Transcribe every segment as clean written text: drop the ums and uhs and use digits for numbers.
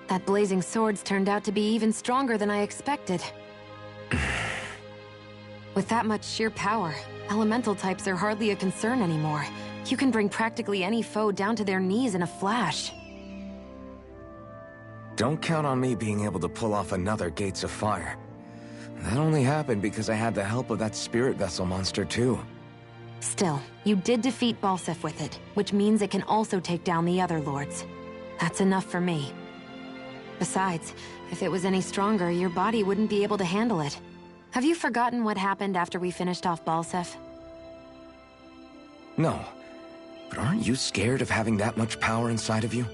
That blazing sword's turned out to be even stronger than I expected. With that much sheer power, elemental types are hardly a concern anymore. You can bring practically any foe down to their knees in a flash. Don't count on me being able to pull off another Gates of Fire. That only happened because I had the help of that spirit vessel monster too. Still, you did defeat Balseph with it, which means it can also take down the other lords. That's enough for me. Besides, if it was any stronger, your body wouldn't be able to handle it. Have you forgotten what happened after we finished off Balseph? No, but aren't you scared of having that much power inside of you?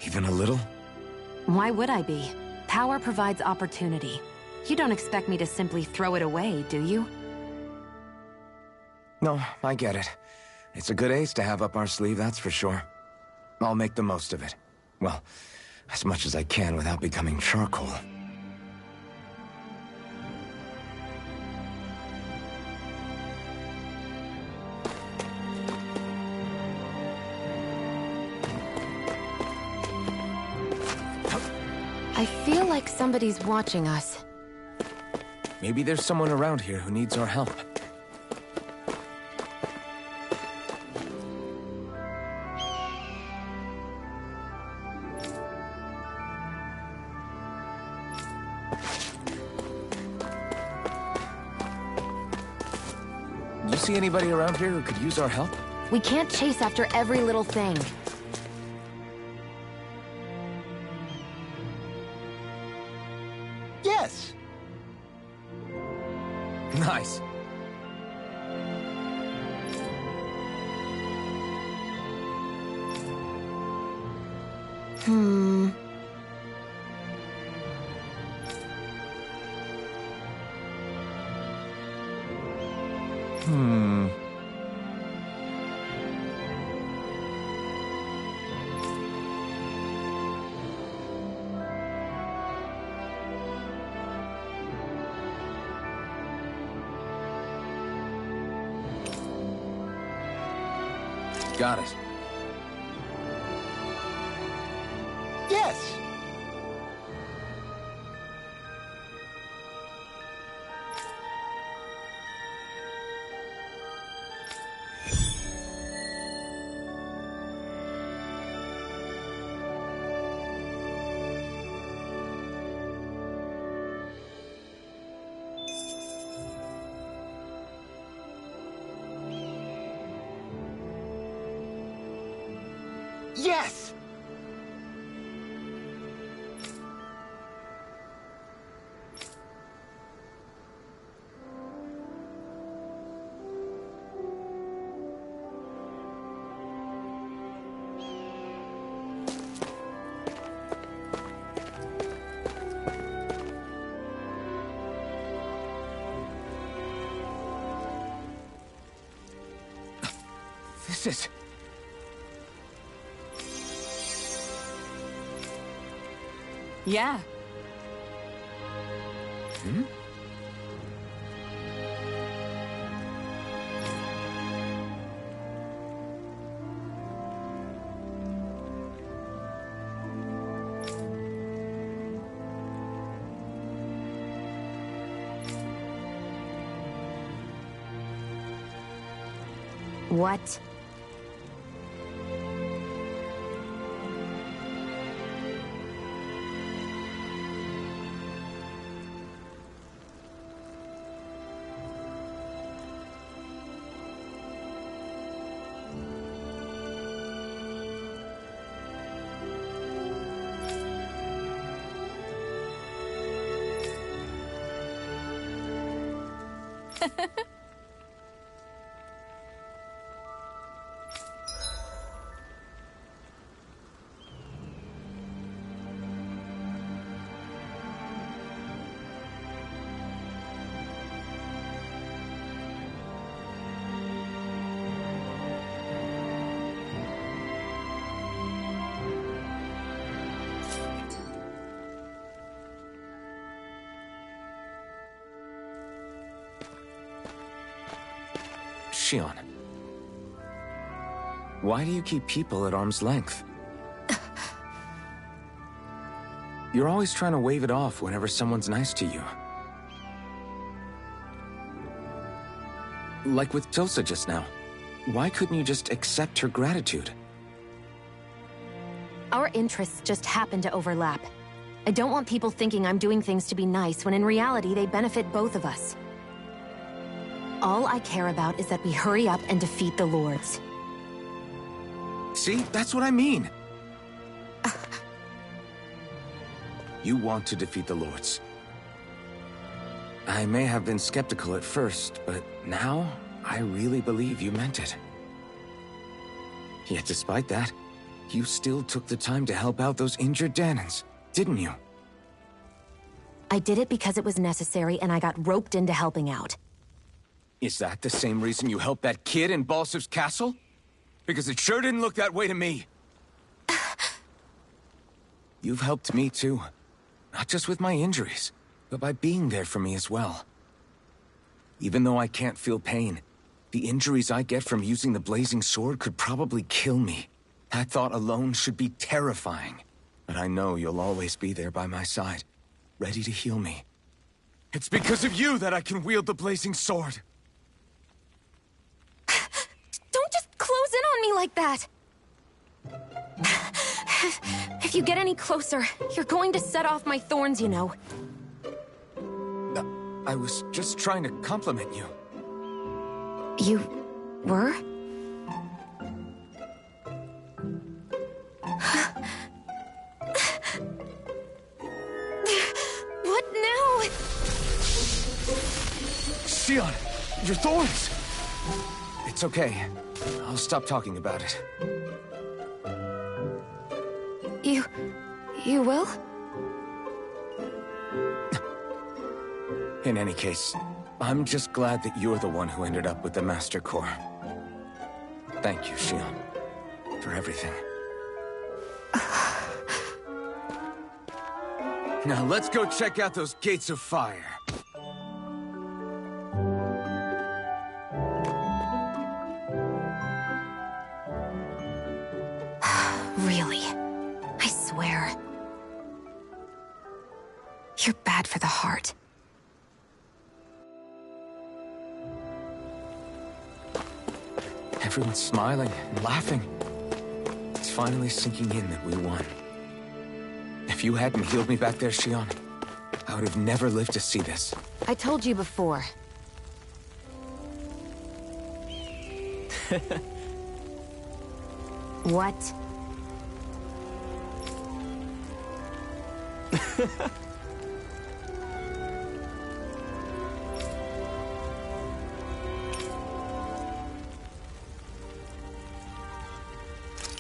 Even a little? Why would I be? Power provides opportunity. You don't expect me to simply throw it away, do you? No, I get it. It's a good ace to have up our sleeve, that's for sure. I'll make the most of it. Well, as much as I can without becoming charcoal. I feel like somebody's watching us. Maybe there's someone around here who needs our help. You see anybody around here who could use our help? We can't chase after every little thing. Yes! Nice. Hmm. Got it. Yes! Yes! This is... Yeah. Hmm? What? Shion. Why do you keep people at arm's length? You're always trying to wave it off whenever someone's nice to you. Like with Tilsa just now. Why couldn't you just accept her gratitude? Our interests just happen to overlap. I don't want people thinking I'm doing things to be nice when in reality they benefit both of us. All I care about is that we hurry up and defeat the Lords. See? That's what I mean! You want to defeat the Lords. I may have been skeptical at first, but now I really believe you meant it. Yet despite that, you still took the time to help out those injured Danans, didn't you? I did it because it was necessary and I got roped into helping out. Is that the same reason you helped that kid in Balsev's castle? Because it sure didn't look that way to me. You've helped me too. Not just with my injuries, but by being there for me as well. Even though I can't feel pain, the injuries I get from using the blazing sword could probably kill me. That thought alone should be terrifying. But I know you'll always be there by my side, ready to heal me. It's because of you that I can wield the blazing sword. Don't just close in on me like that! If you get any closer, you're going to set off my thorns, you know. I was just trying to compliment you. You were? What now? Xion, your thorns! It's okay. I'll stop talking about it. You will? In any case, I'm just glad that you're the one who ended up with the Master Core. Thank you, Xion, for everything. Now let's go check out those gates of fire. Really? I swear. You're bad for the heart. Everyone's smiling and laughing. It's finally sinking in that we won. If you hadn't healed me back there, Xion, I would have never lived to see this. I told you before. What?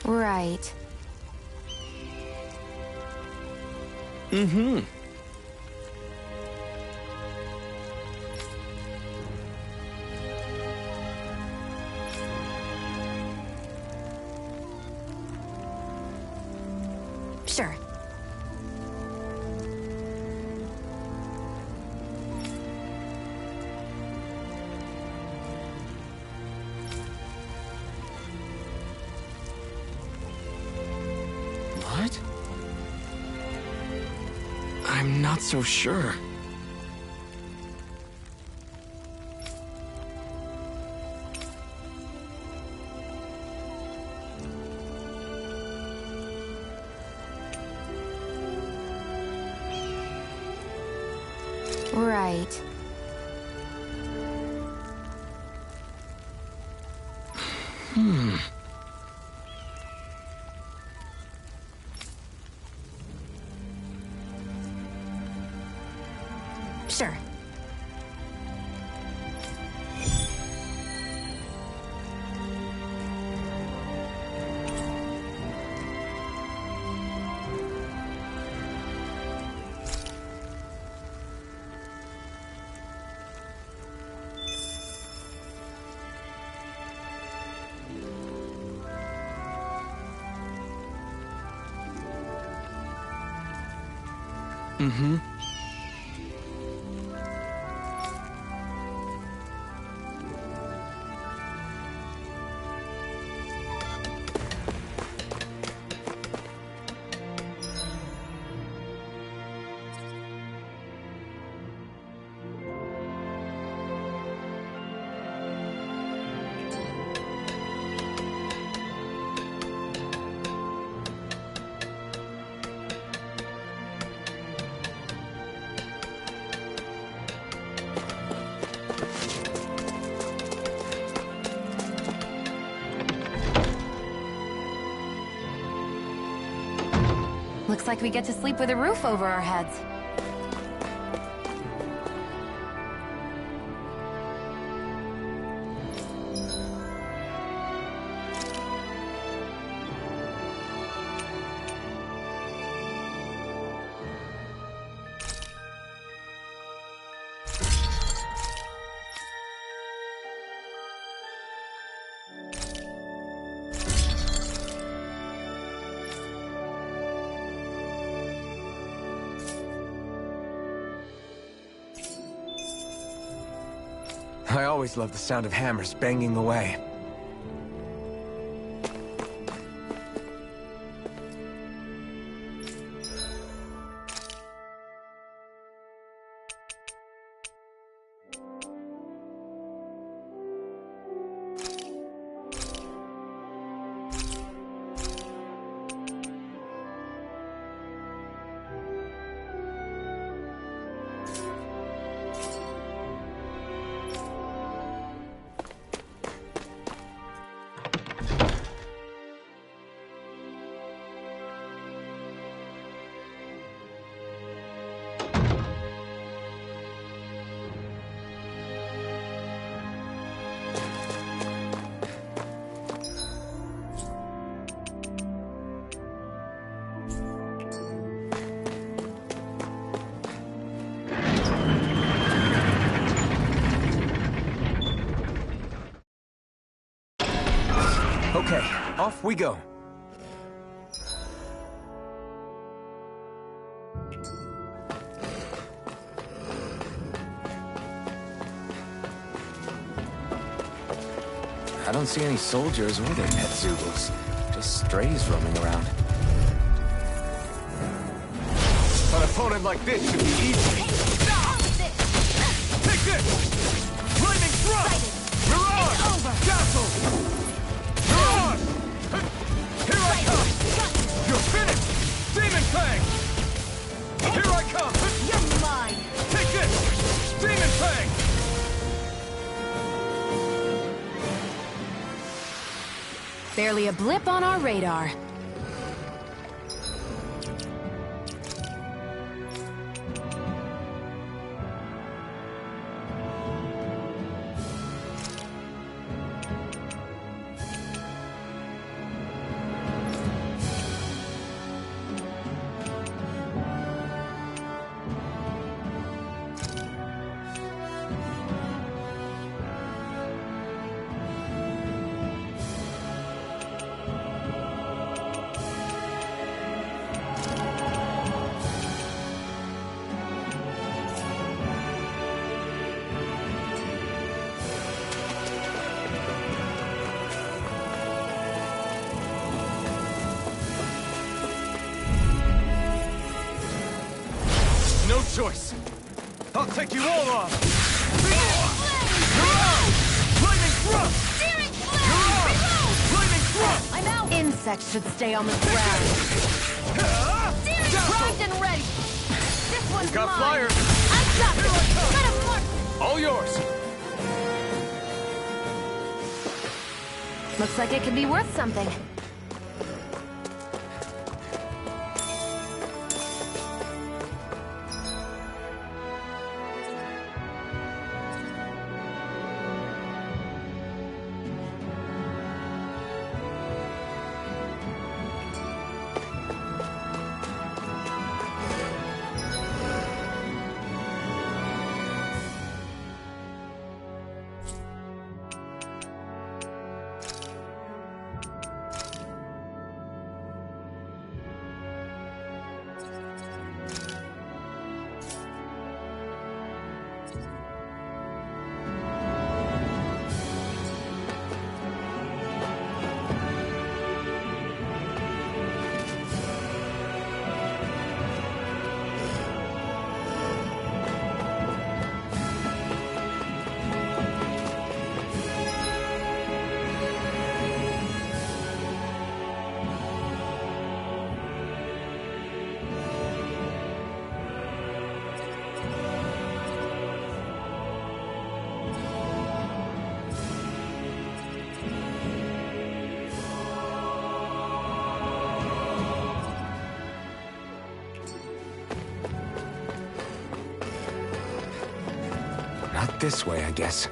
Right. Mm-hmm. Sure. What? I'm not so sure. Right. Sure. Mm-hmm. Looks like we get to sleep with a roof over our heads. I always love the sound of hammers banging away. Okay, off we go. I don't see any soldiers or their pet Zoogles. Just strays roaming around. An opponent like this should be easy. Take this! Lightning thrust! Mirage! Castle! Mirage! Here I come! You're finished! Demon Fang! Here I come! You're mine! Take this! Demon Fang! Barely a blip on our radar. No choice. I'll take you all on. Lightning thrust! Lightning thrust! I'm out! Insects should stay on the ground. Primed and ready! This one's Got mine! flyers! I've got this! Let 'em mark! All yours! Looks like it could be worth something. Not this way, I guess.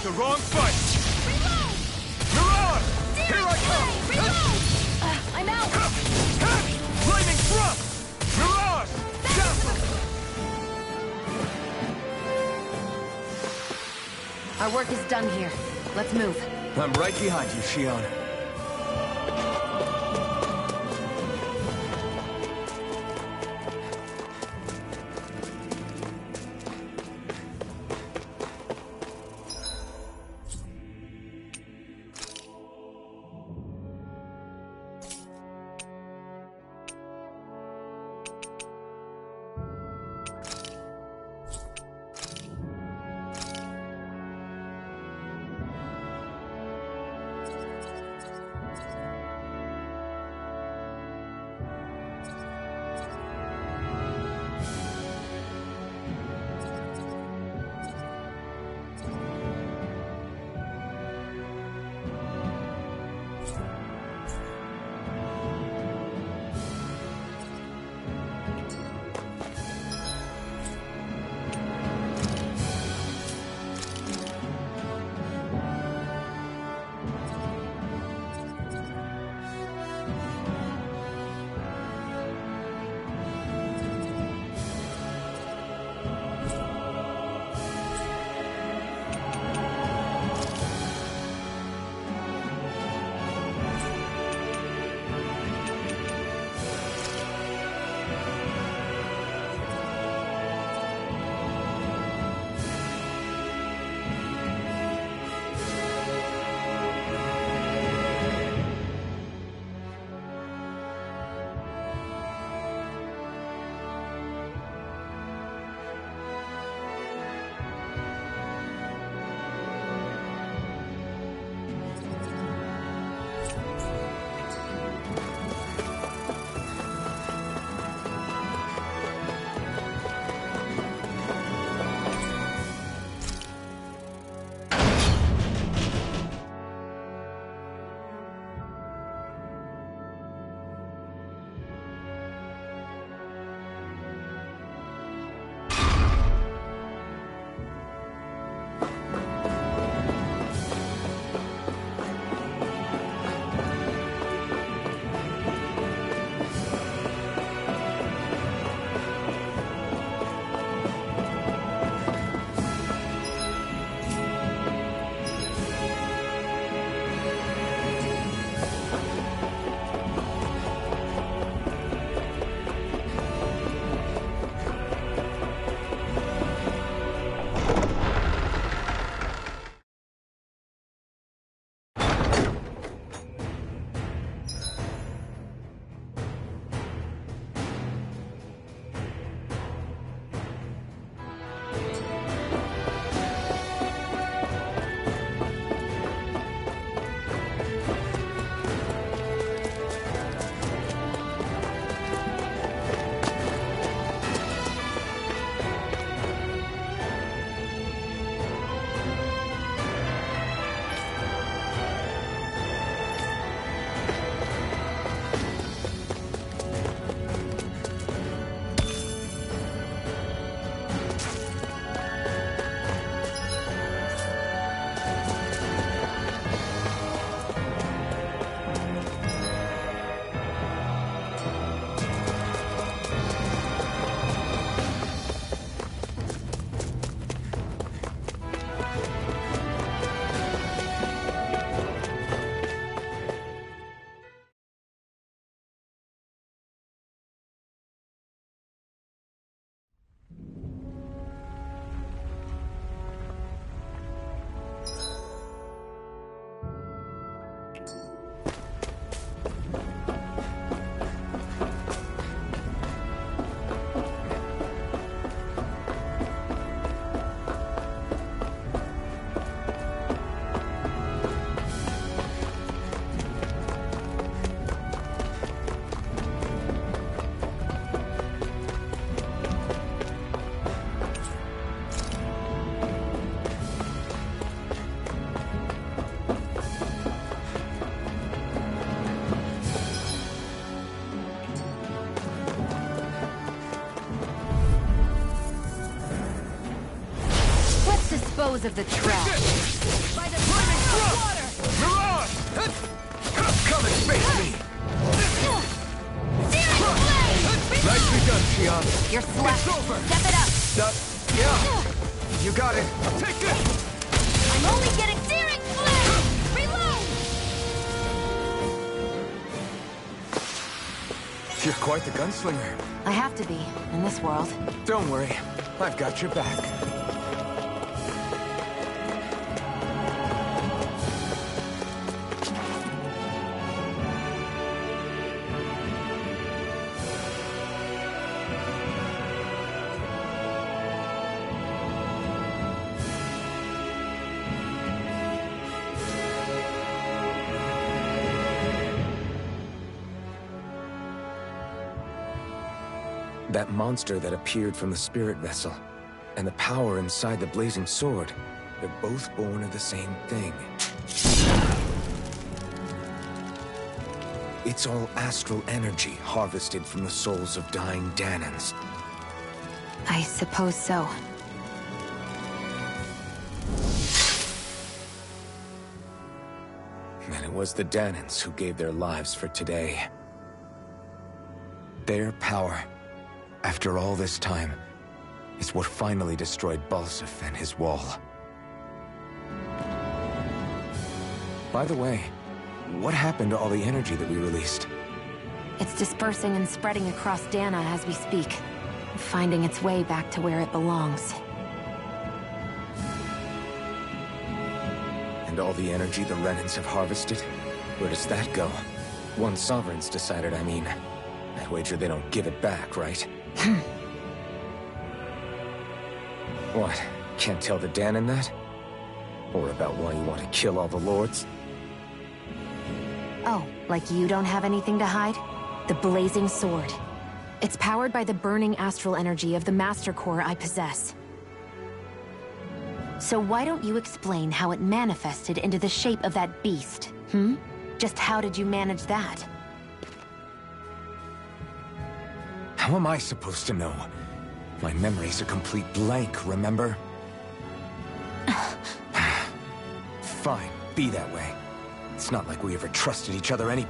The wrong fight! You're on! Here I come! I'm out! Flaming thrust! Mirage! Our work is done here. Let's move. I'm right behind you, Shion. dispose of the trash. By the flaming water! Mirage! Come and face me! Nicely done, Xian. You're slapped. It's over. Step it up. Yeah. You got it. Take this! I'm only getting searing flame! Reload! You're quite the gunslinger. I have to be, in this world. Don't worry, I've got your back. That monster that appeared from the spirit vessel, and the power inside the blazing sword, they're both born of the same thing. It's all astral energy harvested from the souls of dying Danans. I suppose so. And it was the Danans who gave their lives for today. Their power, after all this time, is what finally destroyed Balsef and his wall. By the way, what happened to all the energy that we released? It's dispersing and spreading across Dana as we speak, finding its way back to where it belongs. And all the energy the Renans have harvested? Where does that go? One sovereign's decided, I mean. I'd wager they don't give it back, right? What? Can't tell the Danan that? Or about why you want to kill all the lords? Oh, like you don't have anything to hide? The blazing sword. It's powered by the burning astral energy of the Master Core I possess. So why don't you explain how it manifested into the shape of that beast, Just how did you manage that? How am I supposed to know? My memory's a complete blank, remember? Fine, be that way. It's not like we ever trusted each other any...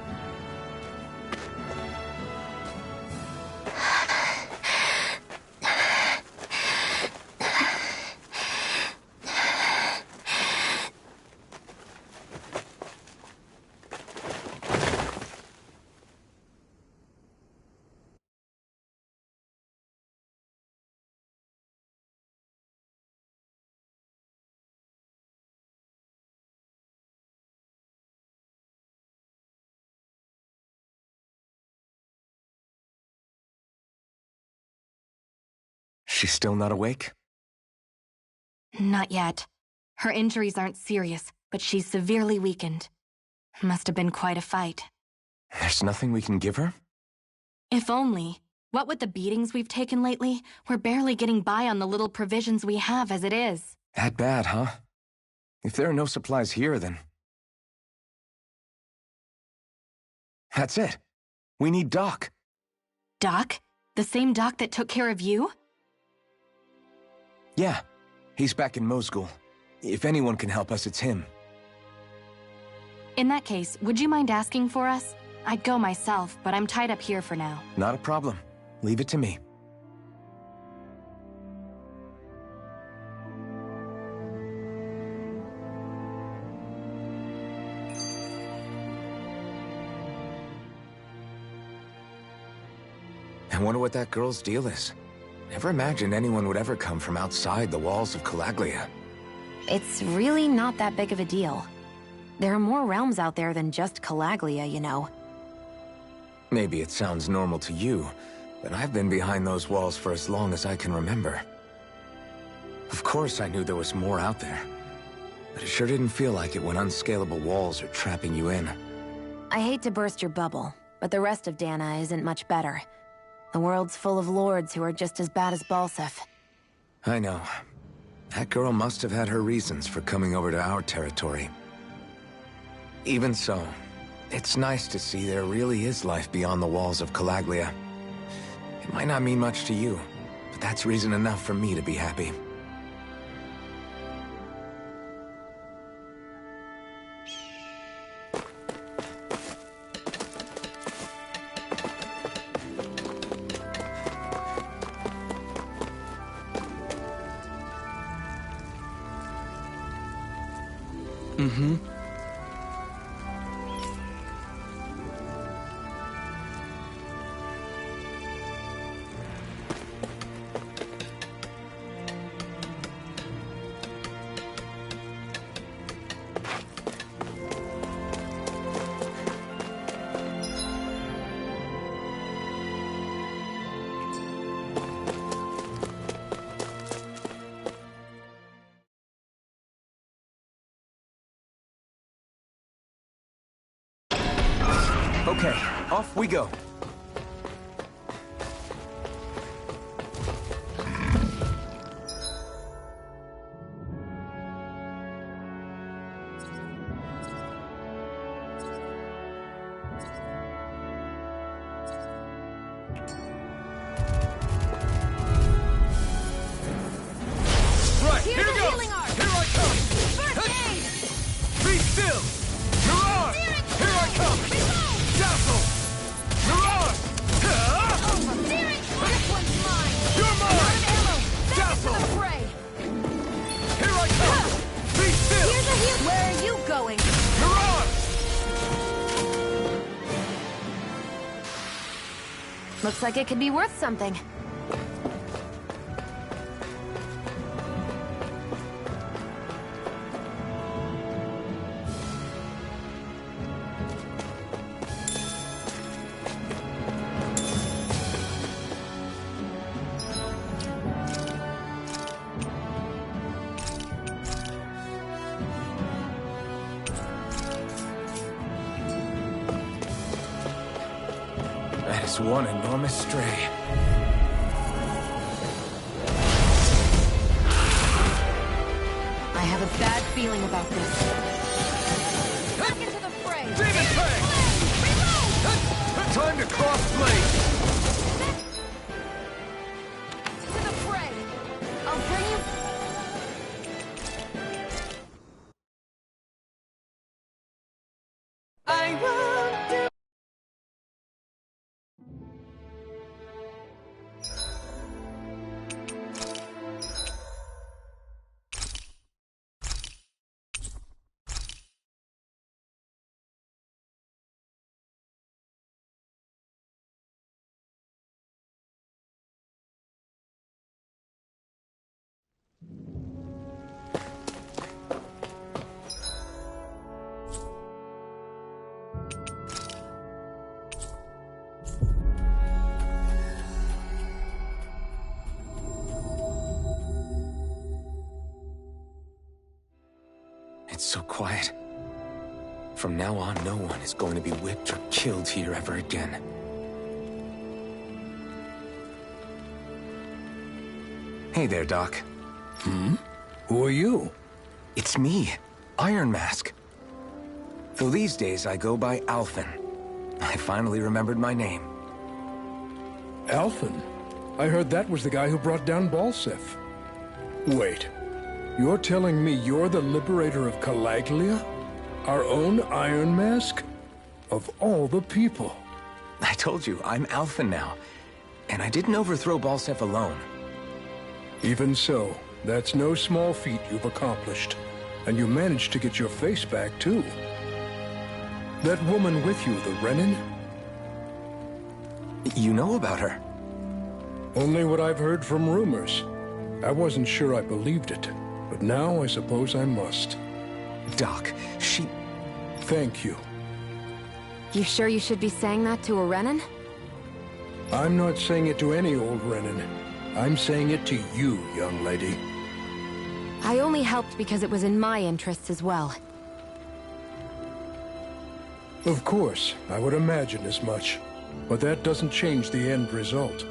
She's still not awake? Not yet. Her injuries aren't serious, but she's severely weakened. Must have been quite a fight. There's nothing we can give her? If only. What with the beatings we've taken lately, we're barely getting by on the little provisions we have as it is. That bad, huh? If there are no supplies here, then... That's it. We need Doc. Doc? The same Doc that took care of you? Yeah, he's back in Mosgul. If anyone can help us, it's him. In that case, would you mind asking for us? I'd go myself, but I'm tied up here for now. Not a problem. Leave it to me. I wonder what that girl's deal is. Never imagined anyone would ever come from outside the walls of Calaglia. It's really not that big of a deal. There are more realms out there than just Calaglia, you know. Maybe it sounds normal to you, but I've been behind those walls for as long as I can remember. Of course I knew there was more out there, but it sure didn't feel like it when unscalable walls are trapping you in. I hate to burst your bubble, but the rest of Dana isn't much better. The world's full of lords who are just as bad as Balsef. I know. That girl must have had her reasons for coming over to our territory. Even so, it's nice to see there really is life beyond the walls of Calaglia. It might not mean much to you, but that's reason enough for me to be happy. Mm-hmm. Okay, off we go. Right, Here's here the goes! healing arc. Here I come! First aid! Be still! Mirage! Here I come! Dazzle! Mirage! Over! This one's mine! You're Out mine! of ammo! Back Dazzle! into the fray! Here I come! Be still! Here's a heal! Where are you going? Mirage! Looks like it could be worth something. That is one enormous stray. I have a bad feeling about this. Back into the fray! Demon Fang! Reload! Time to cross blade! To the fray! I'll bring you... I won't do... It's so quiet. From now on, no one is going to be whipped or killed here ever again. Hey there, Doc. Hmm? Who are you? It's me, Iron Mask. Though these days I go by Ulvhan. I finally remembered my name. Ulvhan? I heard that was the guy who brought down Balseph. Wait. You're telling me you're the liberator of Calaglia? Our own Iron Mask? Of all the people. I told you, I'm Ulvhan now. And I didn't overthrow Balseph alone. Even so, that's no small feat you've accomplished. And you managed to get your face back, too. That woman with you, the Renin? You know about her? Only what I've heard from rumors. I wasn't sure I believed it, but now I suppose I must. Doc, she... Thank you. You sure you should be saying that to a Renin? I'm not saying it to any old Renin. I'm saying it to you, young lady. I only helped because it was in my interests as well. Of course, I would imagine as much. But that doesn't change the end result.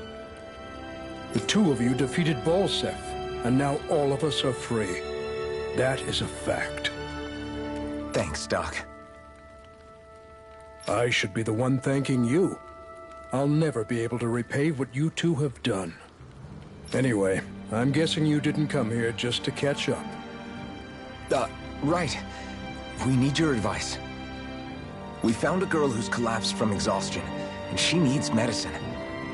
The two of you defeated Balseph, and now all of us are free. That is a fact. Thanks, Doc. I should be the one thanking you. I'll never be able to repay what you two have done. Anyway, I'm guessing you didn't come here just to catch up. Right. We need your advice. We found a girl who's collapsed from exhaustion, and she needs medicine.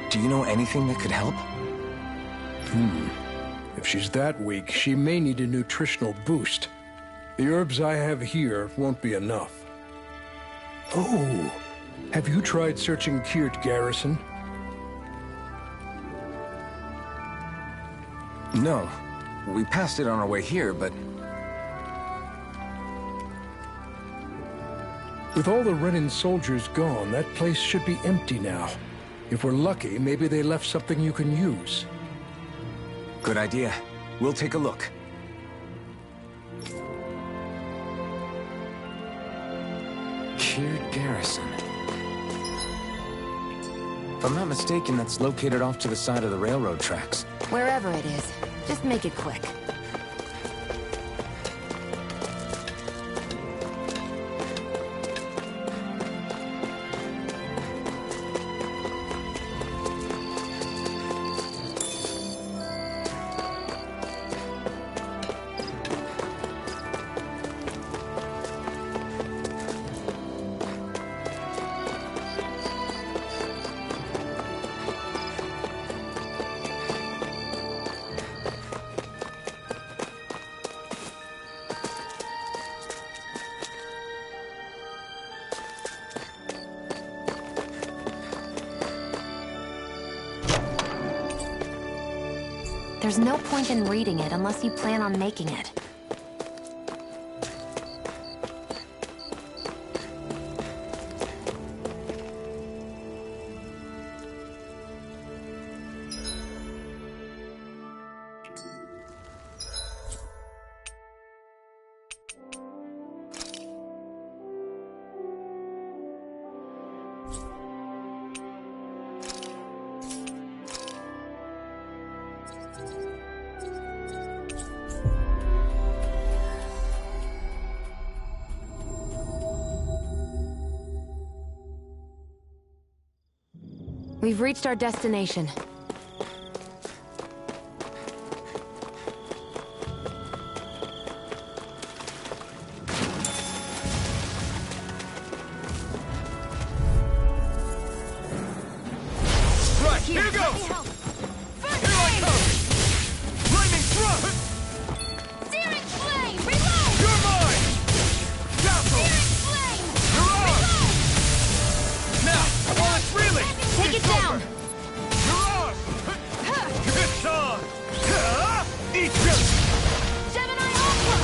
Do you know anything that could help? If she's that weak, she may need a nutritional boost. The herbs I have here won't be enough. Oh, have you tried searching Kirt Garrison? No. We passed it on our way here, but... With all the Renan soldiers gone, that place should be empty now. If we're lucky, maybe they left something you can use. Good idea. We'll take a look. Kirt Garrison. If I'm not mistaken, that's located off to the side of the railroad tracks. Wherever it is, just make it quick. There's no point in reading it unless you plan on making it. We've reached our destination. Right, here goes! Here I come! Flaming thrust! Searing flame! Reload! You're mine! Castle! Searing flame! You're on! Reload! Now, while it's reeling! Take it down! You're on! It's on! Eat this! Gemini Alpha!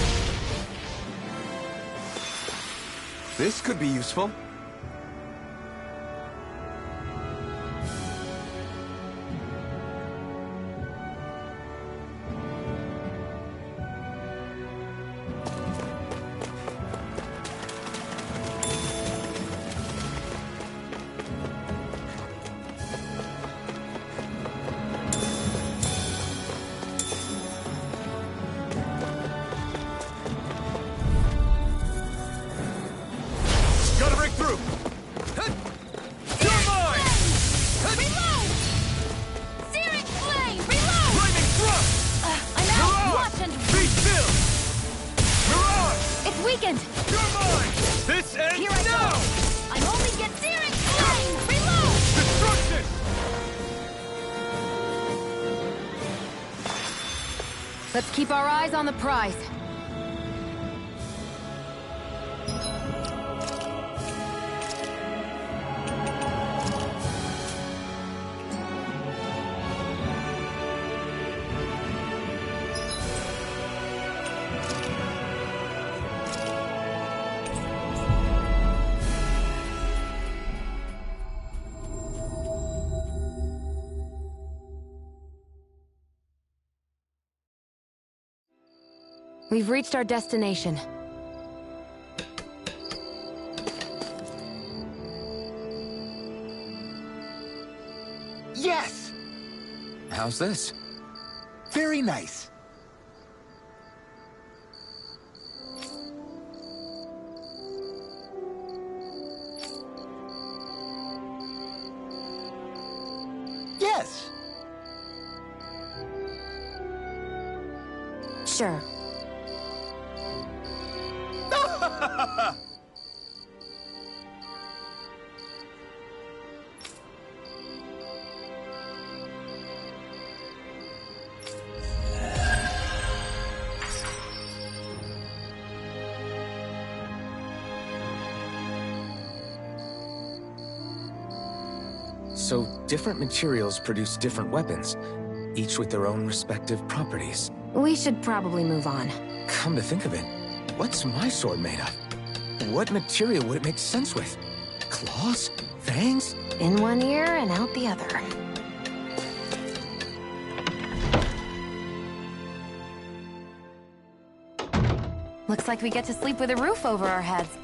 This could be useful. Gotta break through! You're mine! Reload! Searing flame! Reload! Flaming thrust! I'm You're out! on! Watch and... Be still! You're on! It's weakened! You're mine! This ends Here I now! go! I only get searing flame! Reload! Destruction! Let's keep our eyes on the prize. We've reached our destination. Yes! How's this? Very nice. Yes. Sure. So different materials produce different weapons, each with their own respective properties. We should probably move on. Come to think of it, what's my sword made of? What material would it make sense with? Claws? Fangs? In one ear and out the other. Looks like we get to sleep with a roof over our heads.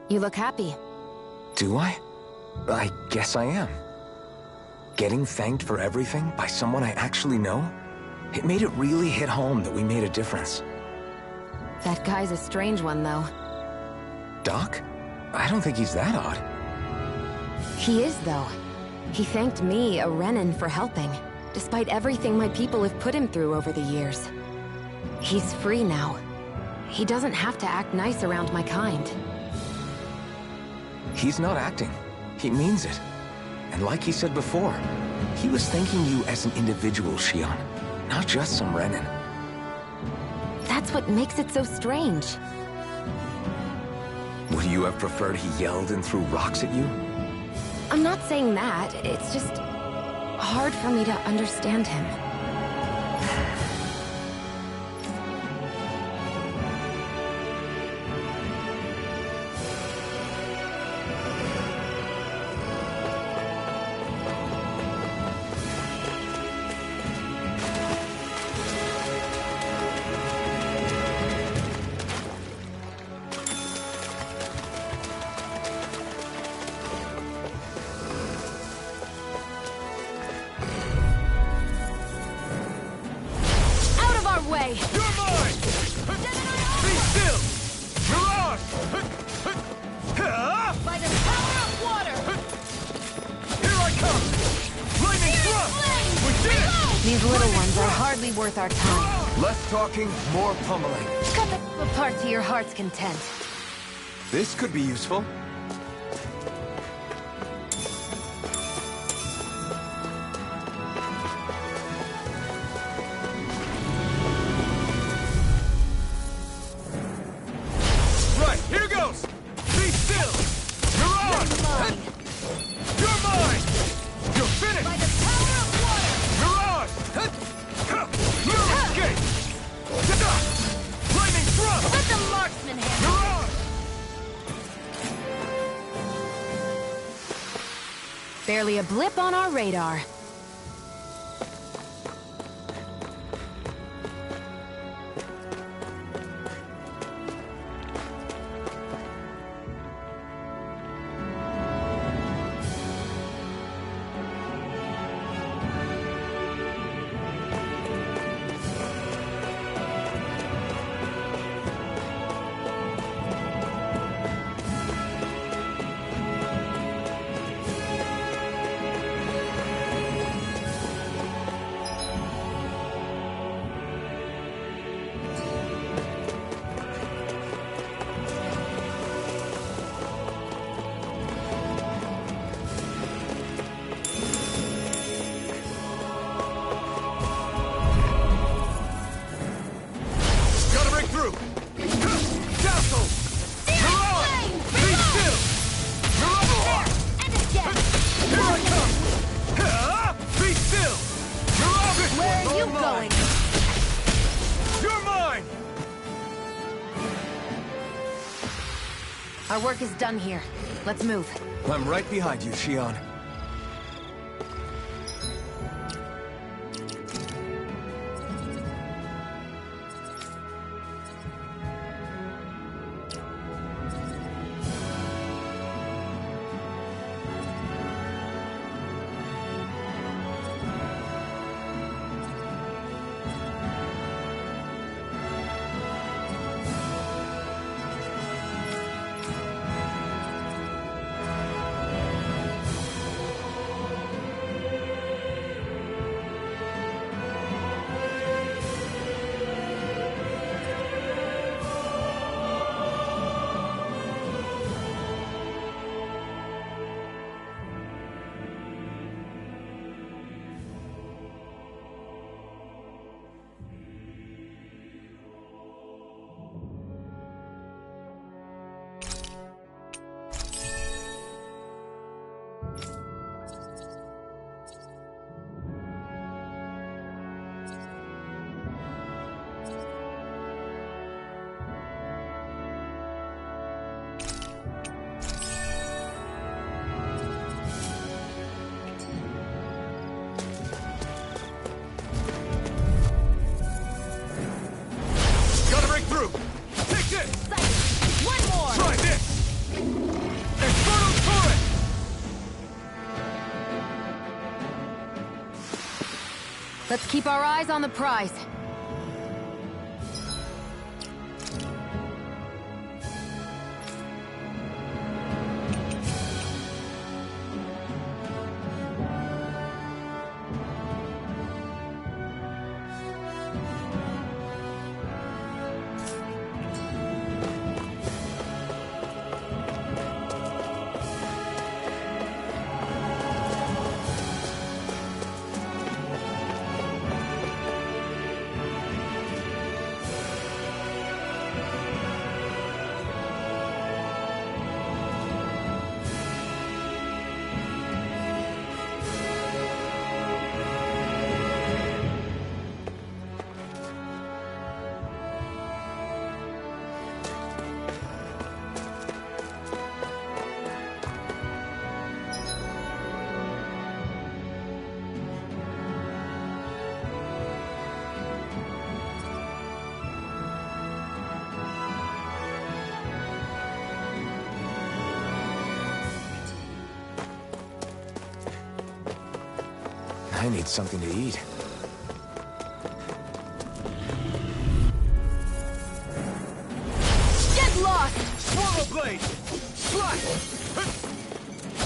You look happy. Do I? I guess I am. Getting thanked for everything by someone I actually know? It made it really hit home that we made a difference. That guy's a strange one, though. Doc? I don't think he's that odd. He is, though. He thanked me, a Renan, for helping, despite everything my people have put him through over the years. He's free now. He doesn't have to act nice around my kind. He's not acting. He means it. And like he said before, he was thanking you as an individual, Xion, not just some Renan. That's what makes it so strange. Would you have preferred he yelled and threw rocks at you? I'm not saying that. It's just hard for me to understand him. Way. You're mine! Be still! You're ours! By the power of water! Here I come! Lightning thrust! We did it! These little ones are hardly worth our time. Less talking, more pummeling. Cut them apart to your heart's content. This could be useful. Here goes! Be still! You're on! You're mine! You're finished! By the power of water! You're on! You escape! Lightning thrust! Let the marksman handle! You're on! Barely a blip on our radar. Our work is done here. Let's move. I'm right behind you, Xion. Let's keep our eyes on the prize. I need something to eat. Get lost! Swallow blade! Slash!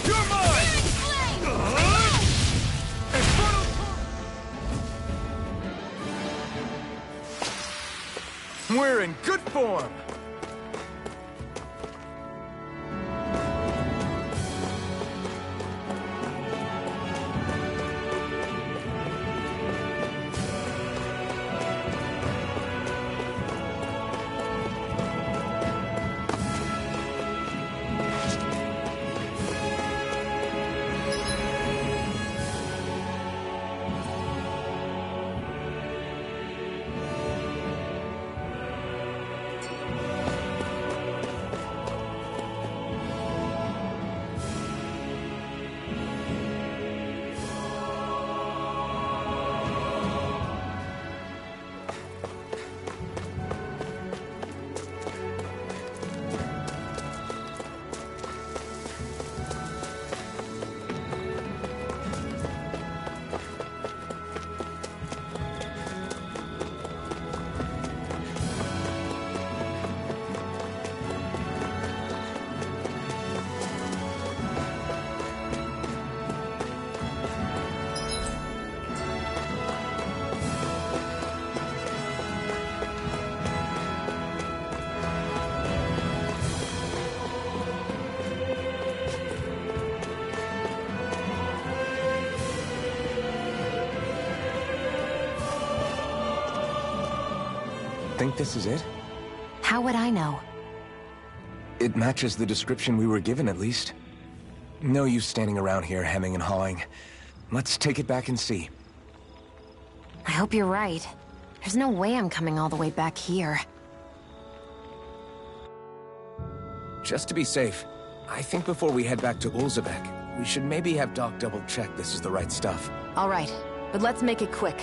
You're mine! Infernal We're in good form! Think this is it? How would I know? It matches the description we were given, at least. No use standing around here hemming and hawing. Let's take it back and see. I hope you're right. There's no way I'm coming all the way back here. Just to be safe, I think before we head back to Ulzabek, we should maybe have Doc double-check this is the right stuff. All right, but let's make it quick.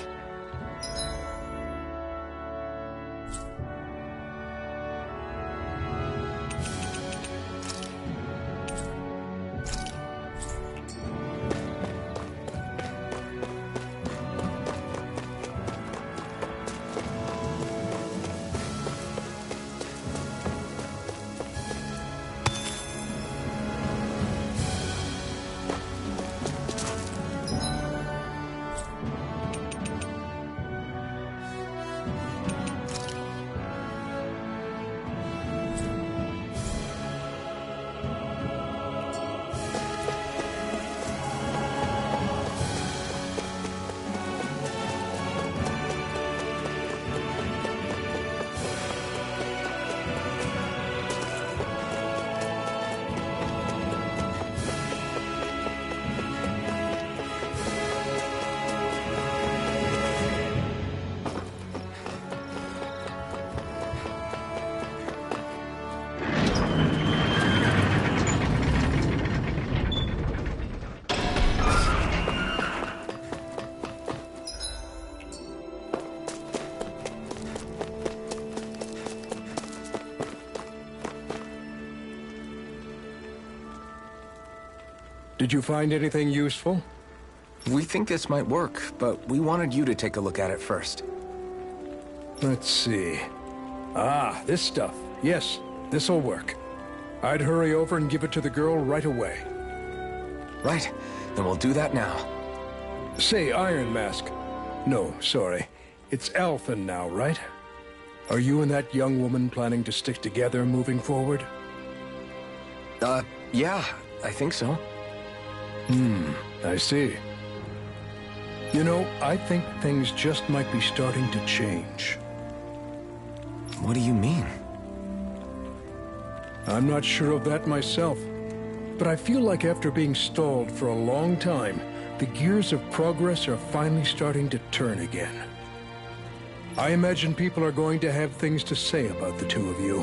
Did you find anything useful? We think this might work, but we wanted you to take a look at it first. Let's see. Ah, this stuff. Yes, this'll work. I'd hurry over and give it to the girl right away. Right, then we'll do that now. Say, Iron Mask. No, sorry. It's Ulvhan now, right? Are you and that young woman planning to stick together moving forward? Yeah, I think so. I see. You know, I think things just might be starting to change. What do you mean? I'm not sure of that myself, but I feel like after being stalled for a long time, the gears of progress are finally starting to turn again. I imagine people are going to have things to say about the two of you,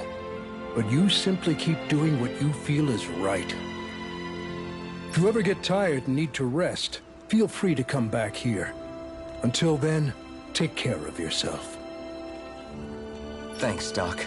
but you simply keep doing what you feel is right. If you ever get tired and need to rest, feel free to come back here. Until then, take care of yourself. Thanks, Doc.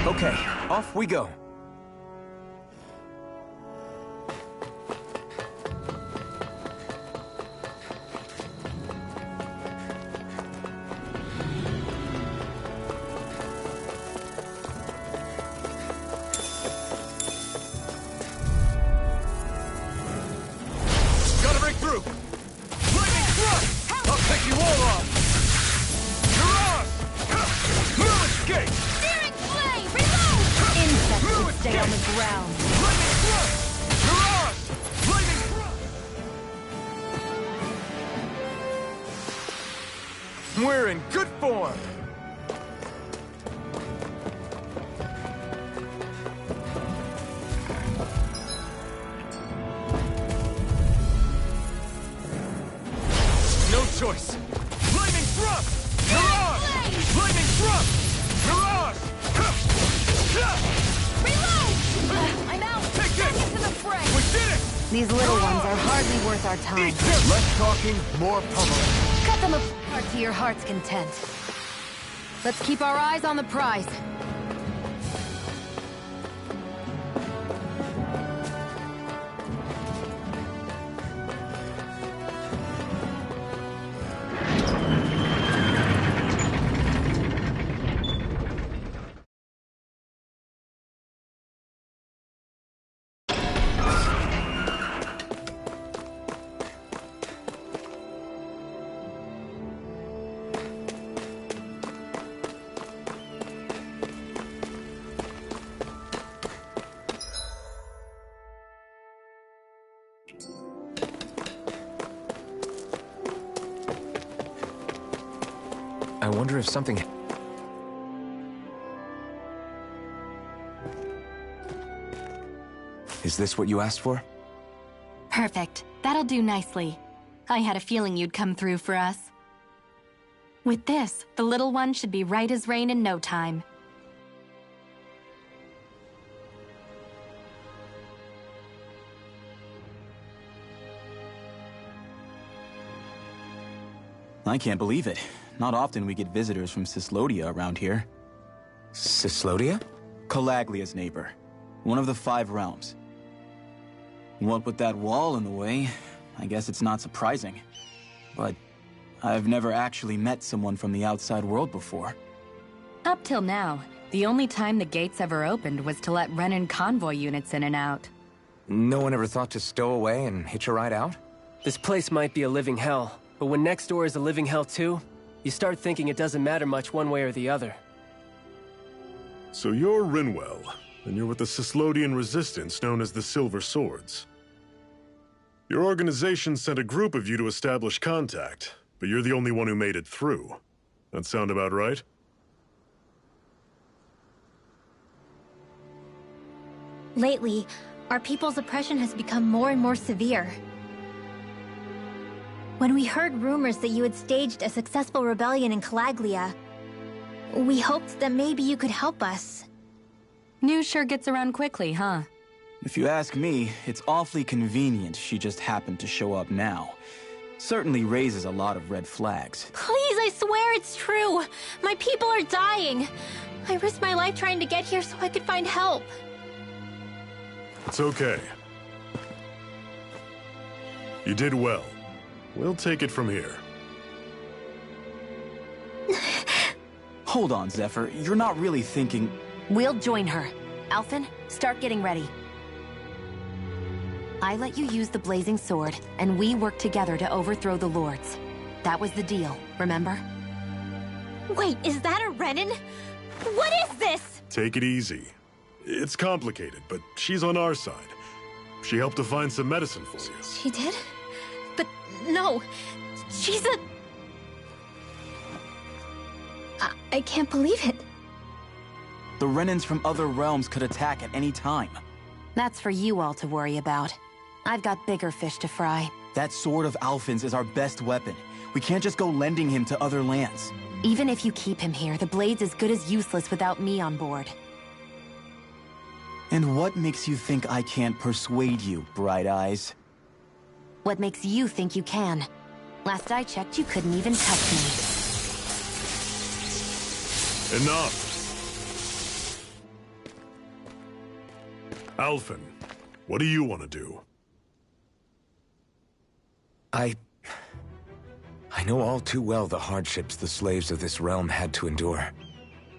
Okay, off we go. Gotta break through! Lightning thrust! I'll take you all off! Mirage! No escape! Searing flame! Reload! Insects should stay on the ground. Lightning thrust! Mirage! Lightning thrust! We're in good form! No choice! Lightning thrust! Mirage! Lightning thrust! Mirage! Reload! I'm out. Take Back this! into the fray. We did it! These little ones are hardly worth our time. Eat this! Less talking, more pummeling. Cut them apart to your heart's content. Let's keep our eyes on the prize. I wonder if something... Is this what you asked for? Perfect. That'll do nicely. I had a feeling you'd come through for us. With this, the little one should be right as rain in no time. I can't believe it. Not often we get visitors from Cyslodia around here. Cyslodia? Calaglia's neighbor. One of the 5 realms. What with that wall in the way, I guess it's not surprising. But I've never actually met someone from the outside world before. Up till now, the only time the gates ever opened was to let Renan convoy units in and out. No one ever thought to stow away and hitch a ride out? This place might be a living hell, but when next door is a living hell too, you start thinking it doesn't matter much one way or the other. So you're Rinwell, and you're with the Cyslodian resistance known as the Silver Swords. Your organization sent a group of you to establish contact, but you're the only one who made it through. That sound about right? Lately, our people's oppression has become more and more severe. When we heard rumors that you had staged a successful rebellion in Calaglia, we hoped that maybe you could help us. News sure gets around quickly, huh? If you ask me, it's awfully convenient she just happened to show up now. Certainly raises a lot of red flags. Please, I swear it's true. My people are dying. I risked my life trying to get here so I could find help. It's okay. You did well. We'll take it from here. Hold on, Zephyr. You're not really thinking... We'll join her. Alphen, start getting ready. I let you use the blazing sword, and we worked together to overthrow the lords. That was the deal, remember? Wait, is that a Renin? What is this? Take it easy. It's complicated, but she's on our side. She helped to find some medicine for you. She did? But no, she's a... I can't believe it. The Renins from other realms could attack at any time. That's for you all to worry about. I've got bigger fish to fry. That sword of Alphen's is our best weapon. We can't just go lending him to other lands. Even if you keep him here, the blade's as good as useless without me on board. And what makes you think I can't persuade you, Bright Eyes? What makes you think you can? Last I checked, you couldn't even touch me. Enough! Alphen, what do you want to do? I know all too well the hardships the slaves of this realm had to endure.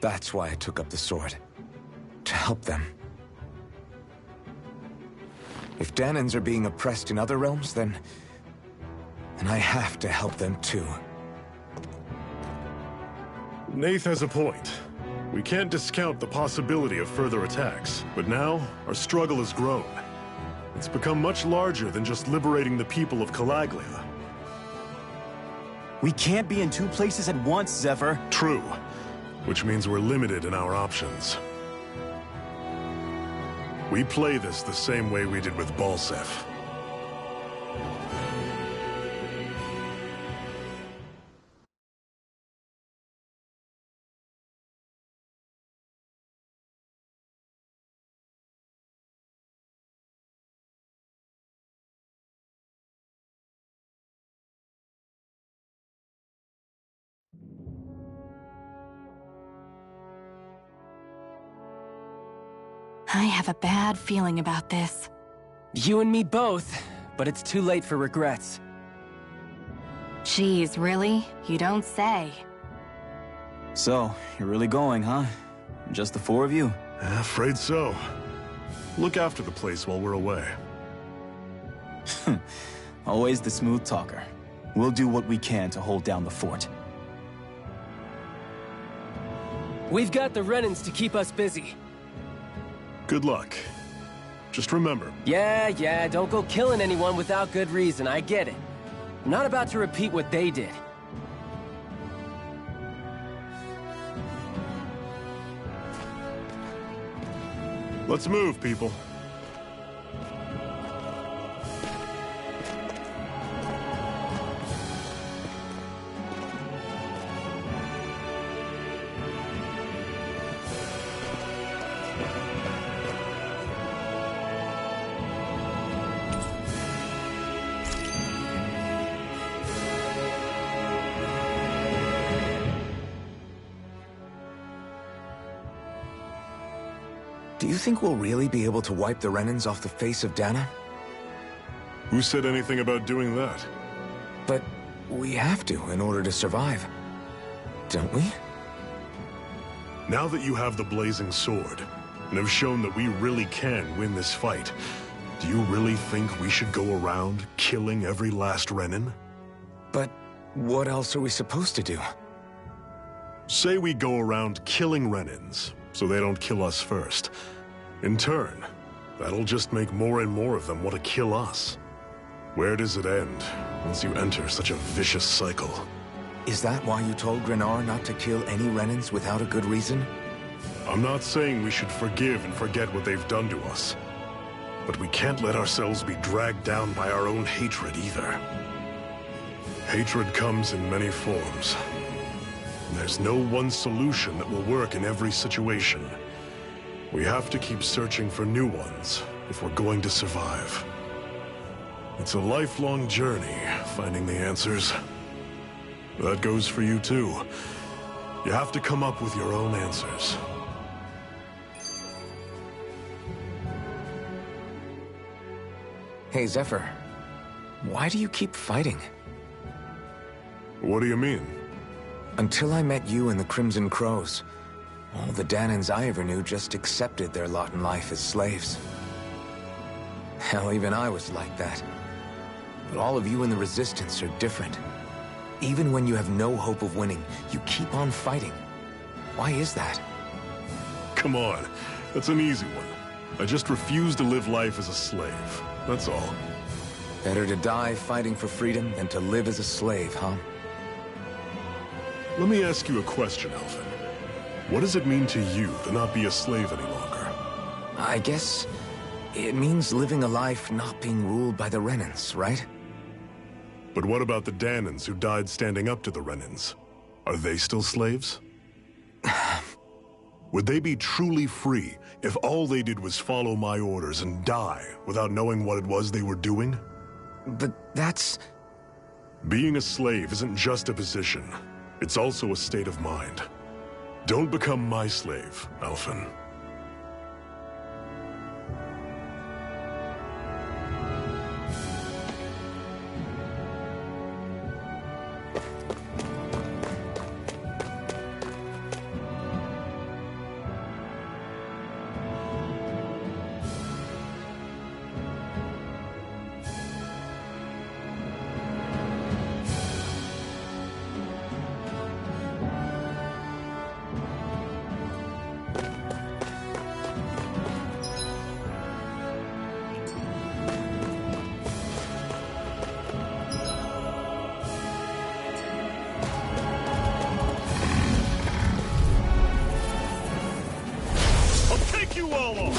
That's why I took up the sword. To help them. If Danans are being oppressed in other realms, then I have to help them too. Nath has a point. We can't discount the possibility of further attacks, but now our struggle has grown. It's become much larger than just liberating the people of Calaglia. We can't be in two places at once, Zephyr. True, which means we're limited in our options. We play this the same way we did with Balsef. I have a bad feeling about this. You and me both, but it's too late for regrets. Geez, really? You don't say. So, you're really going, huh? Just the four of you? Afraid so. Look after the place while we're away. Always the smooth talker. We'll do what we can to hold down the fort. We've got the Renins to keep us busy. Good luck. Just remember... Yeah, don't go killing anyone without good reason, I get it. I'm not about to repeat what they did. Let's move, people. Do you think we'll really be able to wipe the Renins off the face of Dana? Who said anything about doing that? But we have to in order to survive. Don't we? Now that you have the blazing sword, and have shown that we really can win this fight, do you really think we should go around killing every last Renin? But what else are we supposed to do? Say we go around killing Renins, so they don't kill us first. In turn, that'll just make more and more of them want to kill us. Where does it end, once you enter such a vicious cycle? Is that why you told Grenar not to kill any Renins without a good reason? I'm not saying we should forgive and forget what they've done to us. But we can't let ourselves be dragged down by our own hatred either. Hatred comes in many forms. There's no one solution that will work in every situation. We have to keep searching for new ones if we're going to survive. It's a lifelong journey, finding the answers. That goes for you too. You have to come up with your own answers. Hey, Zephyr. Why do you keep fighting? What do you mean? Until I met you and the Crimson Crows, all the Danans I ever knew just accepted their lot in life as slaves. Hell, even I was like that. But all of you in the Resistance are different. Even when you have no hope of winning, you keep on fighting. Why is that? Come on, that's an easy one. I just refuse to live life as a slave, that's all. Better to die fighting for freedom than to live as a slave, huh? Let me ask you a question, Elfin. What does it mean to you to not be a slave any longer? I guess it means living a life not being ruled by the Renans, right? But what about the Danans who died standing up to the Renans? Are they still slaves? Would they be truly free if all they did was follow my orders and die without knowing what it was they were doing? But that's... Being a slave isn't just a position. It's also a state of mind. Don't become my slave, Elfin.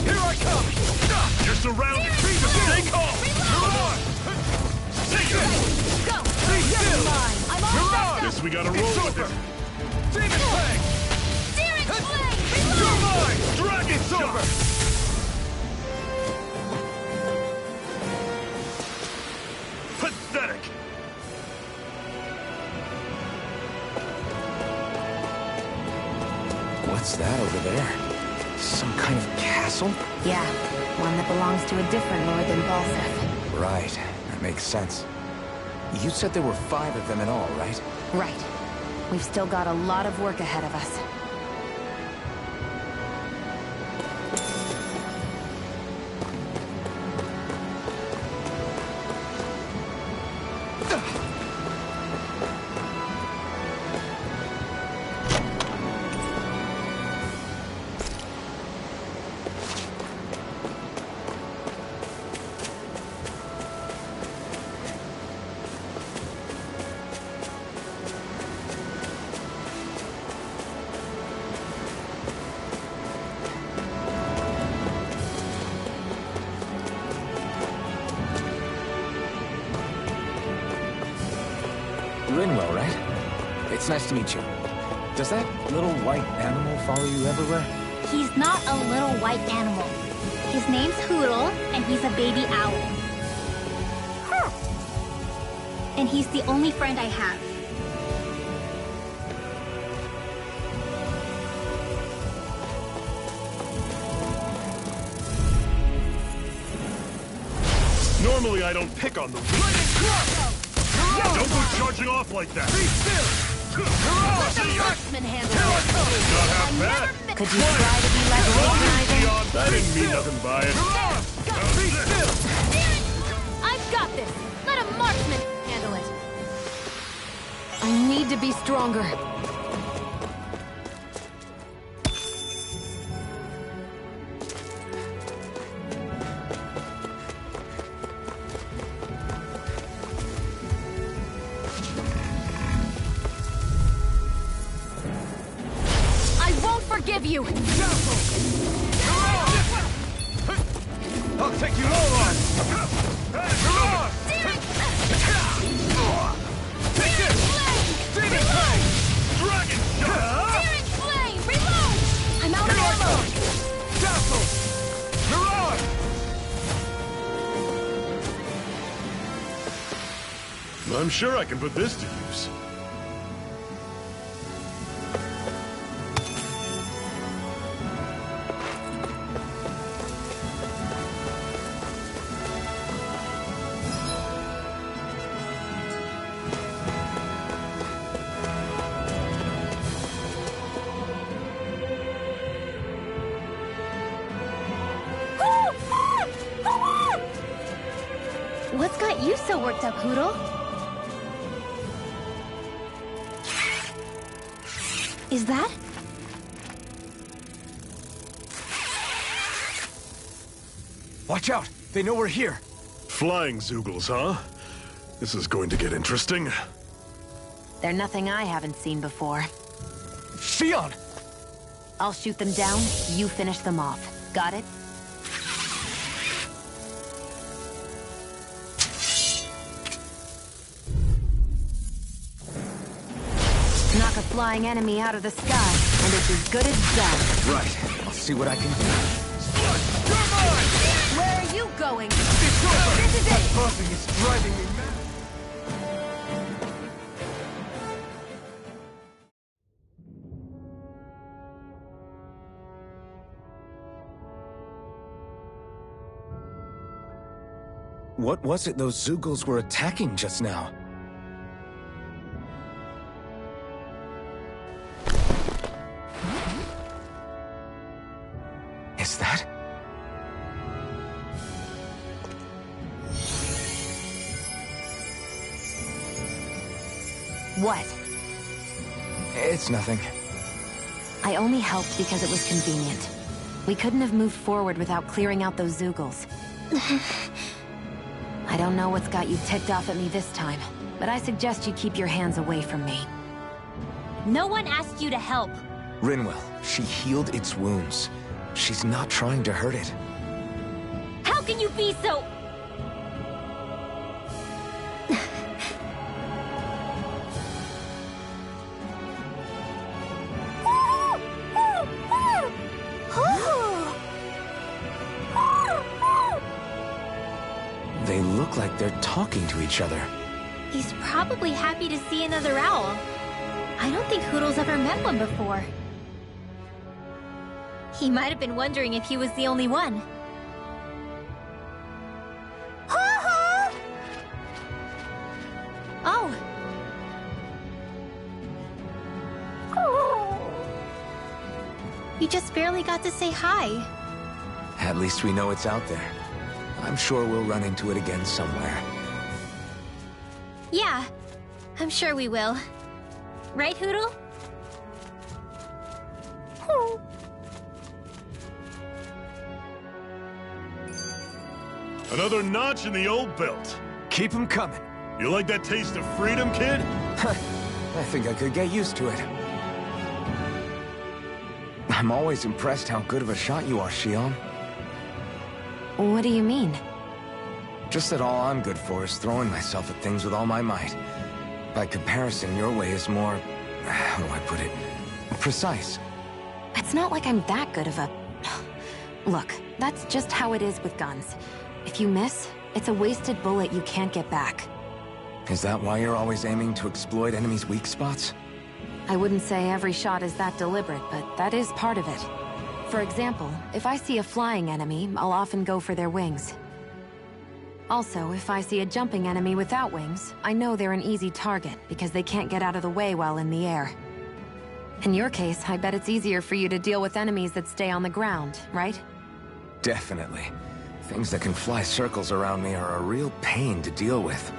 Here I come! You're surrounded! Stay calm! Come on! Take it! Go! Be still! I'm all set up! Guess we gotta roll with it. Demon Fang! Searing Flame! You're mine! Dragon Silver! Pathetic! What's that over there? Some kind of castle? Yeah, one that belongs to a different lord than Balseth. Right, that makes sense. You said there were 5 of them in all, right? Right. We've still got a lot of work ahead of us. Rinwell, right? It's nice to meet you. Does that little white animal follow you everywhere? He's not a little white animal. His name's Hoodle, and he's a baby owl. And he's the only friend I have. Normally I don't pick on the weak. Don't go charging off like that. Be still! Let the marksman handle it. Not half bad. Could you try to be less patronizing? I didn't mean nothing by it. Be still! I've got this. Let a marksman handle it. I need to be stronger. Forgive you! I'll take you all on! I'm sure I can put this to use. What's got you so worked up, Hootle? Is that? Watch out! They know we're here! Flying Zoogles, huh? This is going to get interesting. They're nothing I haven't seen before. Xion! I'll shoot them down, you finish them off. Got it? Knock a flying enemy out of the sky, and it's as good as done. Right. I'll see what I can do. Where are you going? It's over! This is That it! buzzing is driving me mad. What was it those Zoogles were attacking just now? Is that? What? It's nothing. I only helped because it was convenient. We couldn't have moved forward without clearing out those Zoogles. I don't know what's got you ticked off at me this time, but I suggest you keep your hands away from me. No one asked you to help. Rinwell, she healed its wounds. She's not trying to hurt it. How can you be so... They look like they're talking to each other. He's probably happy to see another owl. I don't think Hootle's ever met one before. He might have been wondering if he was the only one. Oh. You just barely got to say hi. At least we know it's out there. I'm sure we'll run into it again somewhere. Yeah, I'm sure we will. Right, Hootle? Another notch in the old belt. Keep 'em coming. You like that taste of freedom, kid? I think I could get used to it. I'm always impressed how good of a shot you are, Xion. What do you mean? Just that all I'm good for is throwing myself at things with all my might. By comparison, your way is more... how do I put it? Precise. It's not like I'm that good of a... Look, that's just how it is with guns. If you miss, it's a wasted bullet you can't get back. Is that why you're always aiming to exploit enemies' weak spots? I wouldn't say every shot is that deliberate, but that is part of it. For example, if I see a flying enemy, I'll often go for their wings. Also, if I see a jumping enemy without wings, I know they're an easy target because they can't get out of the way while in the air. In your case, I bet it's easier for you to deal with enemies that stay on the ground, right? Definitely. Things that can fly circles around me are a real pain to deal with.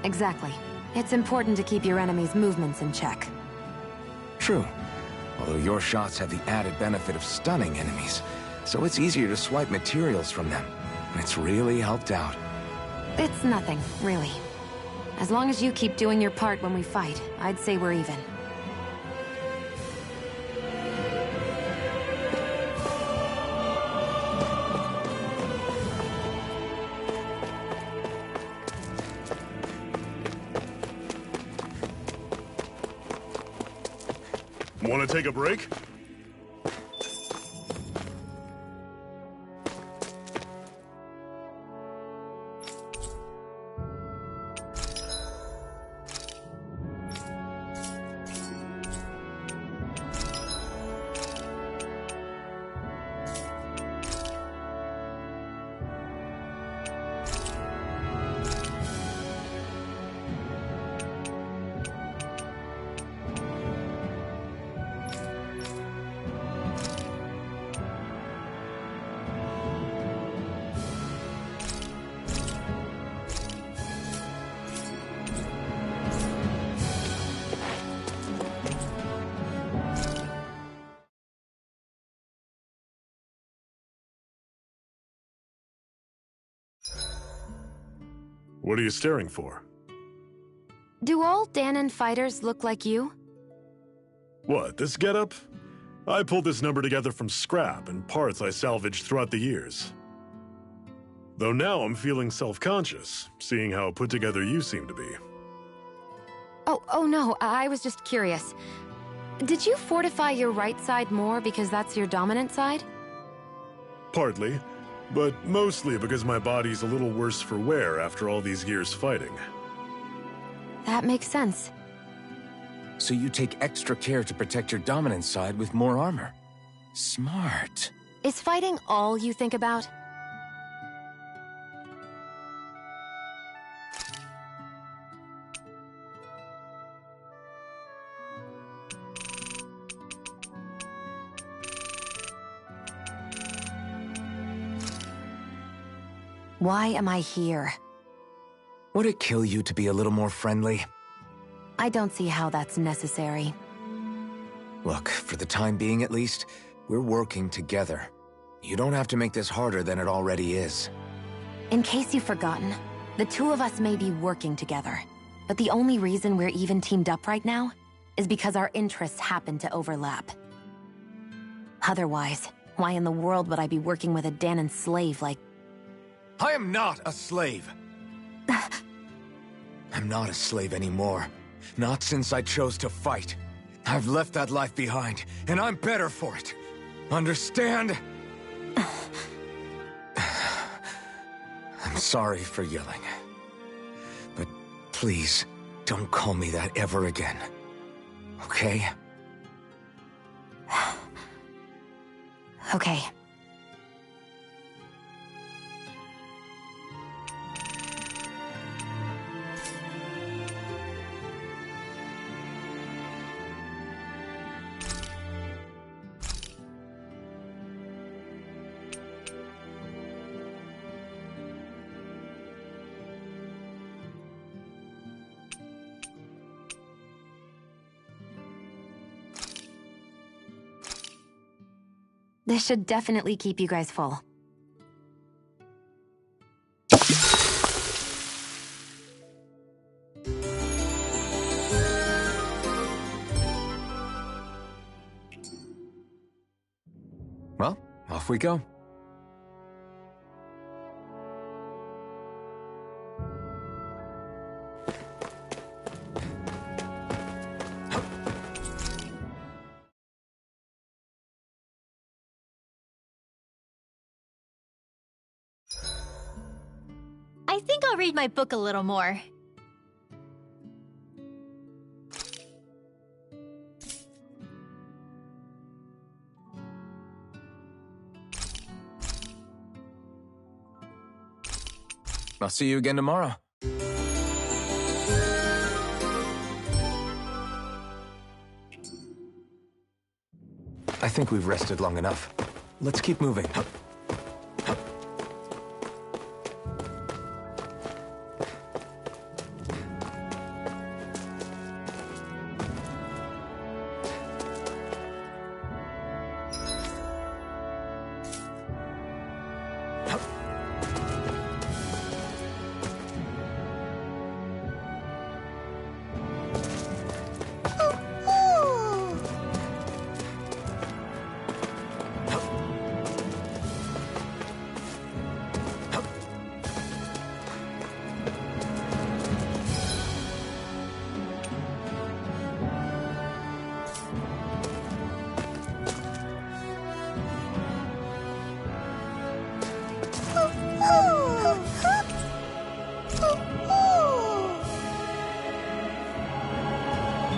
Exactly. It's important to keep your enemy's movements in check. True. Although your shots have the added benefit of stunning enemies, so it's easier to swipe materials from them. It's really helped out. It's nothing, really. As long as you keep doing your part when we fight, I'd say we're even. Want to take a break? What are you staring for? Do all Danon fighters look like you? What, this getup? I pulled this number together from scrap and parts I salvaged throughout the years. Though now I'm feeling self-conscious, seeing how put together you seem to be. Oh no, I was just curious. Did you fortify your right side more because that's your dominant side? Partly, but mostly because my body's a little worse for wear after all these years fighting. That makes sense. So you take extra care to protect your dominant side with more armor. Smart. Is fighting all you think about? Why am I here? Would it kill you to be a little more friendly? I don't see how that's necessary. Look, for the time being at least, we're working together. You don't have to make this harder than it already is. In case you've forgotten, the two of us may be working together, but the only reason we're even teamed up right now is because our interests happen to overlap. Otherwise, why in the world would I be working with a Danon slave like... I am not a slave! I'm not a slave anymore. Not since I chose to fight. I've left that life behind, and I'm better for it. Understand? I'm sorry for yelling. But please, don't call me that ever again. Okay? Okay. This should definitely keep you guys full. Well, off we go. I think I'll read my book a little more. I'll see you again tomorrow. I think we've rested long enough. Let's keep moving.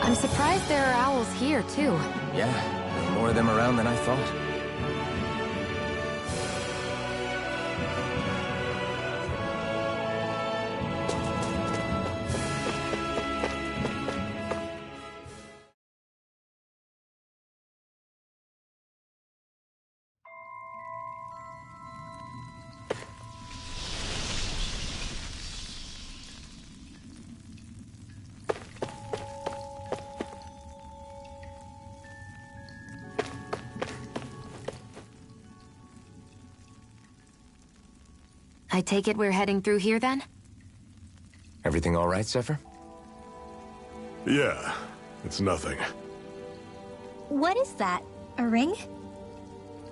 I'm surprised there are owls here, too. Yeah, there are more of them around than I thought. I take it we're heading through here, then? Everything all right, Zephyr? Yeah, it's nothing. What is that? A ring?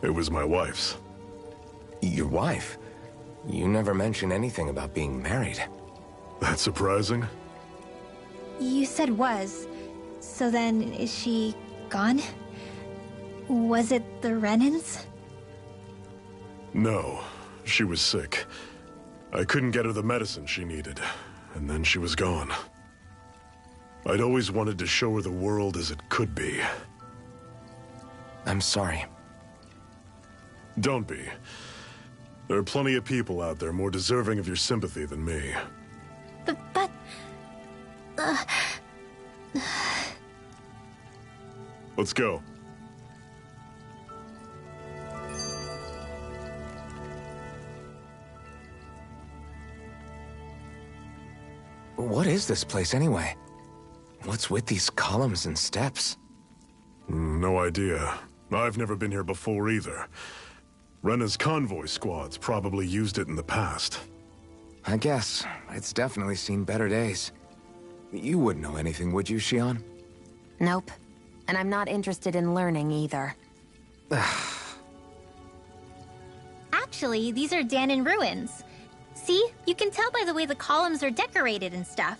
It was my wife's. Your wife? You never mentioned anything about being married. That's surprising? You said was. So then, is she gone? Was it the Renans? No, she was sick. I couldn't get her the medicine she needed, and then she was gone. I'd always wanted to show her the world as it could be. I'm sorry. Don't be. There are plenty of people out there more deserving of your sympathy than me. But... Let's go. What is this place anyway? What's with these columns and steps? No idea. I've never been here before either. Rena's convoy squads probably used it in the past. I guess. It's definitely seen better days. You wouldn't know anything, would you, Xion? Nope. And I'm not interested in learning either. Actually, these are Danon ruins. See? You can tell by the way the columns are decorated and stuff.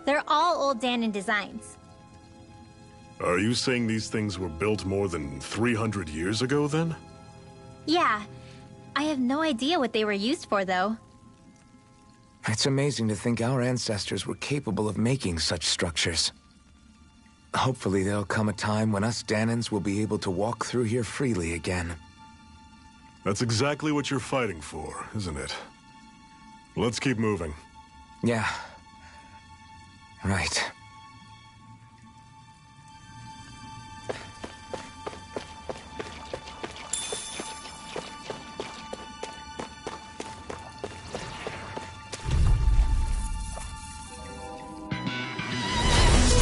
They're all old Danon designs. Are you saying these things were built more than 300 years ago, then? Yeah. I have no idea what they were used for, though. It's amazing to think our ancestors were capable of making such structures. Hopefully there'll come a time when us Danons will be able to walk through here freely again. That's exactly what you're fighting for, isn't it? Let's keep moving. Yeah. Right.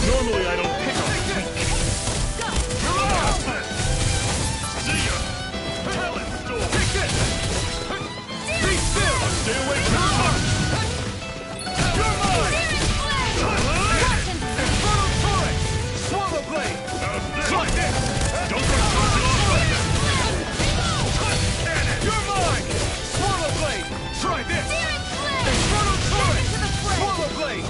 Normally I don't pick on weak. See ya! Talent storm! Take this! Be still! Stay away from the top! You're mine! Infernal Torrent! Swallow Blade! Try this! Don't go off like that! Cannon! You're mine! Swallow Blade! Try this! Infernal Torrent! Swallow Blade!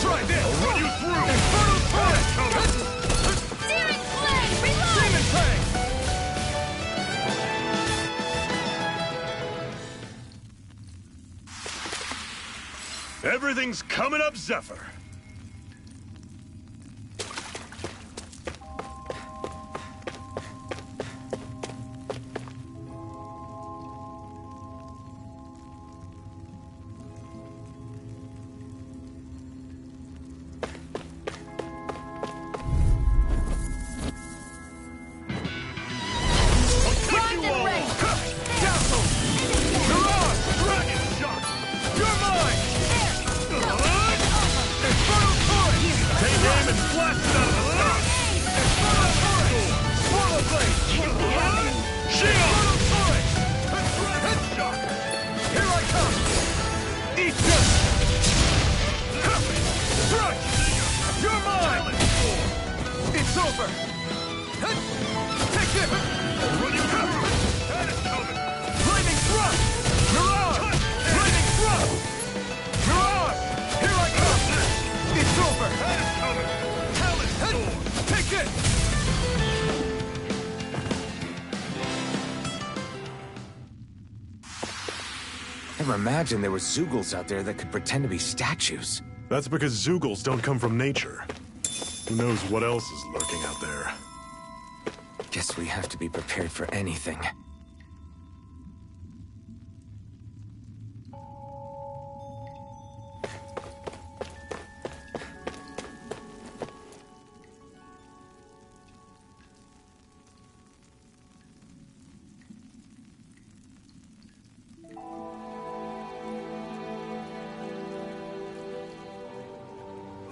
Try this! I'll run you through! Infernal Torrent! Searing Blade! Reload! Demon Fang! Everything's coming up, Zephyr! Never imagined there were Zeugles out there that could pretend to be statues. That's because Zeugles don't come from nature. Who knows what else is lurking out there? Guess we have to be prepared for anything.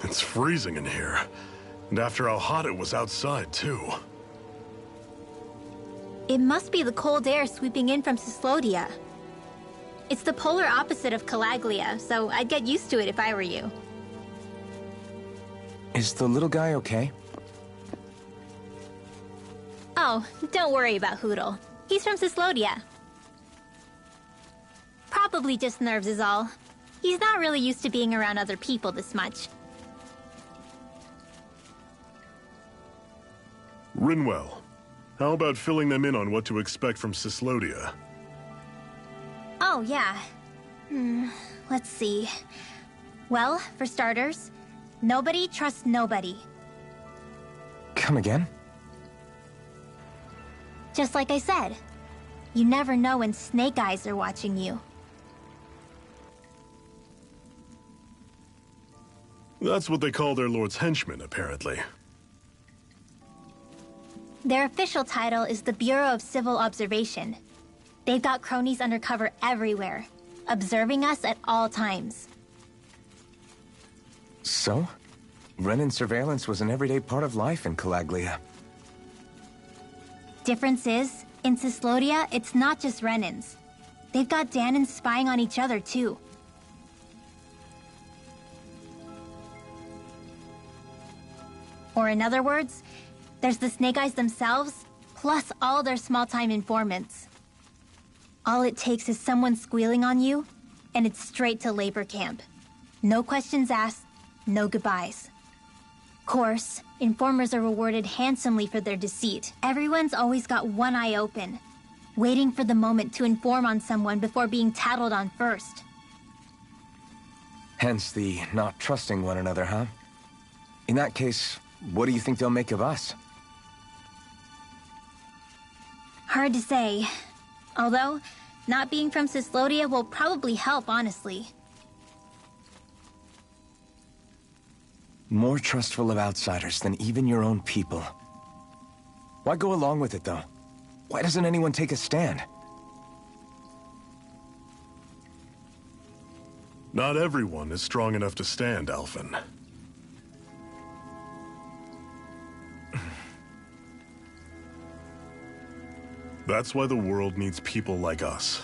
It's freezing in here. And after how hot it was outside, too. It must be the cold air sweeping in from Cyslodia. It's the polar opposite of Calaglia, so I'd get used to it if I were you. Is the little guy okay? Oh, don't worry about Hootle. He's from Cyslodia. Probably just nerves is all. He's not really used to being around other people this much. Rinwell, how about filling them in on what to expect from Cyslodia? Oh, yeah. Let's see. Well, for starters, nobody trusts nobody. Come again? Just like I said, you never know when snake eyes are watching you. That's what they call their lord's henchmen, apparently. Their official title is the Bureau of Civil Observation. They've got cronies undercover everywhere, observing us at all times. So? Renan surveillance was an everyday part of life in Calaglia. Difference is, in Cyslodia, it's not just Renans. They've got Danans spying on each other, too. Or in other words, there's the Snake Eyes themselves, plus all their small-time informants. All it takes is someone squealing on you, and it's straight to labor camp. No questions asked, no goodbyes. Of course, informers are rewarded handsomely for their deceit. Everyone's always got one eye open, waiting for the moment to inform on someone before being tattled on first. Hence the not trusting one another, huh? In that case, what do you think they'll make of us? Hard to say. Although, not being from Cyslodia will probably help, honestly. More trustful of outsiders than even your own people. Why go along with it, though? Why doesn't anyone take a stand? Not everyone is strong enough to stand, Alphen. That's why the world needs people like us.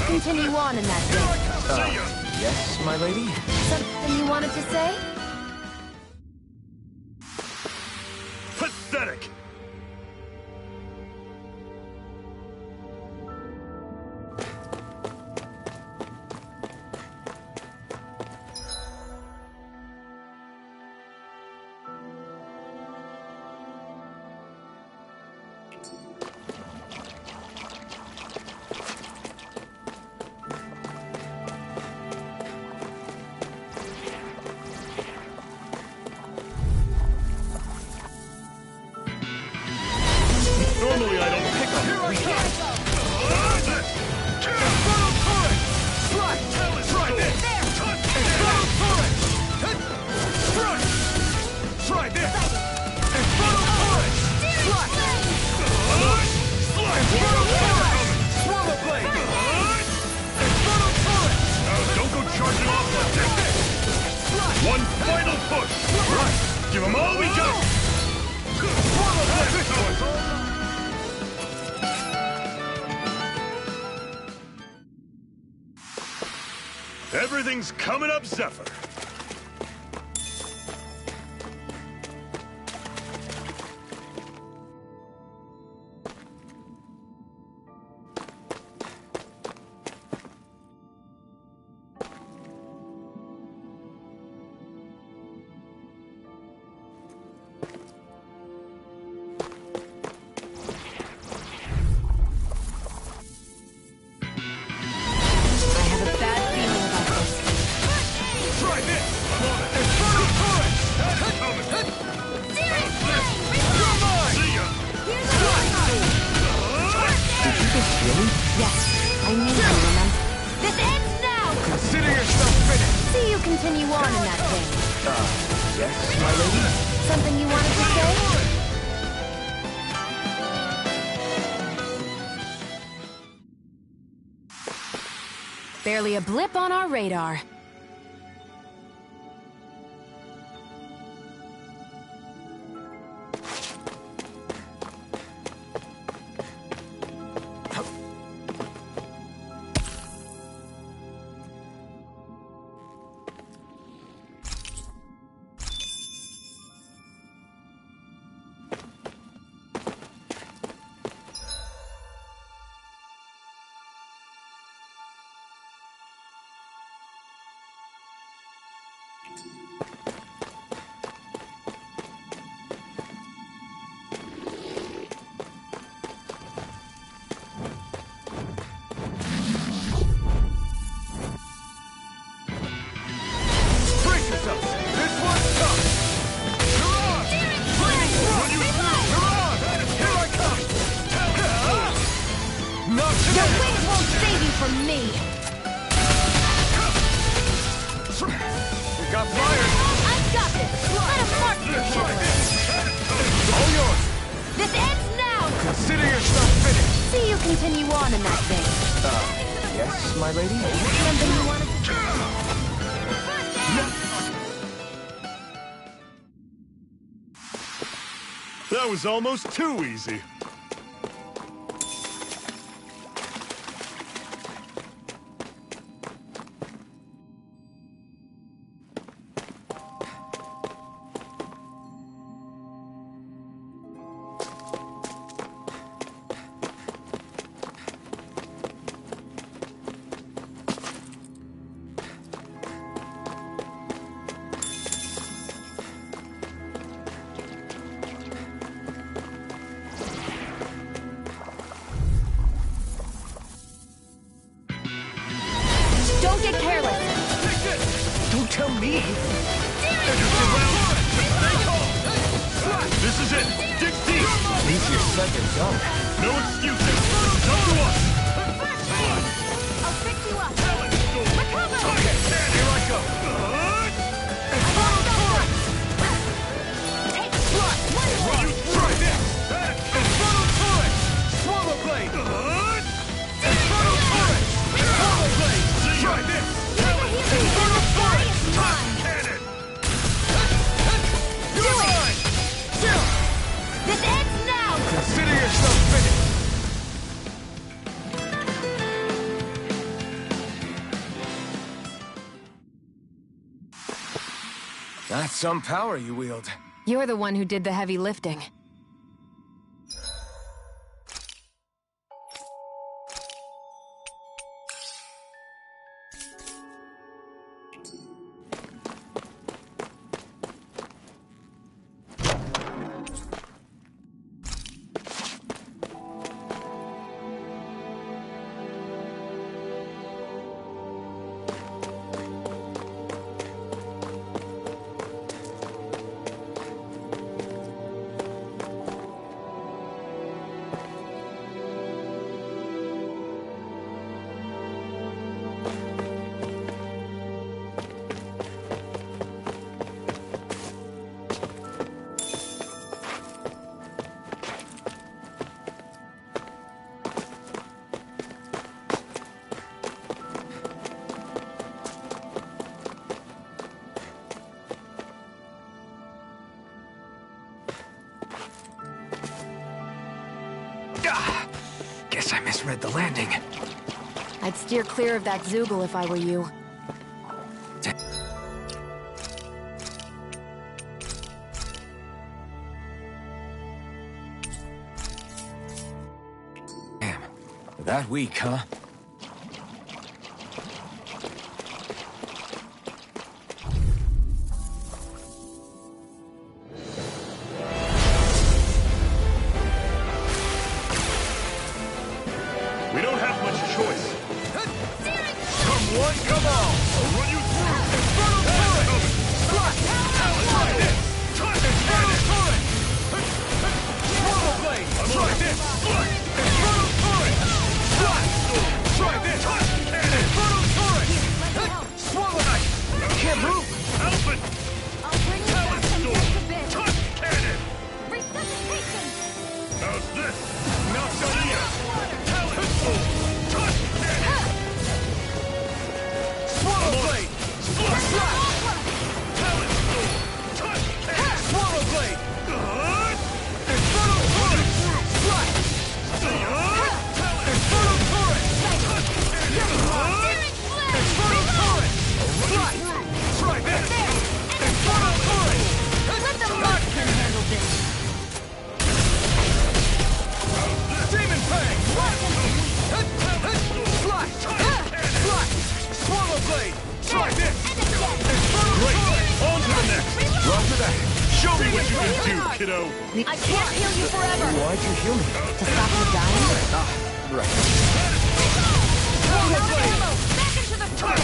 Continue on in that vein. Yes, my lady? Something you wanted to say? Pathetic! Normally I don't pick up. Here I Try this! Try this! Swallow blade! Don't go charging off like this! One final push! Right! Give them all we got! Swallow blade! Everything's coming up, Zephyr. Really? Yes, I need you, remember? This ends now! Consider yourself finished! See you continue on in that vein. Yes, my lady? Something you wanted to say? Barely a blip on our radar. Your wings won't save you from me! We got fire! I've got this! Let him mark your handler! All yours! This ends now! Consider yourself finished! See you continue on in that vein. Yes, my lady? Something you wanted to say? That was almost too easy. Don't get careless! Don't tell me! This is it! Dig deep! Leave your second zone. No excuses! Come to us! I'll fix you up! Recover! Okay, here I go! Take one more! You try this! Infernal turret! Swallow blade! Infernal turret! Swallow blade! Try this! Infernal turret! Top cannon! You're mine! This ends now! Consider yourself finished! That's some power you wield. You're the one who did the heavy lifting. Guess I misread the landing. I'd steer clear of that Zoogle if I were you. Damn. That weak, huh? We don't have much choice. Come one, come all! I'll run you through! Infernal turret! Slot! Try this! Infernal turret! Swallow blade! Try this! Infernal turret! kiddo. I can't heal you forever! Why'd you heal me? To stop you dying? Right. I'm out of ammo! Back into the turret!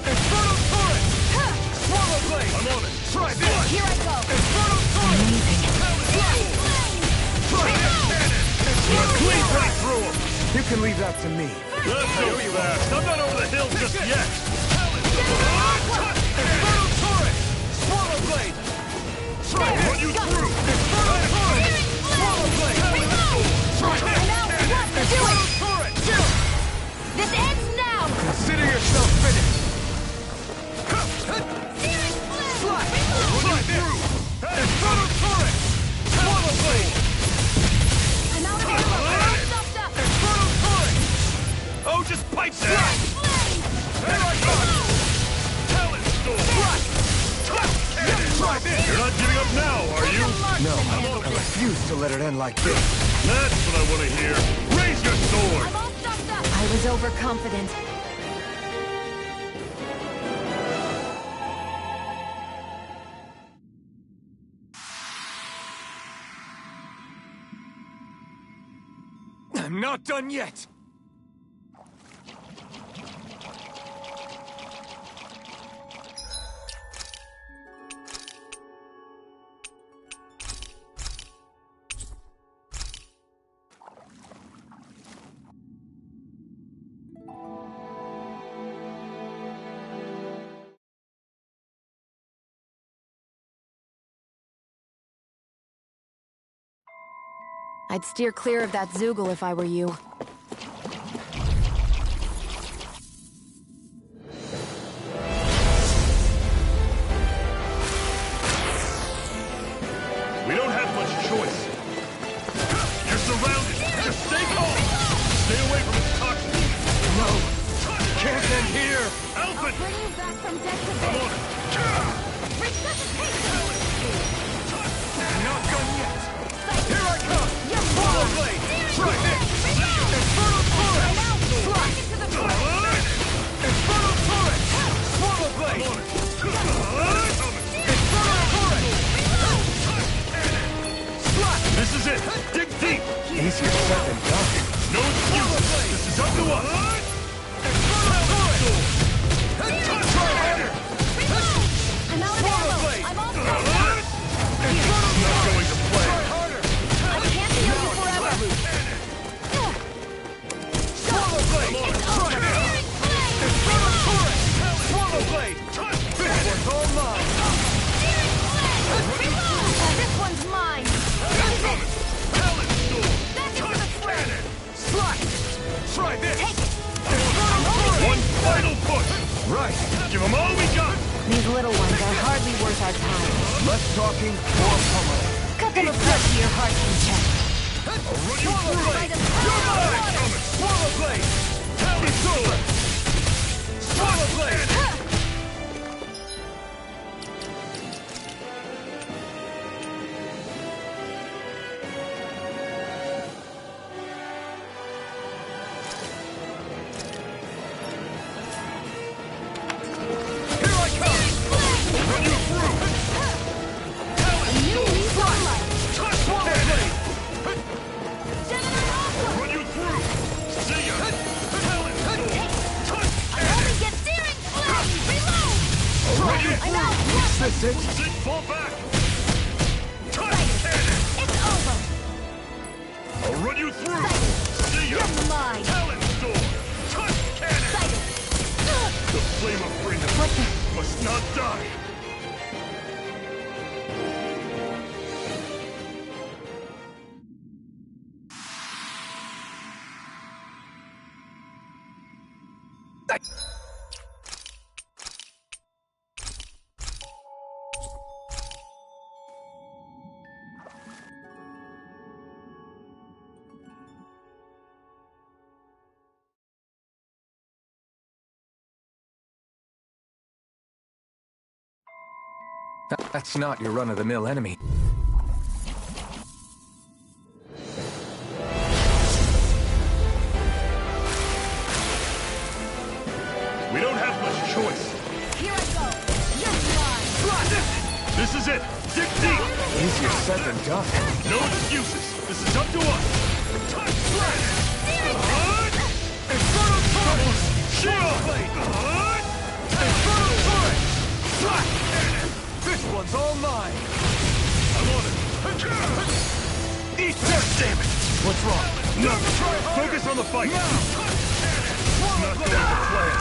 Inferno turret! Swallow blade! I'm on it! Try this! Here I go! Inferno turret! Try this! Clean right through him! You can leave that to me. Let's go fast! I'm not over the hill just yet! Inferno turret! Swallow blade! Try this! Run you through! Inferno turret! Swallow blade! Try this! Inferno turret! This ends now! Consider yourself finished. Slash! Run you through! Inferno turret! Swallow blade! I'm out of ammo! I'm stuffed up! Inferno turret! Oh, just pipe that! Here I come! Talent storm! Try this! You're not giving up now, are you? No, I refuse to let it end like this. That's what I want to hear. Raise your sword! I'm all stuffed up! I was overconfident. I'm not done yet. I'd steer clear of that Zoogle if I were you. We don't have much choice. You're surrounded. Just stay calm. Stay away from its toxins. No, can't end here. Alpha! Bring you back from dead to I'm on it. Not done yet. Here I come! Swallow blade! Try this! Inferno turret! Slash! Inferno turret! Swallow blade! Inferno turret! Slash! This is it! Dig deep! Easier said than done. No excuses! This is up to us! Inferno turret! Try harder! I'm out of ammo! I'm all stuffed up! Inferno not going to play! Try harder! I can't heal you forever! Swallow blade! Try this! Inferno turret! Swallow blade! This one's all mine! This one's mine! Use it! Talent storm! Back into the fray! Slash! Try this! Take it! Inferno turret! One final push! Right. Give them all we got! These little ones are hardly worth our time. Less talking, more pummeling. Cut them apart to your heart's content. I'll run you through! You're mine! Swallow blade! Talent sword! Swallow blade! Here I come! I'll run you through! Talent sword! Swallow blade! I'll run you through! See ya! Talent sword! Only get searing flame! Reload! I'll run you I'm out! Is this it? Zig, fall back! Touch cannon! It's over! I'll run you through! See ya! You're mine! Talent storm! Touch cannon! Sighted! The flame of freedom must not die! That's not your run-of-the-mill enemy. We don't have much choice. Here I go! You're mine! This is it! Dig deep! Easier said than done. No excuses. This is up to us. Infernal Torrent! Shield Blade! Infernal Torrent! This one's all mine. I'm on it. Eat that, damn it! What's wrong? Nothing. Focus on the fight. It's not going to plan.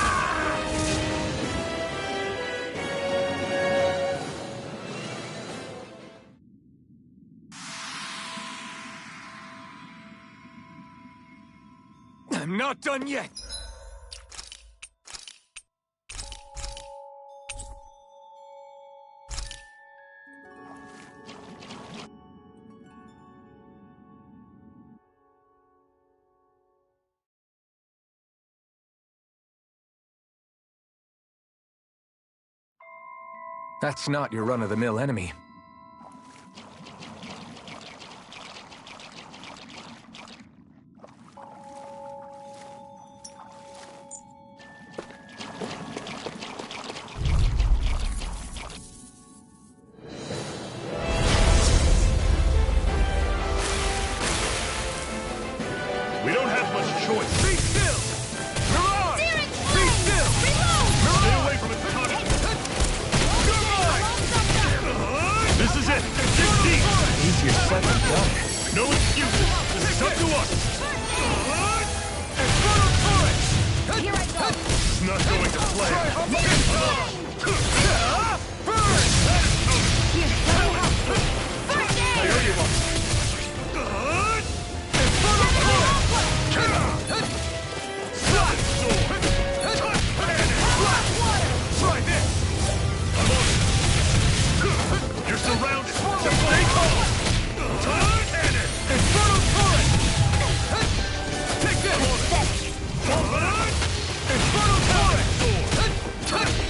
I'm not done yet. That's not your run-of-the-mill enemy. We don't have much choice. Be still! Mirage! Be still! Stay away from its touch. This is it. Dig deep. Easier said than done. No excuses. This is up to us. Here I go. It's not going to plan. There you are. Try this. I'm on it. You're surrounded. Just stay calm. Cannon. Infernal Torrent. Take this. Infernal Torrent.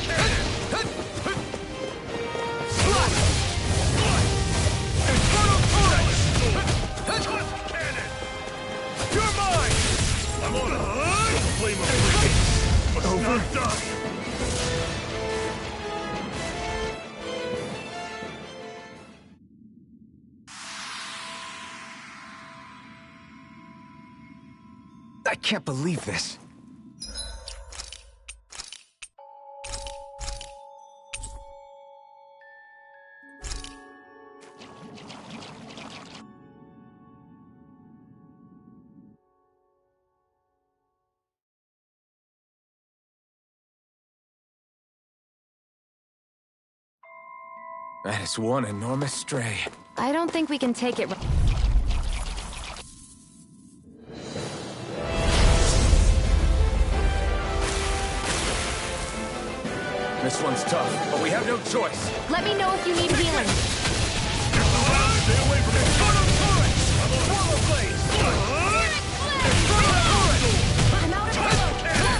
Cannon. Slap. Infernal Torrent. Cannon. You're mine. I'm on it. The flame of rage. Must not die. I can't believe this. That is one enormous stray. I don't think we can take it. This one's tough, but we have no choice. Let me know if you need healing. Stay away from it. Infernal Torrent. Swallow Blade. Infernal Torrent. I'm out of ammo.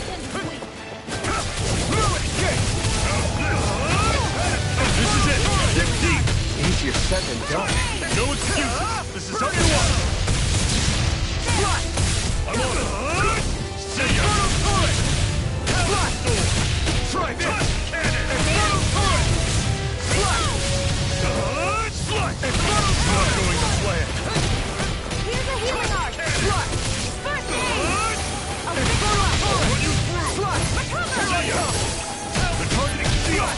This is it. Dig deep. Easier said than done. No excuses. This is up to us. I'm on it. See ya. Infernal Torrent. Try this. Infernal Torrent. Slut. Infernal Torrent. Not going to plan. Here's a healing arc. First aid. Infernal Torrent. Run you through. Recover. See ya. The targeting shield.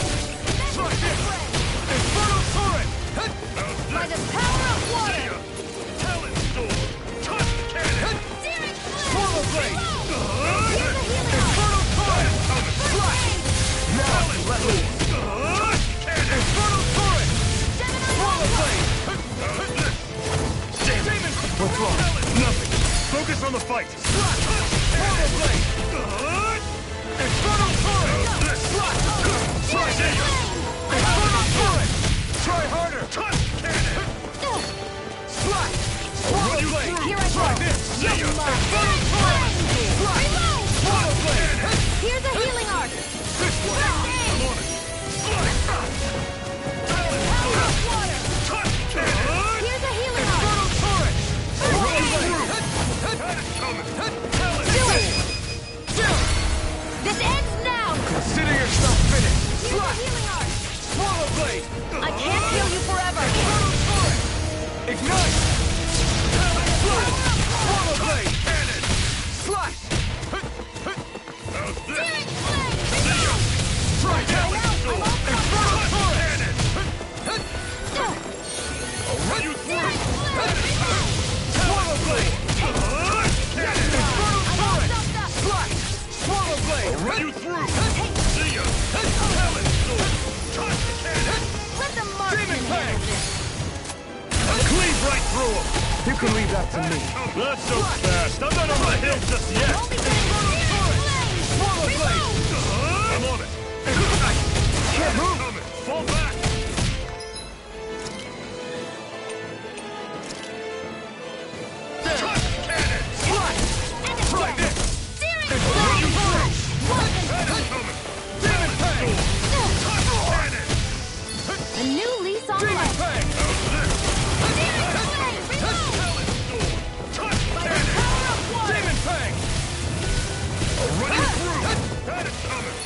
Try this. Infernal Torrent. By the power of water. See ya. Talon Storm. Touch cannon. Searing Swallow Blade. Here's a healing arc. Infernal Torrent. Slut. Now let me. Touch cannon. Infernal Torrent. Swallow Blade. Damon. What's wrong? Nothing. Focus on the fight. Swallow Blade. Infernal Torrent. Try this. Infernal Torrent. Try harder. Touch cannon. Slut. Swallow Blade. Here I go. Try this. See ya. Infernal Torrent. Reload. Swallow Blade. Here's a healing arc. This one. First aid. I'm on it. Power of water. Touch cannon. Here's a healing arc. Infernal Torrent. Run through. Had it coming. Talon. Do it. This ends now. Consider yourself finished. Here's a healing arc. Swallow Blade. I can't heal you forever. Infernal Torrent. can leave that to me. Not so fast. I'm not on the hill just yet. I'm on it. Can't move. Fall back. Try this! A new lease on life. Demon Fang! Running through. That is coming.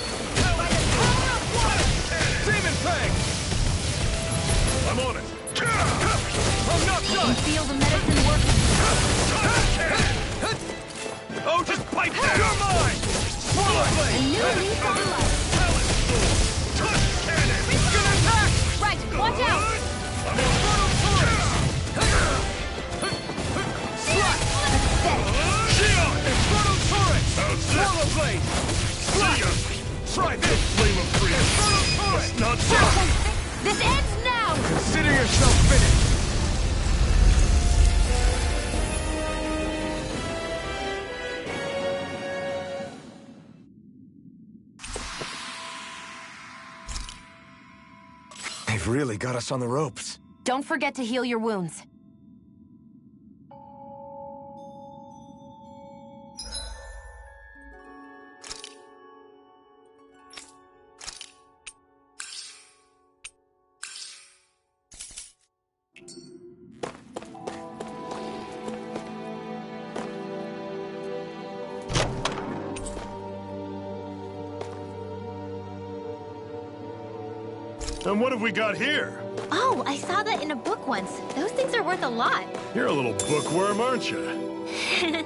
Demon Fang! I'm on it. I'm not I can done! feel the medicine working. Oh, just bite that! You're mine! Swallow A Blade! new lease on life. He's gonna attack! Right, watch out! Slap! Inferno Torrent! Swallow Blade! See ya! Try this! Flame of freedom! Inferno Torrent! Must not die! This ends now! Consider yourself finished! They've really got us on the ropes. Don't forget to heal your wounds. And what have we got here? Oh, I saw that in a book once. Those things are worth a lot. You're a little bookworm, aren't you?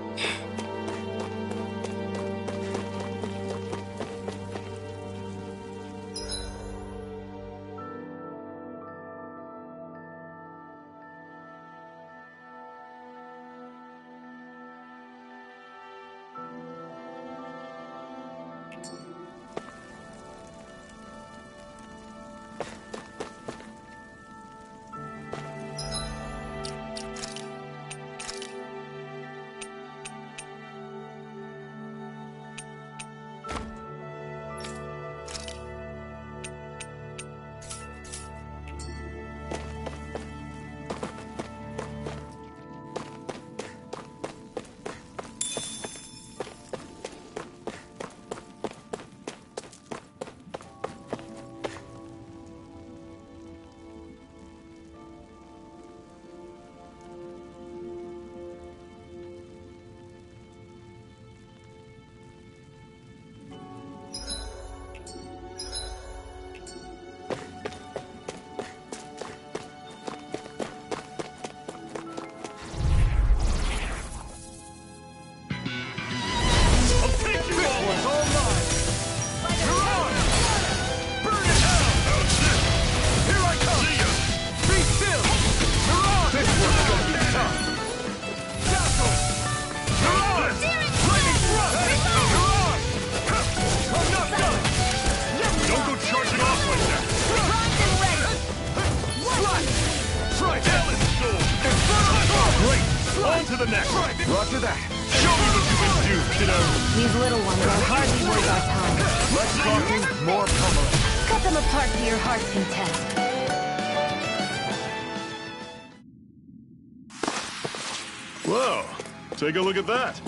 to the next. Roger that. Show me what you can do, kiddo. These little ones are hardly worth our time. Less talking, more pummeling. Cut them apart to your heart's content. Whoa, take a look at that.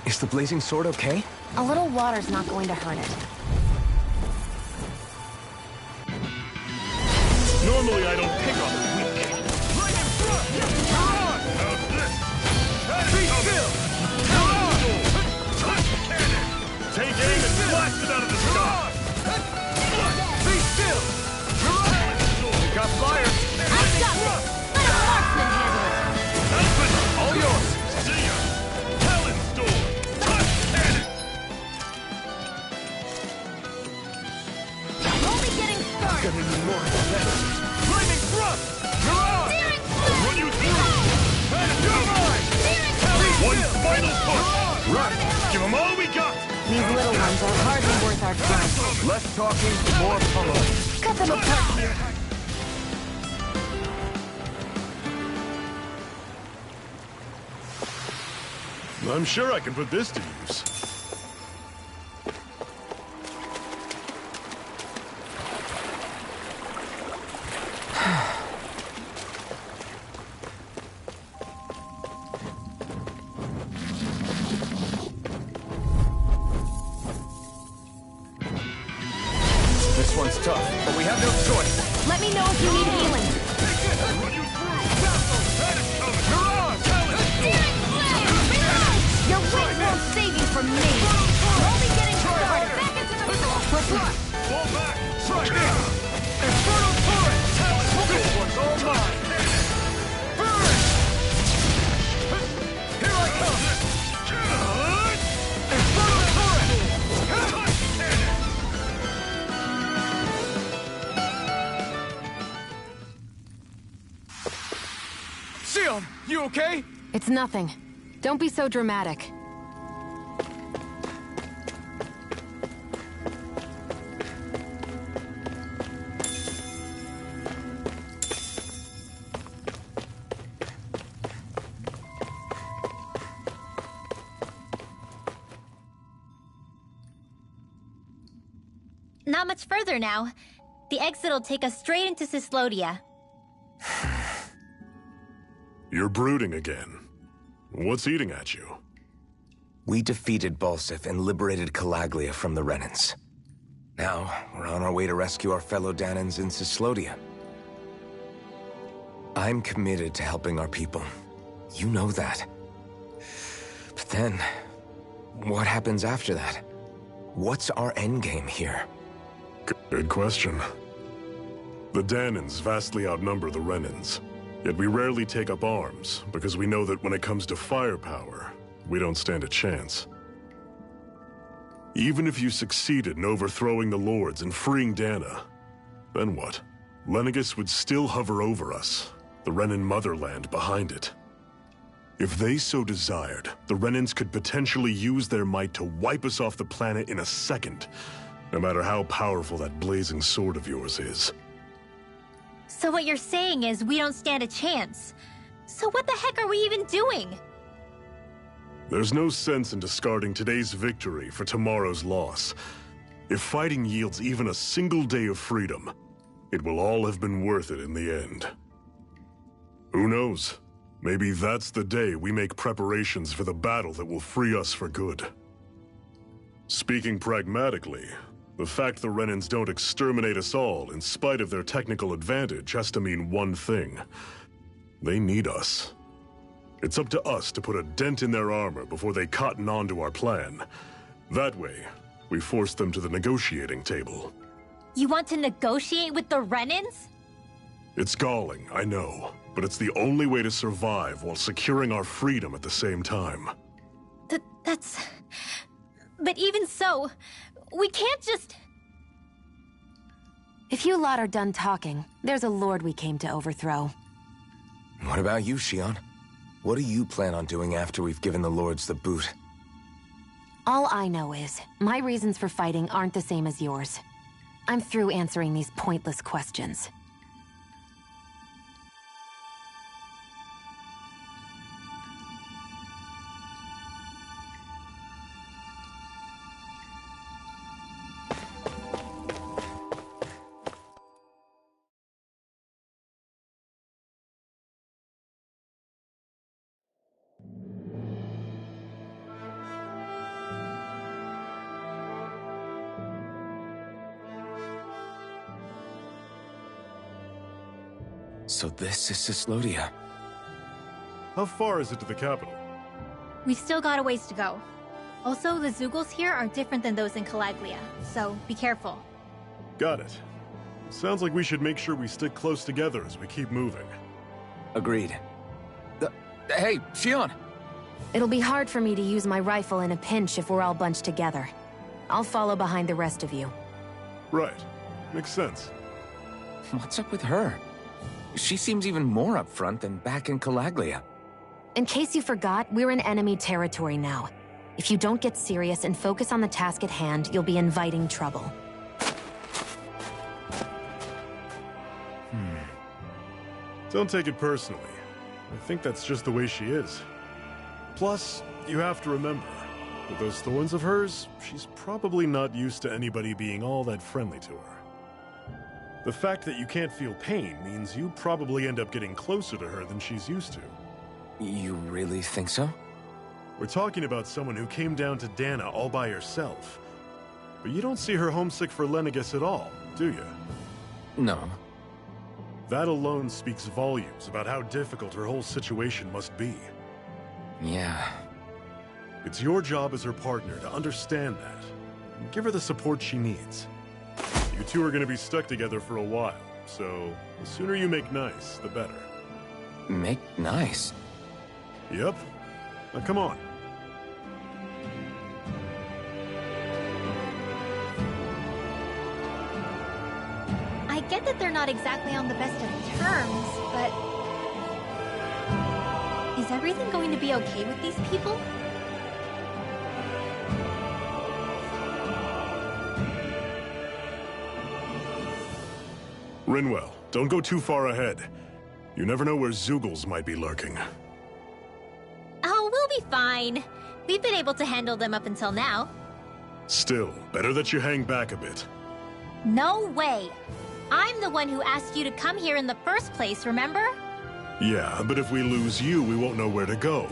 Is the blazing sword okay? A little water's not going to hurt it. Normally I don't pick on the weak. Right in front! Run! How's this? Be still! Touch cannon! Take aim and blast it out of the sky! Be still! You got fire! I've got it! Let a marksman handle it! All yours! See ya! Talon storm! Touch cannon! get any more pathetic. Flaming thrust! You're on! I'll run you through! And you're mine! One final push! Right! Give them all we got! These little ones are hardly worth our time. Less talking, more pummeling. Cut them apart here. I'm sure I can put this to use. This one's tough, but we have no choice. Let me know if you need healing. I'll run you through! You're on! Your weight won't save you from me. You're only getting harder. Back into the middle. Fall back! Strike now! Infernal turret! This one's all mine! Burn! Here I come! Infernal turret! Sion, you okay? It's nothing. Don't be so dramatic. Not much further now. The exit'll take us straight into Cyslodia. You're brooding again. What's eating at you? We defeated Balsef and liberated Calaglia from the Renans. Now, we're on our way to rescue our fellow Danans in Cyslodia. I'm committed to helping our people. You know that. But then, what happens after that? What's our endgame here? Good question. The Danans vastly outnumber the Renans. Yet we rarely take up arms, because we know that when it comes to firepower, we don't stand a chance. Even if you succeeded in overthrowing the Lords and freeing Dana, then what? Lenegis would still hover over us, the Renan motherland behind it. If they so desired, the Renans could potentially use their might to wipe us off the planet in a second, no matter how powerful that blazing sword of yours is. So what you're saying is we don't stand a chance. So what the heck are we even doing? There's no sense in discarding today's victory for tomorrow's loss. If fighting yields even a single day of freedom, it will all have been worth it in the end. Who knows? Maybe that's the day we make preparations for the battle that will free us for good. Speaking pragmatically, the fact the Renans don't exterminate us all in spite of their technical advantage has to mean one thing. They need us. It's up to us to put a dent in their armor before they cotton on to our plan. That way, we force them to the negotiating table. You want to negotiate with the Renans? It's galling, I know, but it's the only way to survive while securing our freedom at the same time. That's... But even so, we can't just... If you lot are done talking, there's a lord we came to overthrow. What about you, Xion? What do you plan on doing after we've given the Lords the boot? All I know is, my reasons for fighting aren't the same as yours. I'm through answering these pointless questions. So this is Cyslodia. How far is it to the capital? We've still got a ways to go. Also, the Zeugles here are different than those in Calaglia, so be careful. Got it. Sounds like we should make sure we stick close together as we keep moving. Agreed. Hey, Xion! It'll be hard for me to use my rifle in a pinch if we're all bunched together. I'll follow behind the rest of you. Right. Makes sense. What's up with her? She seems even more upfront than back in Calaglia. In case you forgot, we're in enemy territory now. If you don't get serious and focus on the task at hand, you'll be inviting trouble. Don't take it personally. I think that's just the way she is. Plus, you have to remember, with those thorns of hers, she's probably not used to anybody being all that friendly to her. The fact that you can't feel pain means you probably end up getting closer to her than she's used to. You really think so? We're talking about someone who came down to Dana all by herself. But you don't see her homesick for Lenegis at all, do you? No. That alone speaks volumes about how difficult her whole situation must be. Yeah. It's your job as her partner to understand that, and give her the support she needs. You two are going to be stuck together for a while, so the sooner you make nice, the better. Make nice? Yep. Now come on. I get that they're not exactly on the best of terms, but... is everything going to be okay with these people? Rinwell, don't go too far ahead. You never know where Zeugles might be lurking. Oh, we'll be fine. We've been able to handle them up until now. Still, better that you hang back a bit. No way! I'm the one who asked you to come here in the first place, remember? Yeah, but if we lose you, we won't know where to go.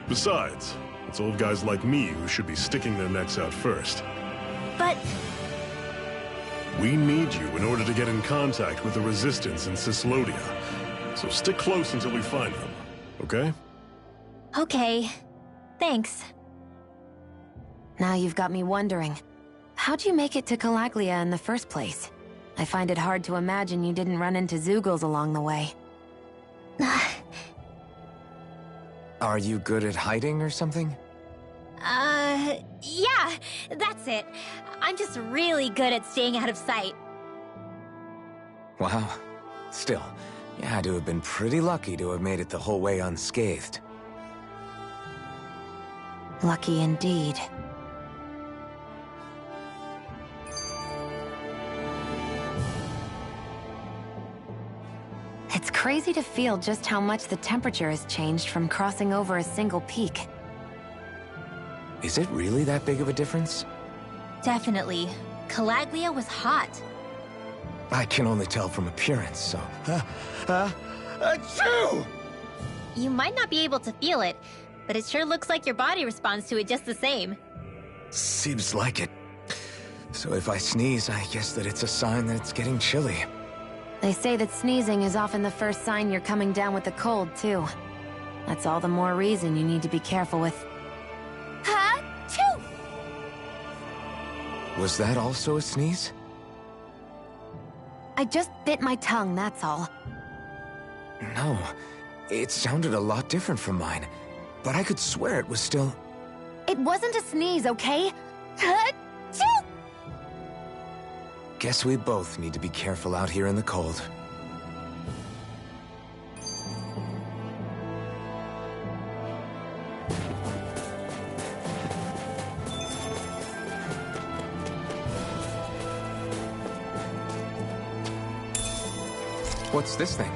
Besides, it's old guys like me who should be sticking their necks out first. But... we need you in order to get in contact with the Resistance in Cislodia. So stick close until we find them, okay? okay. Thanks. Now you've got me wondering. How'd you make it to Calaglia in the first place? I find it hard to imagine you didn't run into Zeugles along the way. Are you good at hiding or something? Yeah, that's it. I'm just really good at staying out of sight. Wow. Still, you had to have been pretty lucky to have made it the whole way unscathed. Lucky indeed. It's crazy to feel just how much the temperature has changed from crossing over a single peak. Is it really that big of a difference? Definitely. Calaglia was hot. I can only tell from appearance, so... Achoo! You might not be able to feel it, but it sure looks like your body responds to it just the same. Seems like it. So if I sneeze, I guess that it's a sign that it's getting chilly. They say that sneezing is often the first sign you're coming down with the cold, too. That's all the more reason you need to be careful with... Ha-choo! Was that also a sneeze? I just bit my tongue, that's all. No, it sounded a lot different from mine, but I could swear it was still... It wasn't a sneeze, okay? Ha-choo! Guess we both need to be careful out here in the cold. What's this thing?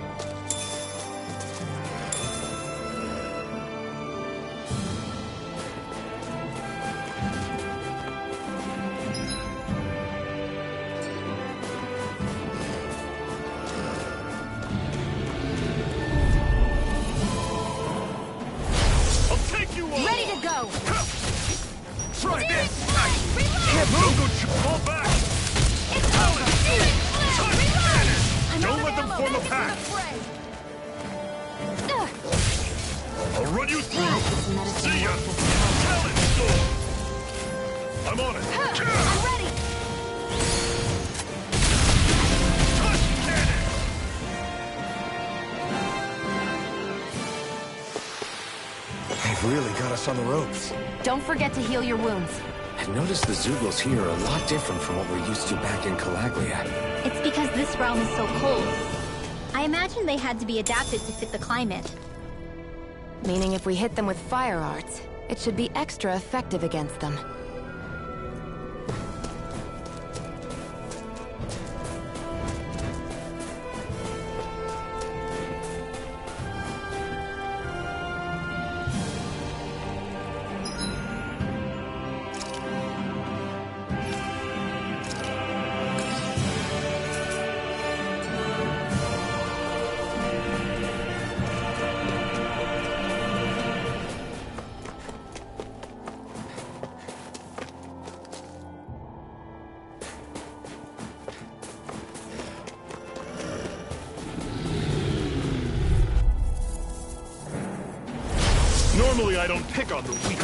On the ropes. Don't forget to heal your wounds. I've noticed the Zeugles here are a lot different from what we're used to back in Calaglia. It's because this this realm is so cold. I imagine they had to be adapted to fit the climate. Meaning if we hit them with fire arts, it should be extra effective against them. Normally I don't pick on the weak.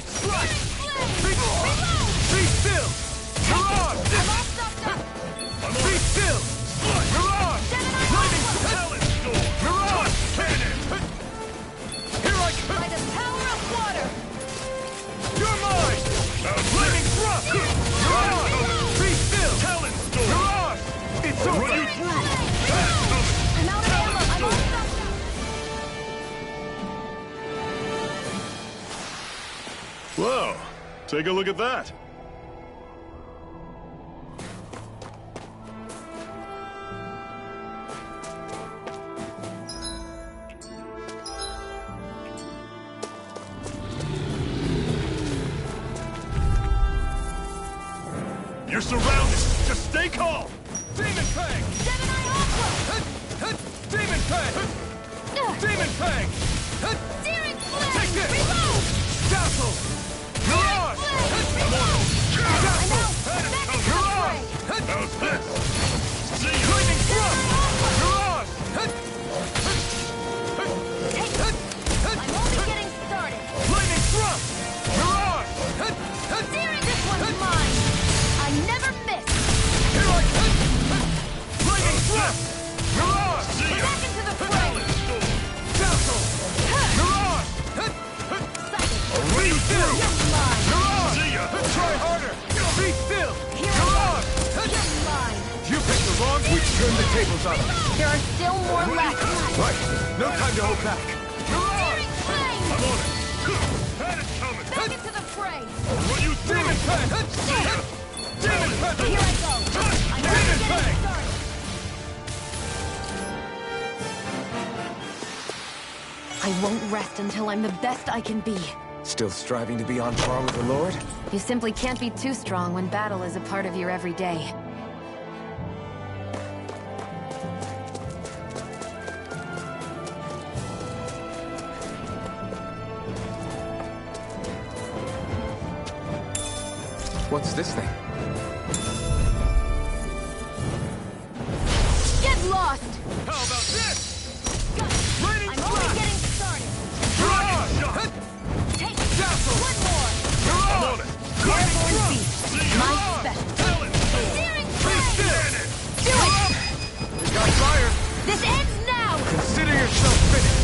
Strike! Be still! Mirage! Be still! Mirage! Lightning talent storm! Mirage! Cannon! Here I come! By the power of water! You're mine! Lightning thrust! Mirage! Be still! Talent storm! Mirage! It's over! Run you through! I'm out of ammo! I'm all stopped up! Whoa, take a look at that. You're surrounded! Just stay calm! Demon Fang! Gemini Aqua! Demon Fang! Demon Fang! Searing Flame! Take this! Reload! Dazzle! Mirage! I'm out! Back into the fray! How's this? See ya! Lightning thrust! Mirage! I'm only getting started! Lightning thrust! Mirage! Searing, this one's mine! I never miss! Here I come! Lightning thrust! Mirage! See ya! Back into the fray! Dazzle! Mirage! Run you through! You're mine! Mirage! See ya! Try harder! Be still! Here I Mirage! You're mine! You picked the wrong... We turn the tables on them. There are still more left! Right. No time to hold back. Mirage! Searing Flame! I'm on it! Had it coming! Back into the fray! Run you through! Demon Fang! See ya! Demon Fang! Here I go! I'm Demon only Fang! getting started! I won't rest until I'm the best I can be. Still striving to be on par with the Lord? You simply can't be too strong when battle is a part of your everyday. What's this thing? Get lost! How about this? I'm only getting started! Mirage! Take Dazzle! one more! I'm on it! Airborne beast, my special. Talent! Searing Be Flame! still! Do it! We got fire! This ends now! Consider yourself finished!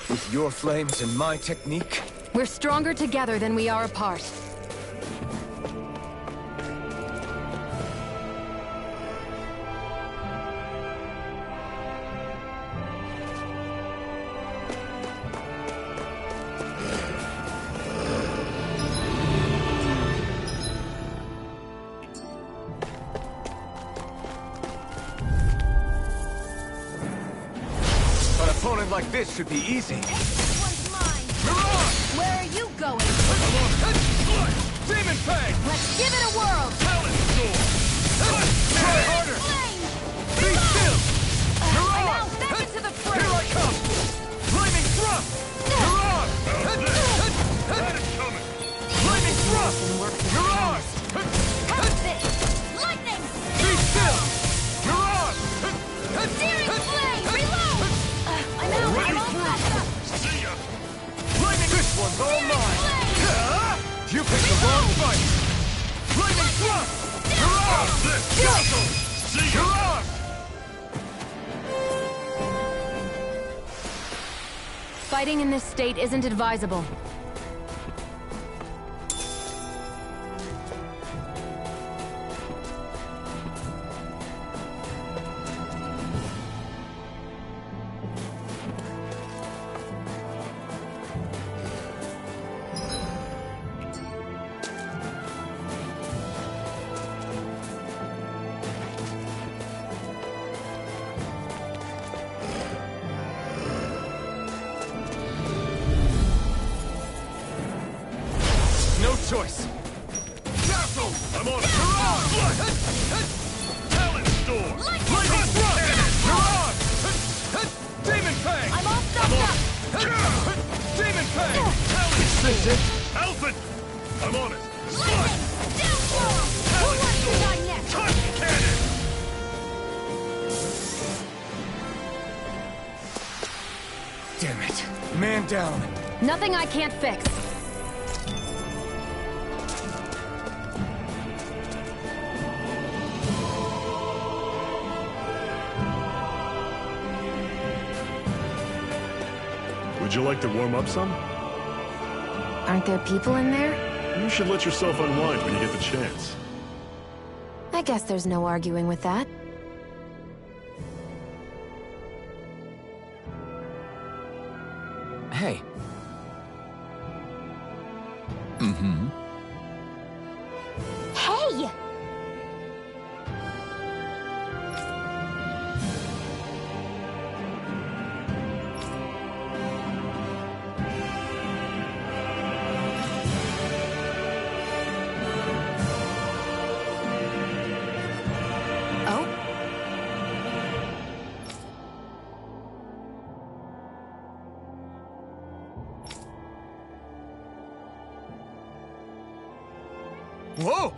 With your flames and my technique? We're stronger together than we are apart. An opponent like this should be easy. This one's mine! Mirage! Where are you going? Demon Fang! Let's give it a whirl! Talent storm! Try harder! Flame! Be still! I'm Mirage! out! Back into the fray! Here I come! Lightning thrust! Mirage! Had it coming! Lightning thrust! Mirage! How's this? Lightning! Be still! Mirage! Searing Flame! Reload! I'm out! I'm all backed up! See ya! Lightning! This one's all Searing mine! Flame! You picked the wrong fight! Lightning thrust! Mirage! This! Dazzle! See ya! Mirage! Fighting in this state isn't advisable. choice. Castle! I'm on it! Talent Storm! Lightning Cannon! You're on! Demon Fang! I'm on it! Demon Fang! Talent Storm! Alpha! I'm on it! Sludge! Talent Storm! Touch Cannon! Damn it. Man down. Nothing I can't fix. Would you like to warm up some? Aren't there people in there? You should let yourself unwind when you get the chance. I guess there's no arguing with that. Hey. Hey! Oh? Whoa!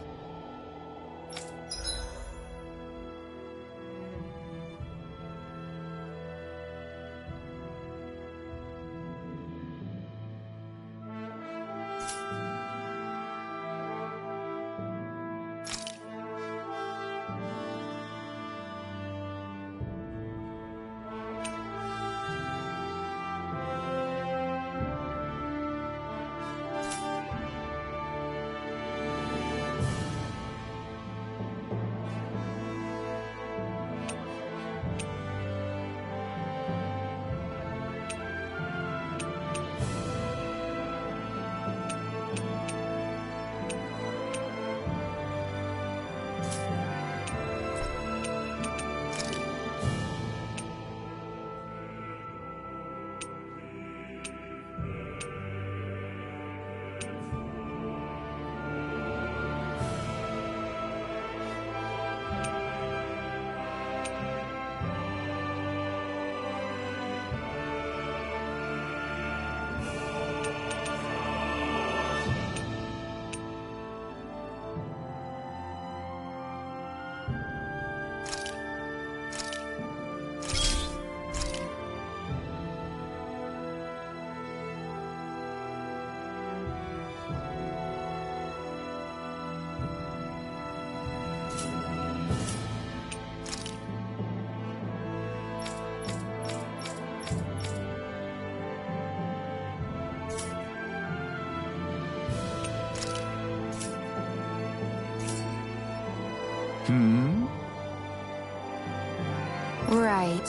Right.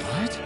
What?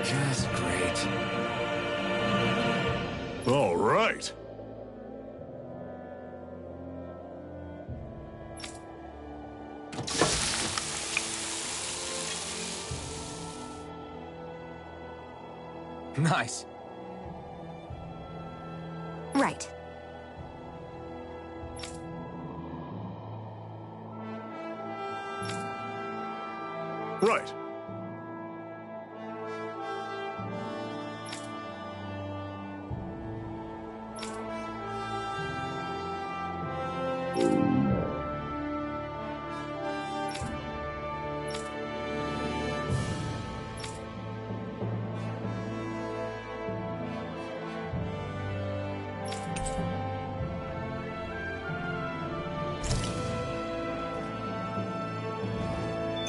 Just great. All right. Nice. Right. Right.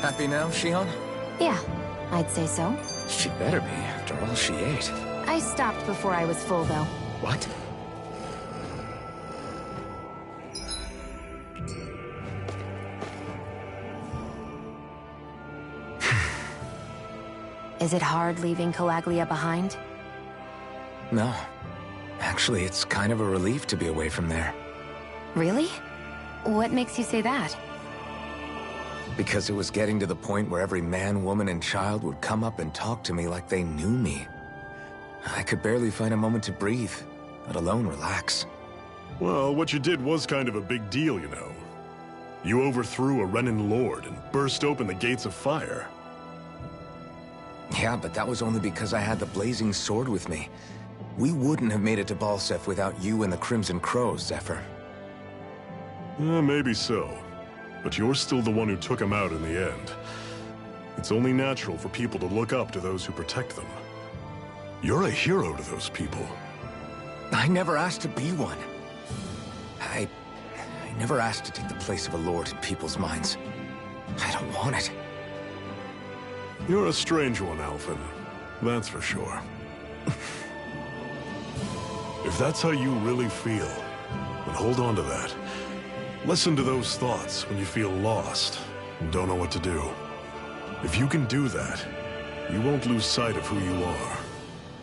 Happy now, Shion? Yeah, I'd say so. She better be, after all she ate. I stopped before I was full, though. What? Is it hard leaving Calaglia behind? No. Actually, it's kind of a relief to be away from there. Really? What makes you say that? Because it was getting to the point where every man, woman, and child would come up and talk to me like they knew me. I could barely find a moment to breathe, let alone relax. Well, what you did was kind of a big deal, you know. You overthrew a Renin lord and burst open the gates of fire. Yeah, but that was only because I had the blazing sword with me. We wouldn't have made it to Balsef without you and the Crimson Crows, Zephyr. Maybe so. But you're still the one who took him out in the end. It's only natural for people to look up to those who protect them. You're a hero to those people. I never asked to be one. I never asked to take the place of a lord in people's minds. I don't want it. You're a strange one, Ulvhan. That's for sure. If that's how you really feel, then hold on to that. Listen to those thoughts when you feel lost and don't know what to do. If you can do that, you won't lose sight of who you are,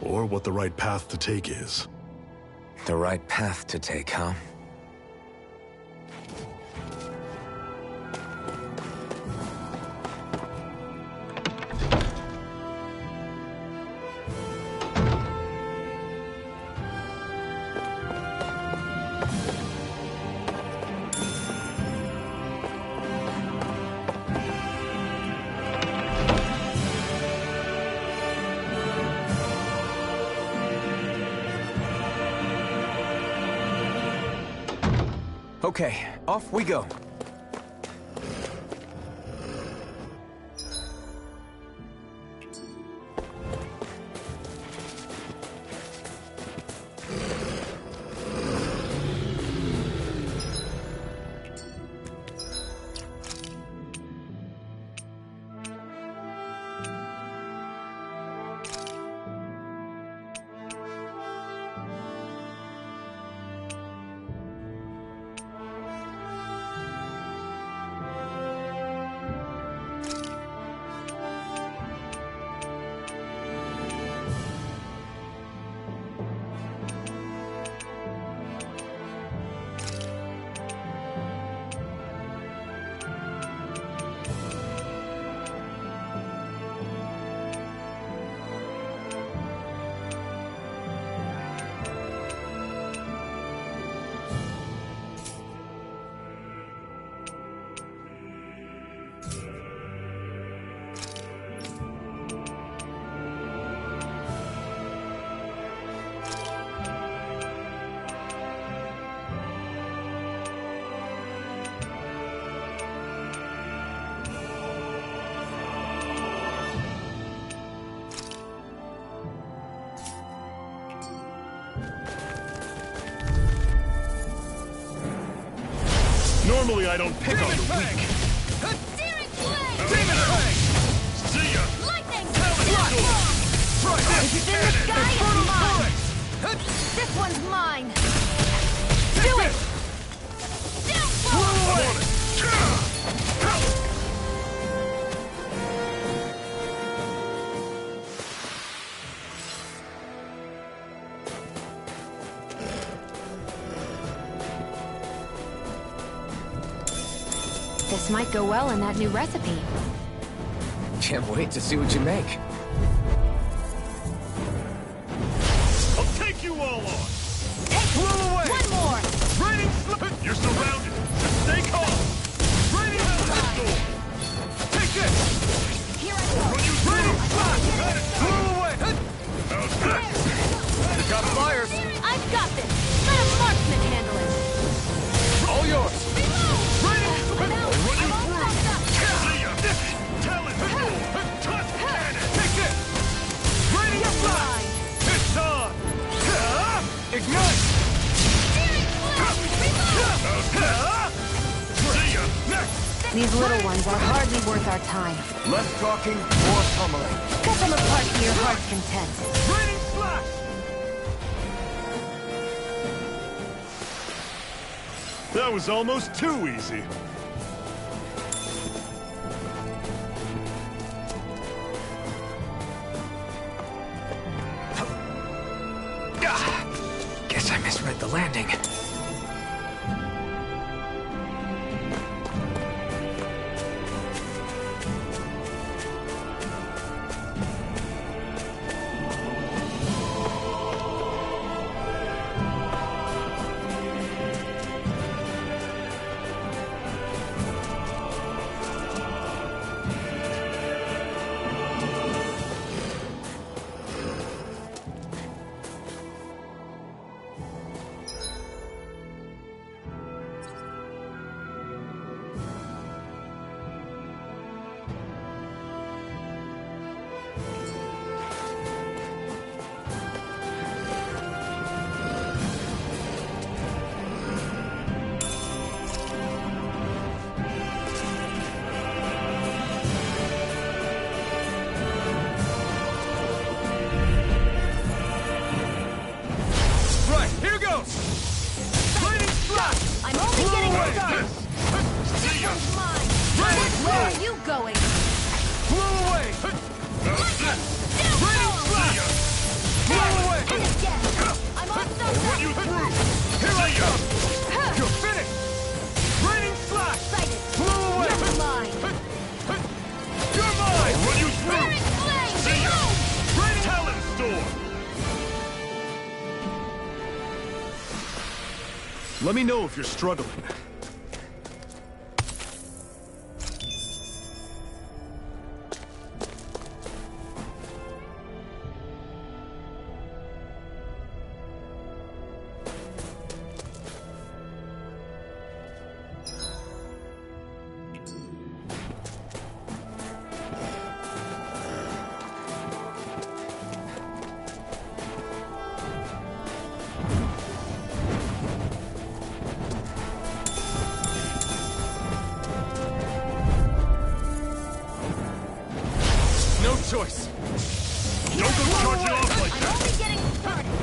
or what the right path to take is. The right path to take, huh? Okay, off we go. Normally I don't pick on the weak. Searing blade! Demon Fang! See ya! Lightning! Right! If it's in the sky, it's mine! This one's mine! Do it! Downfall! I'm on it! This might go well in that new recipe. Can't wait to see what you make. I'll take you all on! Blow away! One more! Raining slip! You're surrounded! Just stay calm! Raining pistol! Take this! Here I go! Run you through! Blow away! How's that? You got flyers. I've got this! Let a marksman handle it! All yours. Raining slip! I'm out! Run you I'm all through! fucked up! See ya! Talon! Tusk cannon! Take this. Raining You're slip! mine! It's on! Ignite. Searing These little ones are hardly worth our time. Less talking, more pummeling. Cut them apart to your heart's content. Raining slash! That was almost too easy. Guess I misread the landing. Let me know if you're struggling. Choice. Don't go charging off like that. I'm only getting started.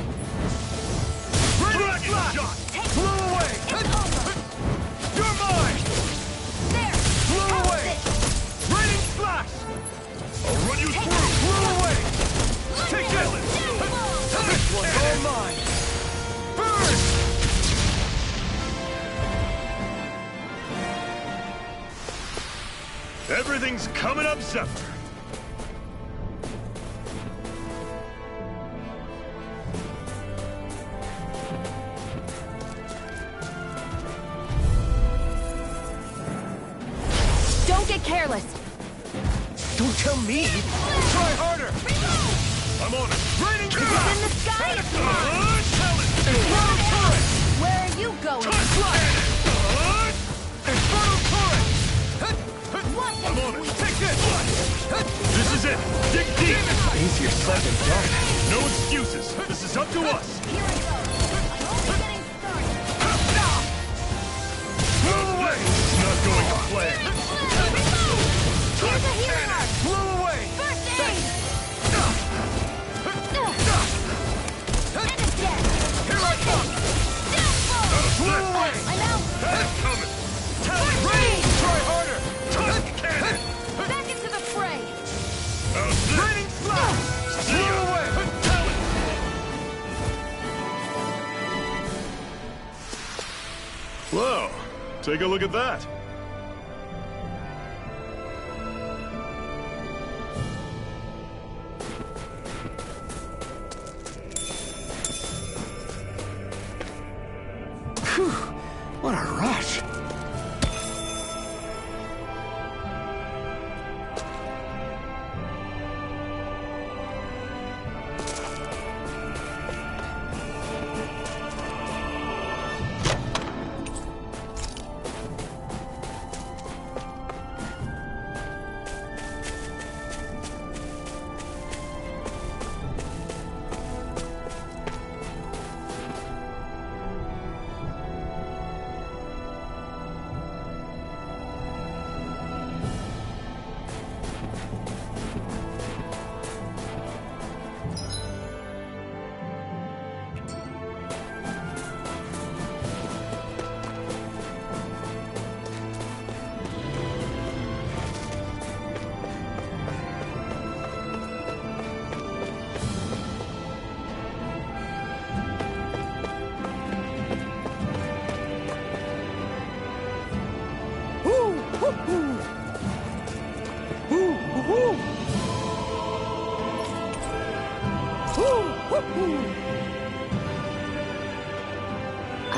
Dragon shot. Flew away. It's over. You're mine. There. Flew away. Raining splash. I'll run you through. Flew away. Take this. This one's all mine. Burn. Everything's coming up, Zephyr. Careless. Don't tell me! Try harder! I'm on it! Raining Is it in the sky? Infernal turret! Where are you going? Infernal turret! I'm on it! Take this! This is it! Dig deep! Easier said than done. No excuses! This is up to us! Here I go. I'm only getting started. Move away! It's not going to plan! Here's a healing arc. Flew away! First aid. And it's dead. Here I come! Flew away! I'm out. Head coming! Talon rain! Try harder! Tusk cannon! Back into the fray. Raining slash! Flew away! Talon! Well, take a look at that. What a rush!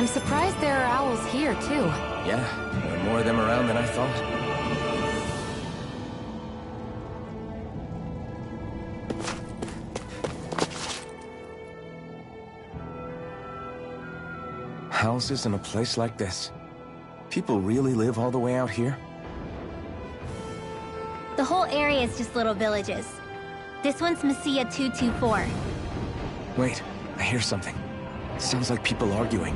I'm surprised there are owls here, too. Yeah, there are more of them around than I thought. Houses in a place like this? People really live all the way out here? The whole area is just little villages. This one's Messia 224. Wait, I hear something. Sounds like people arguing.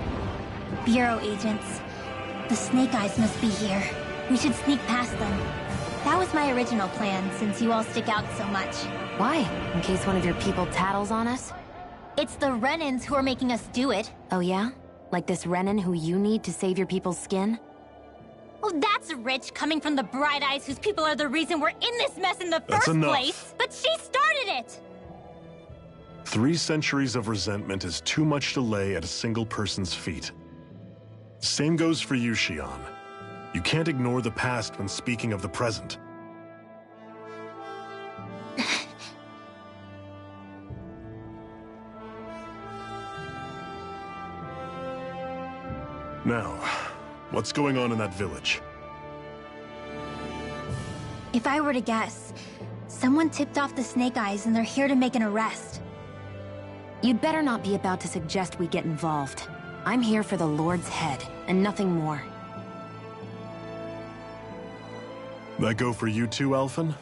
Bureau agents. The Snake Eyes must be here. We should sneak past them. That was my original plan, since you all stick out so much. Why? In case one of your people tattles on us? It's the Renans who are making us do it. Oh yeah? Like this Renan who you need to save your people's skin? Oh, that's rich, coming from the Bright Eyes whose people are the reason we're in this mess in the That's first enough. place. But she started it! 3 centuries of resentment is too much to lay at a single person's feet. Same goes for you, Xian. You can't ignore the past when speaking of the present. Now, what's going on in that village? If I were to guess, someone tipped off the Snake Eyes and they're here to make an arrest. You'd better not be about to suggest we get involved. I'm here for the Lord's head, and nothing more. That go for you too, Ulvhan?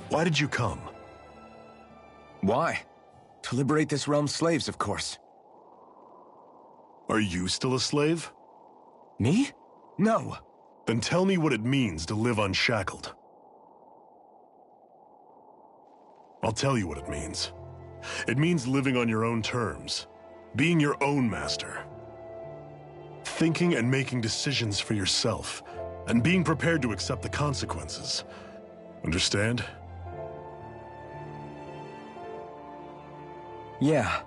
Why did you come? Why? To liberate this realm's slaves, of course. Are you still a slave? Me? No. Then tell me what it means to live unshackled. I'll tell you what it means. It means living on your own terms, being your own master, thinking and making decisions for yourself, and being prepared to accept the consequences. Understand? Yeah,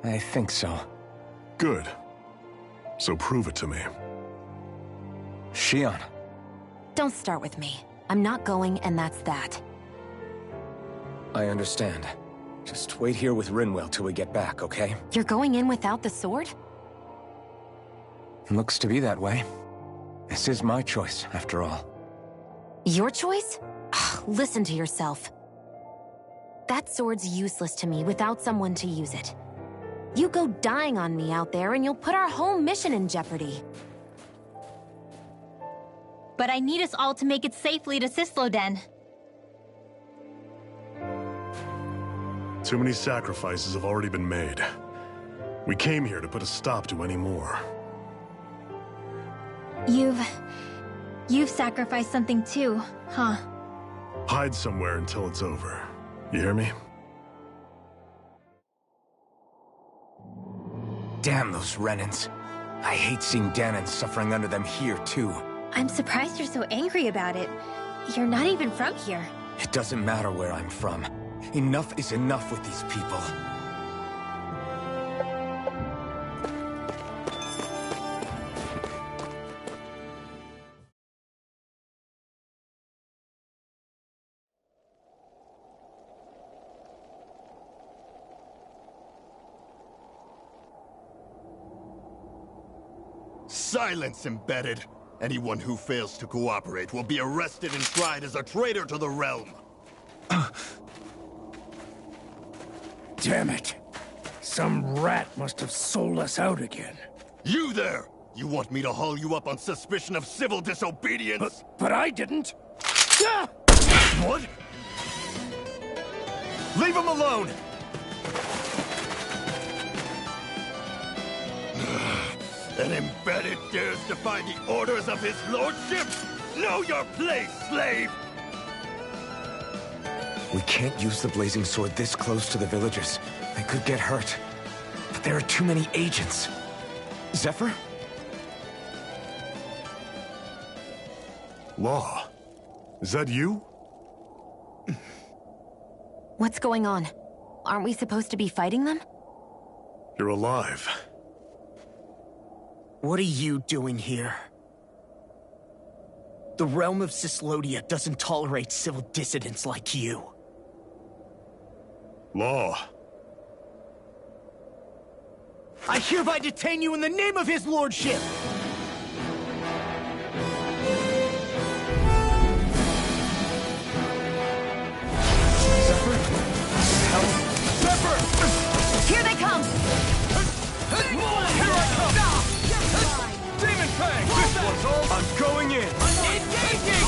I think so. Good. So prove it to me. Xian. Don't start with me. I'm not going, and that's that. I understand. Just wait here with Rinwell till we get back, okay? You're going in without the sword? Looks to be that way. This is my choice, after all. Your choice? Ugh, listen to yourself. That sword's useless to me without someone to use it. You go dying on me out there and you'll put our whole mission in jeopardy. But I need us all to make it safely to Sisloden. Too many sacrifices have already been made. We came here to put a stop to any more. You've sacrificed something too, huh? Hide somewhere until it's over. You hear me? Damn those Renans. I hate seeing Danon suffering under them here, too. I'm surprised you're so angry about it. You're not even from here. It doesn't matter where I'm from. Enough is enough with these people. Silence, Embedded! Anyone who fails to cooperate will be arrested and tried as a traitor to the realm. Damn it. Some rat must have sold us out again. You there! You want me to haul you up on suspicion of civil disobedience? But I didn't. Ah! What? Leave him alone! An Embedded dares defy the orders of his lordship? Know your place, slave! We can't use the blazing sword this close to the villagers. They could get hurt. But there are too many agents. Zephyr? Law. Is that you? What's going on? Aren't we supposed to be fighting them? You're alive. What are you doing here? The realm of Sislodia doesn't tolerate civil dissidents like you. Law. I hereby detain you in the name of his lordship! Here they come! Here I come! Demon Fang! This one's all... I'm going in! Engaging!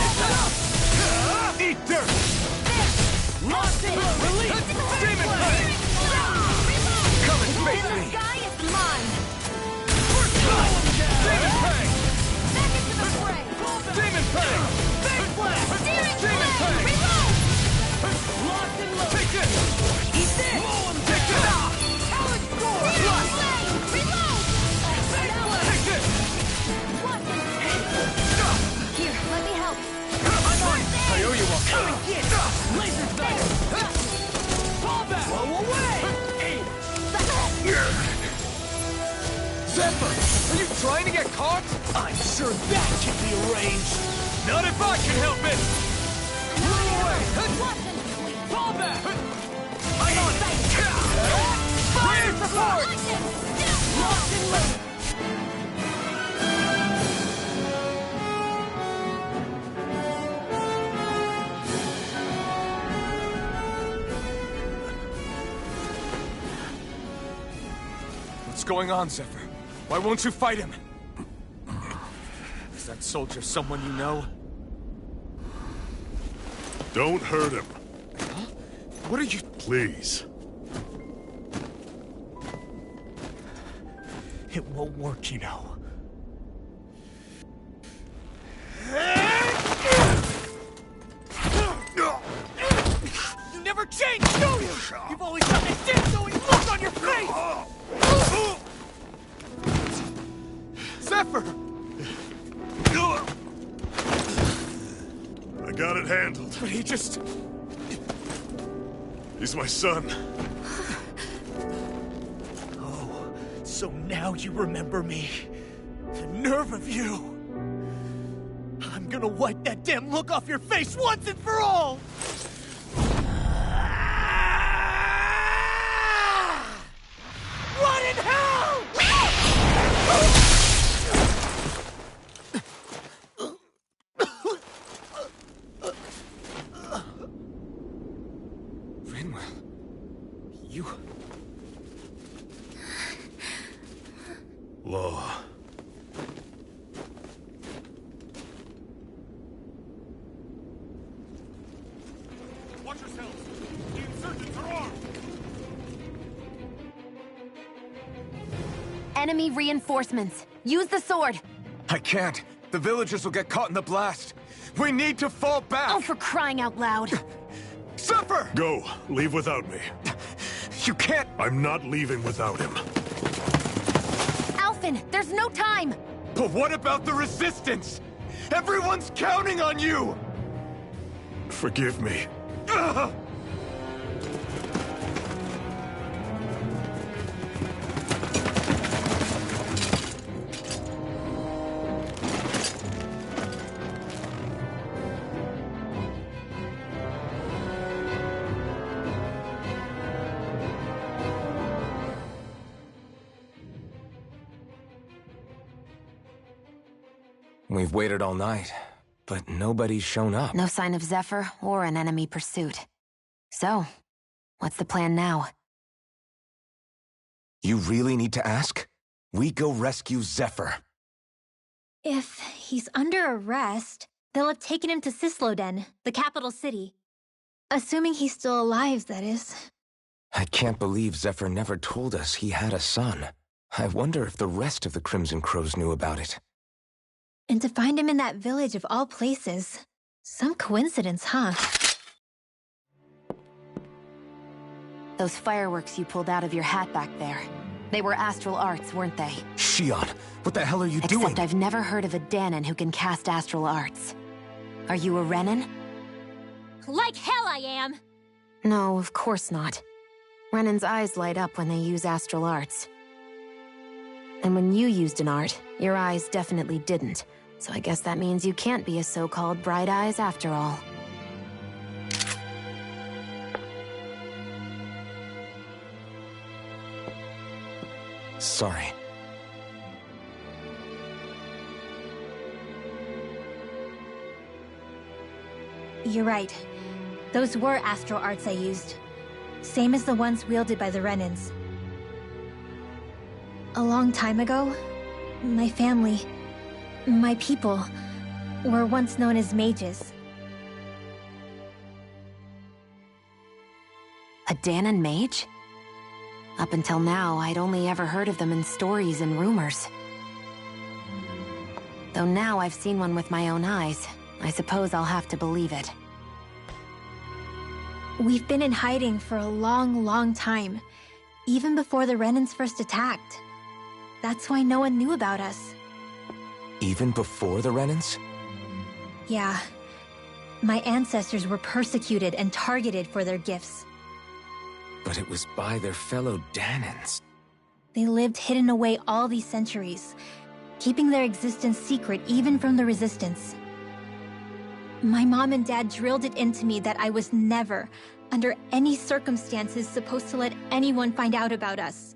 Eat dirt! Lost it! Release! Demon Fang! Come and face me! The sky is mine! Demon Fang! Back into the fray! Demon Fang! Demon Fang! Locked and loaded! Take this! Eat this! Take this! Talent score! Reload! Take this! Here, let me help. I owe you one. Come and get it! Laser sight! Fall back! Blow away! Zephyr! Are you trying to get caught? I'm sure that can be arranged! Not if I can help it! Run away! Fall back! I'm on it! Fire support! Locked and loaded! What's going on, Zephyr? Why won't you fight him? Is that soldier someone you know? Don't hurt him. Huh? What are you... Please. It won't work, you know. You never change, do you? You've always got that death-going look on your face! Zephyr! I got it handled. But he just... He's my son. Oh, so now you remember me. The nerve of you! I'm gonna wipe that damn look off your face once and for all! What in hell?! You... Law. Watch yourselves! The insurgents are armed! Enemy reinforcements. Use the sword. I can't. The villagers will get caught in the blast. We need to fall back! Oh, for crying out loud. Zephyr! Go. Leave without me. You can't... I'm not leaving without him. Alphen, there's no time. But what about the resistance? Everyone's counting on you! Forgive me. Ugh! We've waited all night, but nobody's shown up. No sign of Zephyr or an enemy pursuit. So, what's the plan now? You really need to ask? We go rescue Zephyr. If he's under arrest, they'll have taken him to Cisloden, the capital city. Assuming he's still alive, that is. I can't believe Zephyr never told us he had a son. I wonder if the rest of the Crimson Crows knew about it. And to find him in that village of all places. Some coincidence, huh? Those fireworks you pulled out of your hat back there. They were astral arts, weren't they? Shion, what the hell are you doing? Except I've never heard of a Danon who can cast astral arts. Are you a Renan? Like hell I am! No, of course not. Renan's eyes light up when they use astral arts. And when you used an art, your eyes definitely didn't. So I guess that means you can't be a so-called bright eyes after all. Sorry. You're right. Those were astral arts I used. Same as the ones wielded by the Renans. A long time ago, my family, my people, were once known as mages. A Danan mage? Up until now, I'd only ever heard of them in stories and rumors. Though now I've seen one with my own eyes, I suppose I'll have to believe it. We've been in hiding for a long, long time, even before the Renans first attacked. That's why no one knew about us. Even before the Renans? Yeah. My ancestors were persecuted and targeted for their gifts. But it was by their fellow Danans. They lived hidden away all these centuries, keeping their existence secret even from the Resistance. My mom and dad drilled it into me that I was never, under any circumstances, supposed to let anyone find out about us.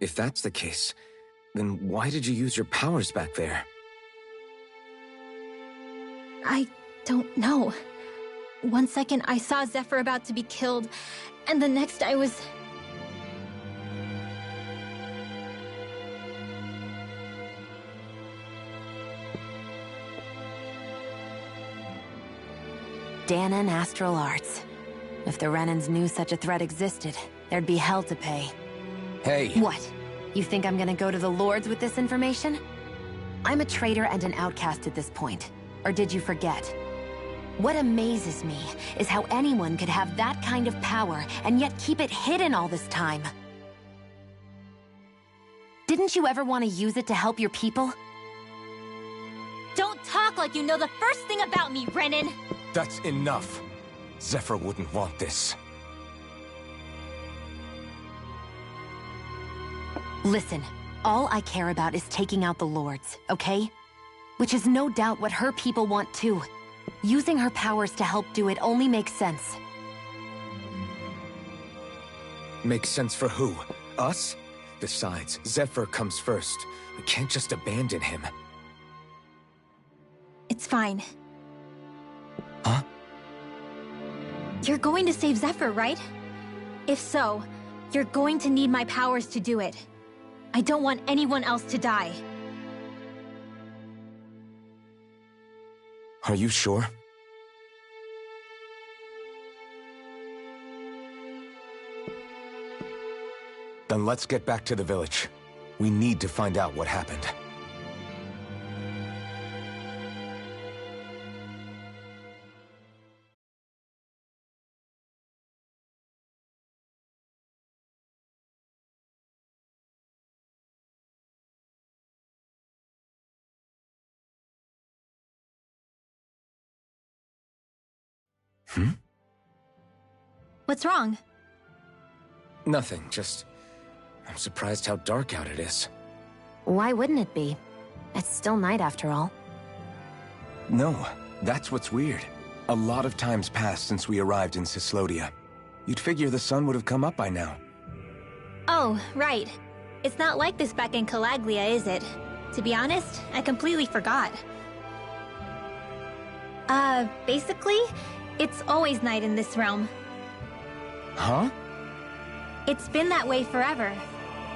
If that's the case, then why did you use your powers back there? I don't know. One second I saw Zephyr about to be killed, and the next I was... Danan astral arts. If the Renans knew such a threat existed, there'd be hell to pay. Hey! What? You think I'm gonna go to the Lords with this information? I'm a traitor and an outcast at this point. Or did you forget? What amazes me is how anyone could have that kind of power and yet keep it hidden all this time. Didn't you ever want to use it to help your people? Don't talk like you know the first thing about me, Renan! That's enough. Zephyr wouldn't want this. Listen, all I care about is taking out the Lords, okay? Which is no doubt what her people want too. Using her powers to help do it only makes sense. Makes sense for who? Us? Besides, Zephyr comes first. We can't just abandon him. It's fine. Huh? You're going to save Zephyr, right? If so, you're going to need my powers to do it. I don't want anyone else to die. Are you sure? Then let's get back to the village. We need to find out what happened. What's wrong? Nothing, just... I'm surprised how dark out it is. Why wouldn't it be? It's still night after all. No, that's what's weird. A lot of time's passed since we arrived in Cyslodia. You'd figure the sun would have come up by now. Oh, right. It's not like this back in Calaglia, is it? To be honest, I completely forgot. Basically, it's always night in this realm. Huh? It's been that way forever.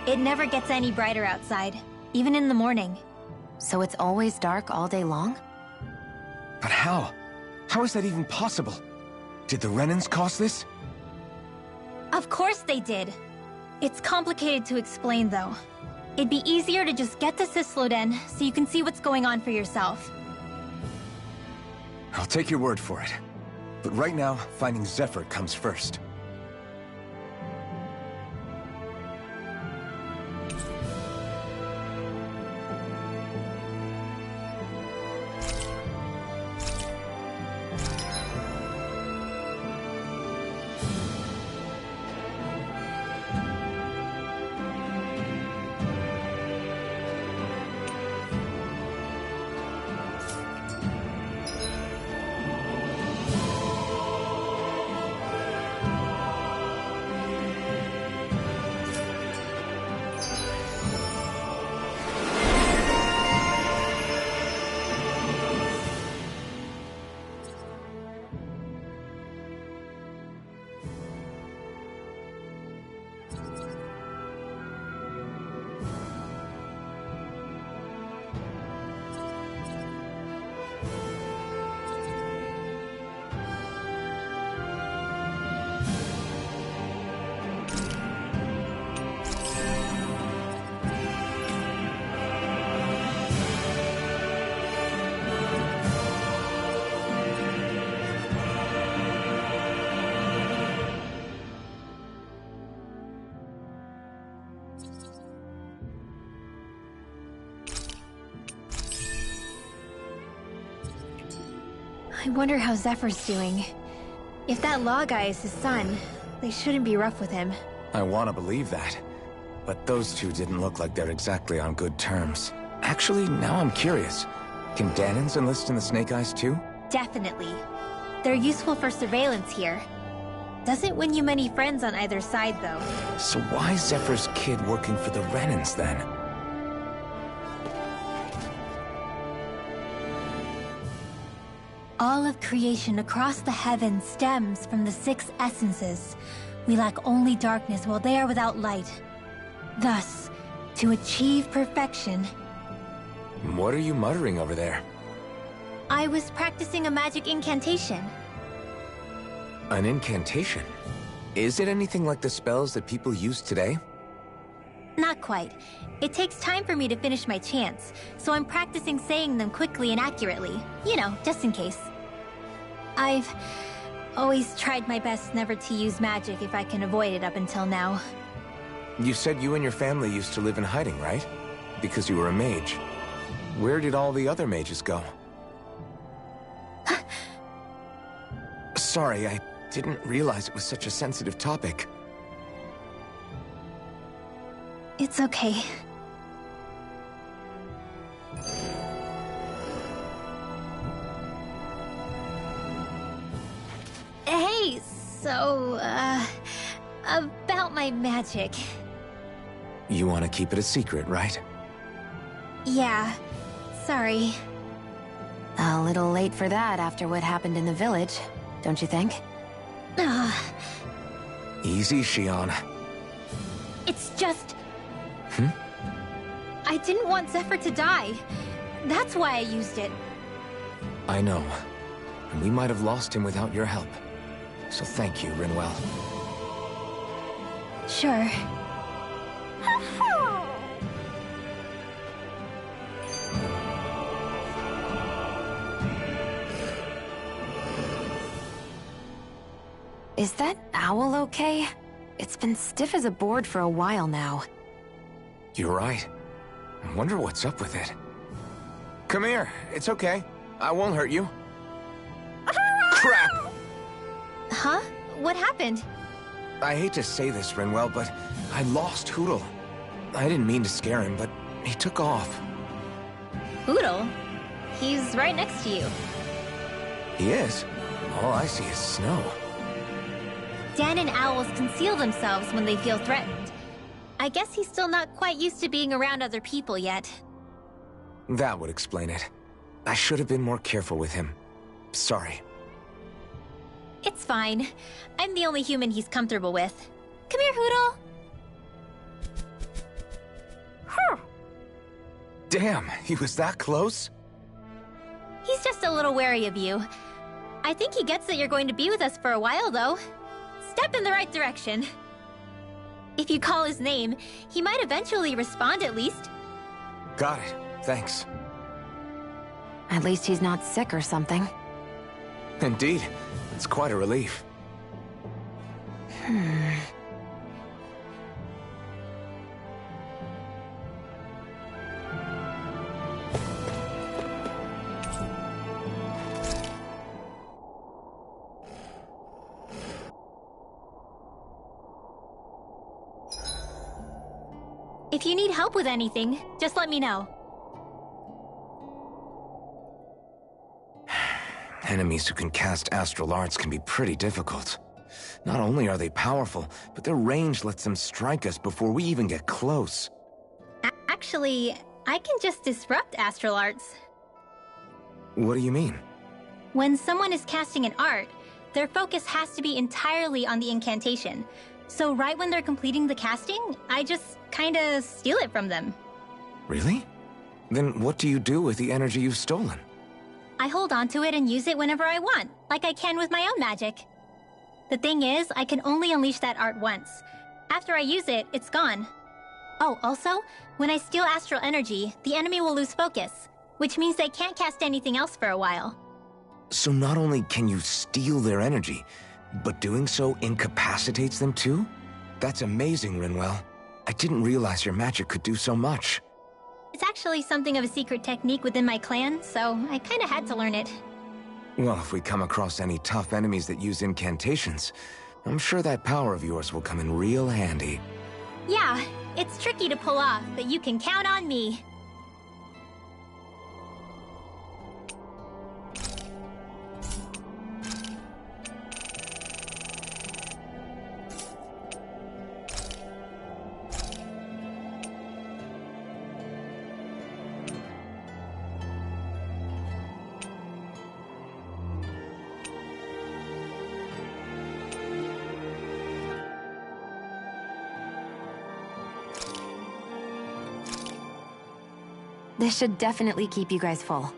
It never gets any brighter outside, even in the morning. So it's always dark all day long? But how? How is that even possible? Did the Renans cause this? Of course they did. It's complicated to explain, though. It'd be easier to just get to Cysloden so you can see what's going on for yourself. I'll take your word for it. But right now, finding Zephyr comes first. I wonder how Zephyr's doing. If that law guy is his son, they shouldn't be rough with him. I want to believe that. But those two didn't look like they're exactly on good terms. Actually, now I'm curious. Can Danans enlist in the Snake Eyes too? Definitely. They're useful for surveillance here. Doesn't win you many friends on either side, though. So why is Zephyr's kid working for the Renans, then? All of creation across the heavens stems from the 6 essences. We lack only darkness while they are without light. Thus, to achieve perfection... What are you muttering over there? I was practicing a magic incantation. An incantation? Is it anything like the spells that people use today? Not quite. It takes time for me to finish my chants, so I'm practicing saying them quickly and accurately. You know, just in case. I've always tried my best never to use magic if I can avoid it up until now. You said you and your family used to live in hiding, right? Because you were a mage. Where did all the other mages go? Sorry, I didn't realize it was such a sensitive topic. It's okay. Hey, so, about my magic. You want to keep it a secret, right? Yeah, sorry. A little late for that after what happened in the village, don't you think? Easy, Shion. It's just... Hmm? I didn't want Zephyr to die. That's why I used it. I know. And we might have lost him without your help. So thank you, Rinwell. Sure. Is that owl okay? It's been stiff as a board for a while now. You're right. I wonder what's up with it. Come here. It's okay. I won't hurt you. Crap! Huh? What happened? I hate to say this, Rinwell, but I lost Hootle. I didn't mean to scare him, but he took off. Hootle? He's right next to you. He is? All I see is snow. Dan and owls conceal themselves when they feel threatened. I guess he's still not quite used to being around other people yet. That would explain it. I should have been more careful with him. Sorry. It's fine. I'm the only human he's comfortable with. Come here, Hootle! Damn, he was that close? He's just a little wary of you. I think he gets that you're going to be with us for a while, though. Step in the right direction. If you call his name, he might eventually respond at least. Got it. Thanks. At least he's not sick or something. Indeed. It's quite a relief. If you need help with anything, just let me know. Enemies who can cast astral arts can be pretty difficult. Not only are they powerful, but their range lets them strike us before we even get close. Actually, I can just disrupt astral arts. What do you mean? When someone is casting an art, their focus has to be entirely on the incantation. So right when they're completing the casting, I just kinda steal it from them. Really? Then what do you do with the energy you've stolen? I hold on to it and use it whenever I want, like I can with my own magic. The thing is, I can only unleash that art once. After I use it, it's gone. Oh, also, when I steal astral energy, the enemy will lose focus, which means they can't cast anything else for a while. So not only can you steal their energy, but doing so incapacitates them too? That's amazing, Rinwell. I didn't realize your magic could do so much. It's actually something of a secret technique within my clan, so I kinda had to learn it. Well, if we come across any tough enemies that use incantations, I'm sure that power of yours will come in real handy. Yeah, it's tricky to pull off, but you can count on me. This should definitely keep you guys full.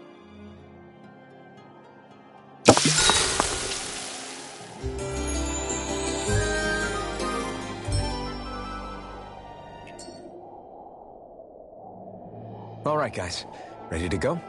All right, guys. Ready to go?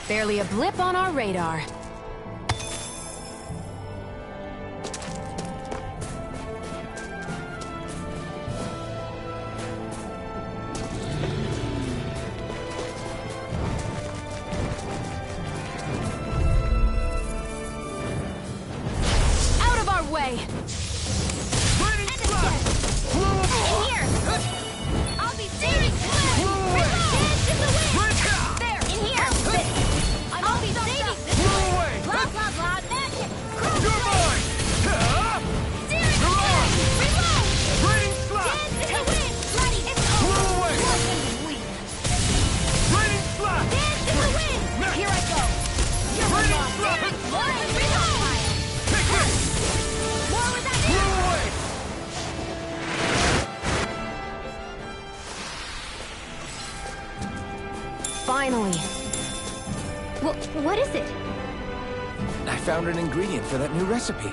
Barely a blip on our radar. Out of our way! Finally. What is it? I found an ingredient for that new recipe.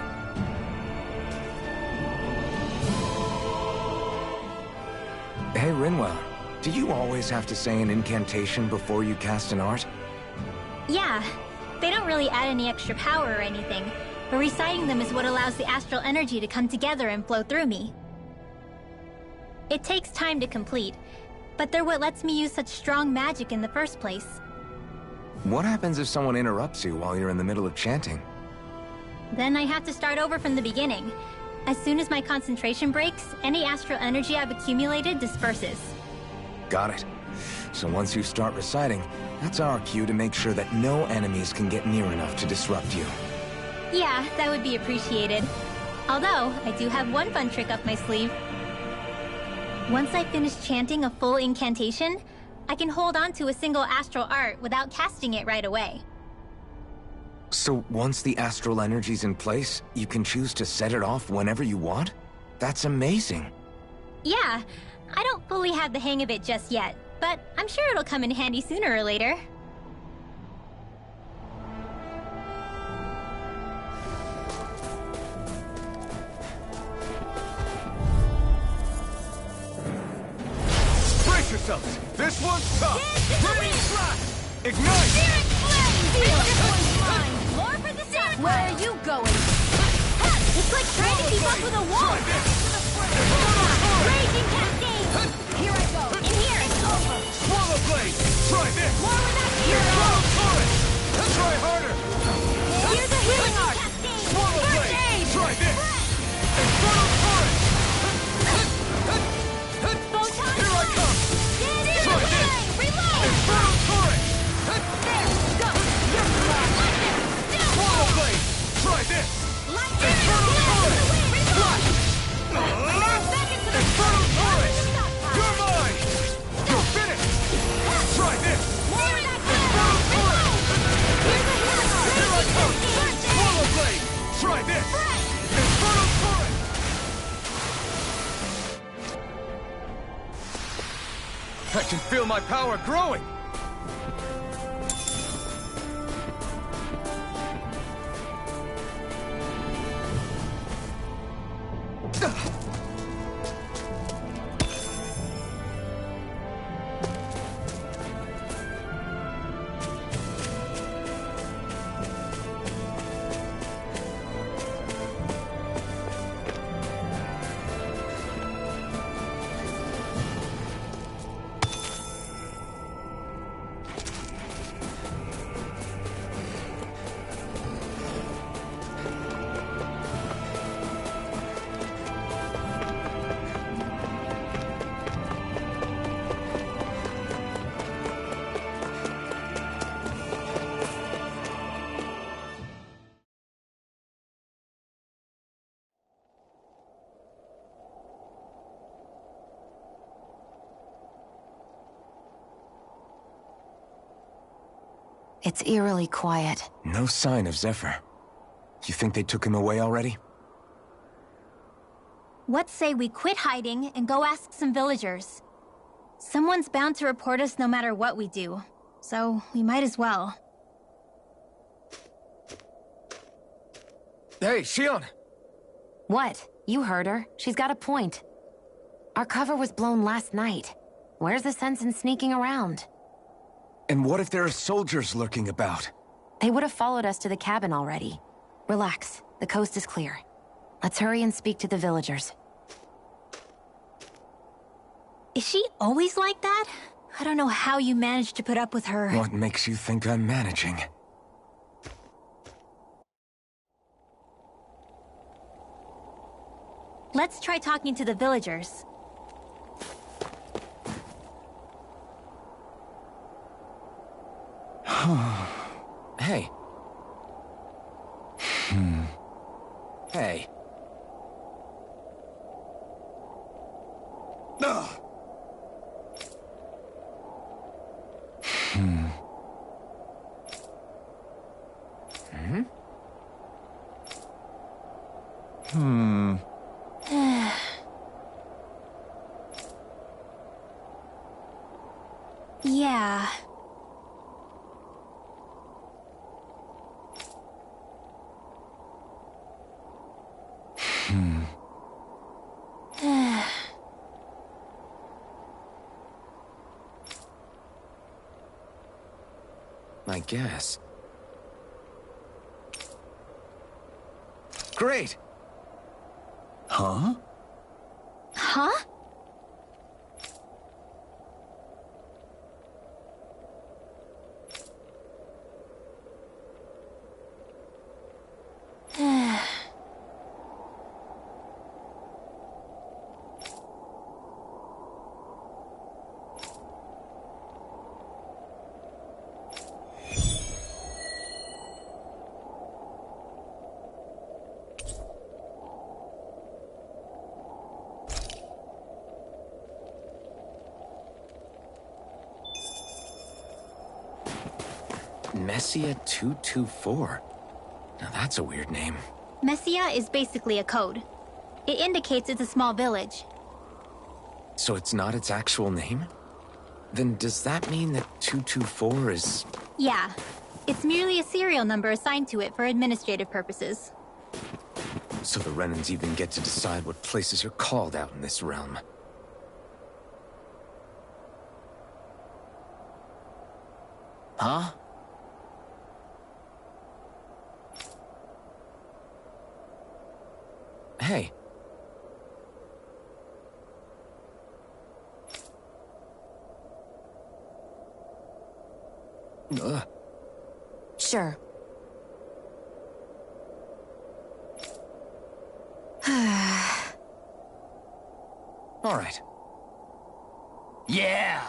Hey, Rinwell. Do you always have to say an incantation before you cast an art? Yeah. They don't really add any extra power or anything, but reciting them is what allows the astral energy to come together and flow through me. It takes time to complete, but they're what lets me use such strong magic in the first place. What happens if someone interrupts you while you're in the middle of chanting? Then I have to start over from the beginning. As soon as my concentration breaks, any astral energy I've accumulated disperses. Got it. So once you start reciting, that's our cue to make sure that no enemies can get near enough to disrupt you. Yeah, that would be appreciated. Although, I do have one fun trick up my sleeve. Once I finish chanting a full incantation, I can hold on to a single astral art without casting it right away. So once the astral energy's in place, you can choose to set it off whenever you want? That's amazing. Yeah, I don't fully have the hang of it just yet, but I'm sure it'll come in handy sooner or later. Brace yourselves! This one's tough! Ready, flash! Ignite! Spirit flame! This one's mine! More for the sack! Where are you going? It's like trying to keep up with a wall! Raging cascade! Here I go! In here! It's over! Swallow blade! Try this! More with that hero! Swallow torrent! Try harder! Here's a healing arc! Swallow blade! Try this! Infernal torrent! Photon Here I come! Try this! Reload! Infernal torrent! There! Go! You're lightning! Swallow blade! Try this! Lightning! Infernal torrent! Flash! Back into the Infernal torrent! You're mine! You're finished! Try this! More of that Infernal torrent! Here's a healing arc! Here I come! Swallow blade! Try this! Infernal torrent! I can feel my power growing! It's eerily quiet. No sign of Zephyr. You think they took him away already? What say we quit hiding and go ask some villagers? Someone's bound to report us no matter what we do, so we might as well. Hey, Shion! What? You heard her. She's got a point. Our cover was blown last night. Where's the sense in sneaking around? And what if there are soldiers lurking about? They would have followed us to the cabin already. Relax. The coast is clear. Let's hurry and speak to the villagers. Is she always like that? I don't know how you managed to put up with her. What makes you think I'm managing? Let's try talking to the villagers. Hey. Hey. Yeah. I guess. Great! Huh? Huh? Messia 224. Now that's a weird name. Messia is basically a code. It indicates it's a small village. So it's not its actual name? Then does that mean that 224 is... Yeah. It's merely a serial number assigned to it for administrative purposes. So the Renans even get to decide what places are called out in this realm. Huh? Hey. Sure. All right. Yeah!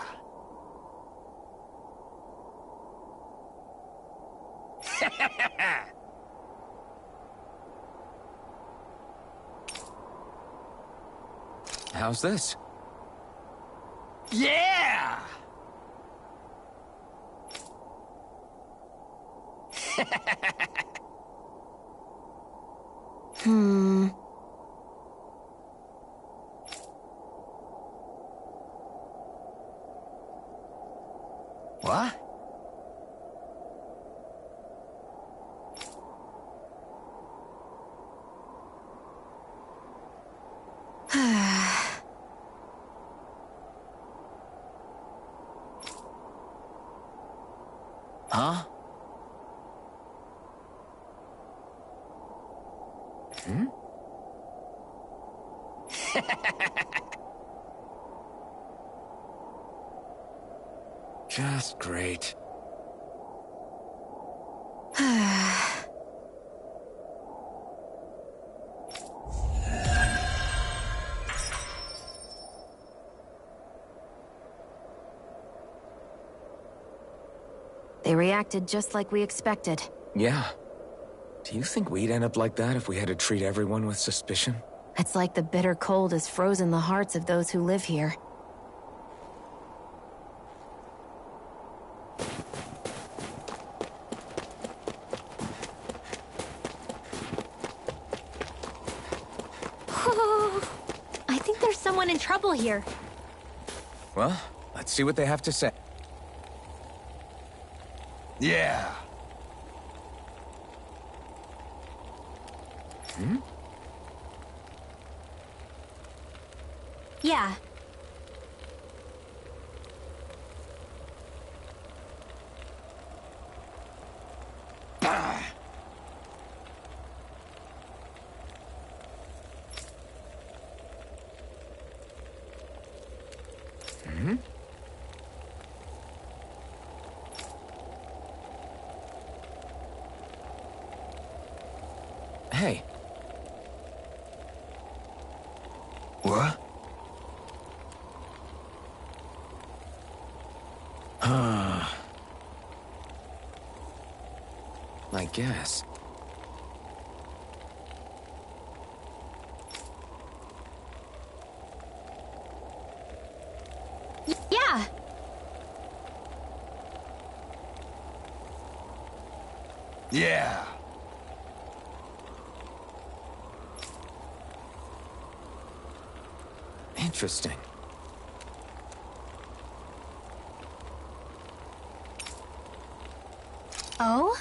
How's this? Yeah! What? Huh? Hmm? Just great. They reacted just like we expected. Yeah. Do you think we'd end up like that if we had to treat everyone with suspicion? It's like the bitter cold has frozen the hearts of those who live here. I think there's someone in trouble here. Well, let's see what they have to say. Yeah! Hmm? Yeah. Hmm? Hey. What? I guess. Yeah. Yeah! Interesting. Oh?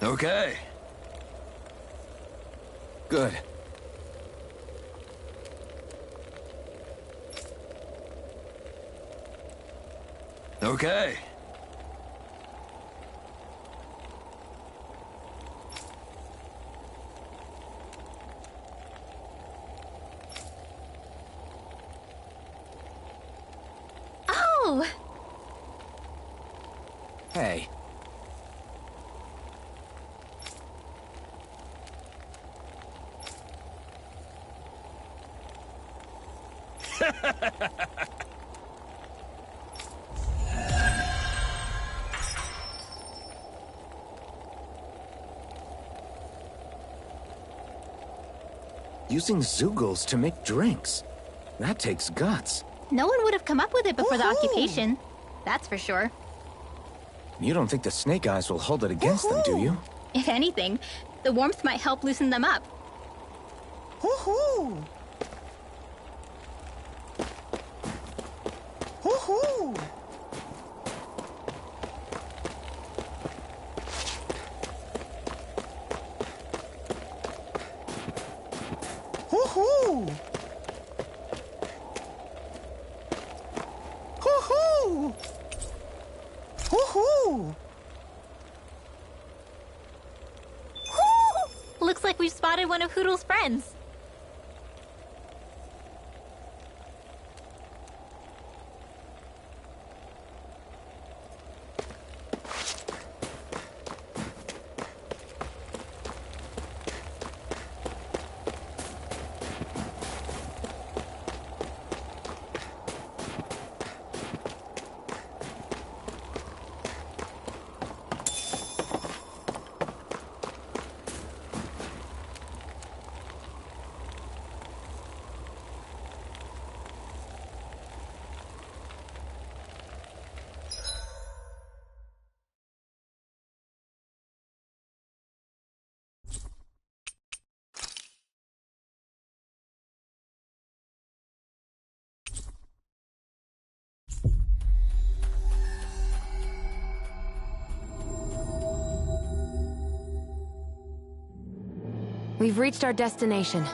Okay. Good. Okay. Oh! Hey. Using Zeugles to make drinks. That takes guts. No one would have come up with it before the occupation. That's for sure. You don't think the snake eyes will hold it against them, do you? If anything, the warmth might help loosen them up. Woohoo! Woohoo! Woohoo! Woohoo! Woohoo! Looks like we've spotted one of Hoodle's friends. We've reached our destination.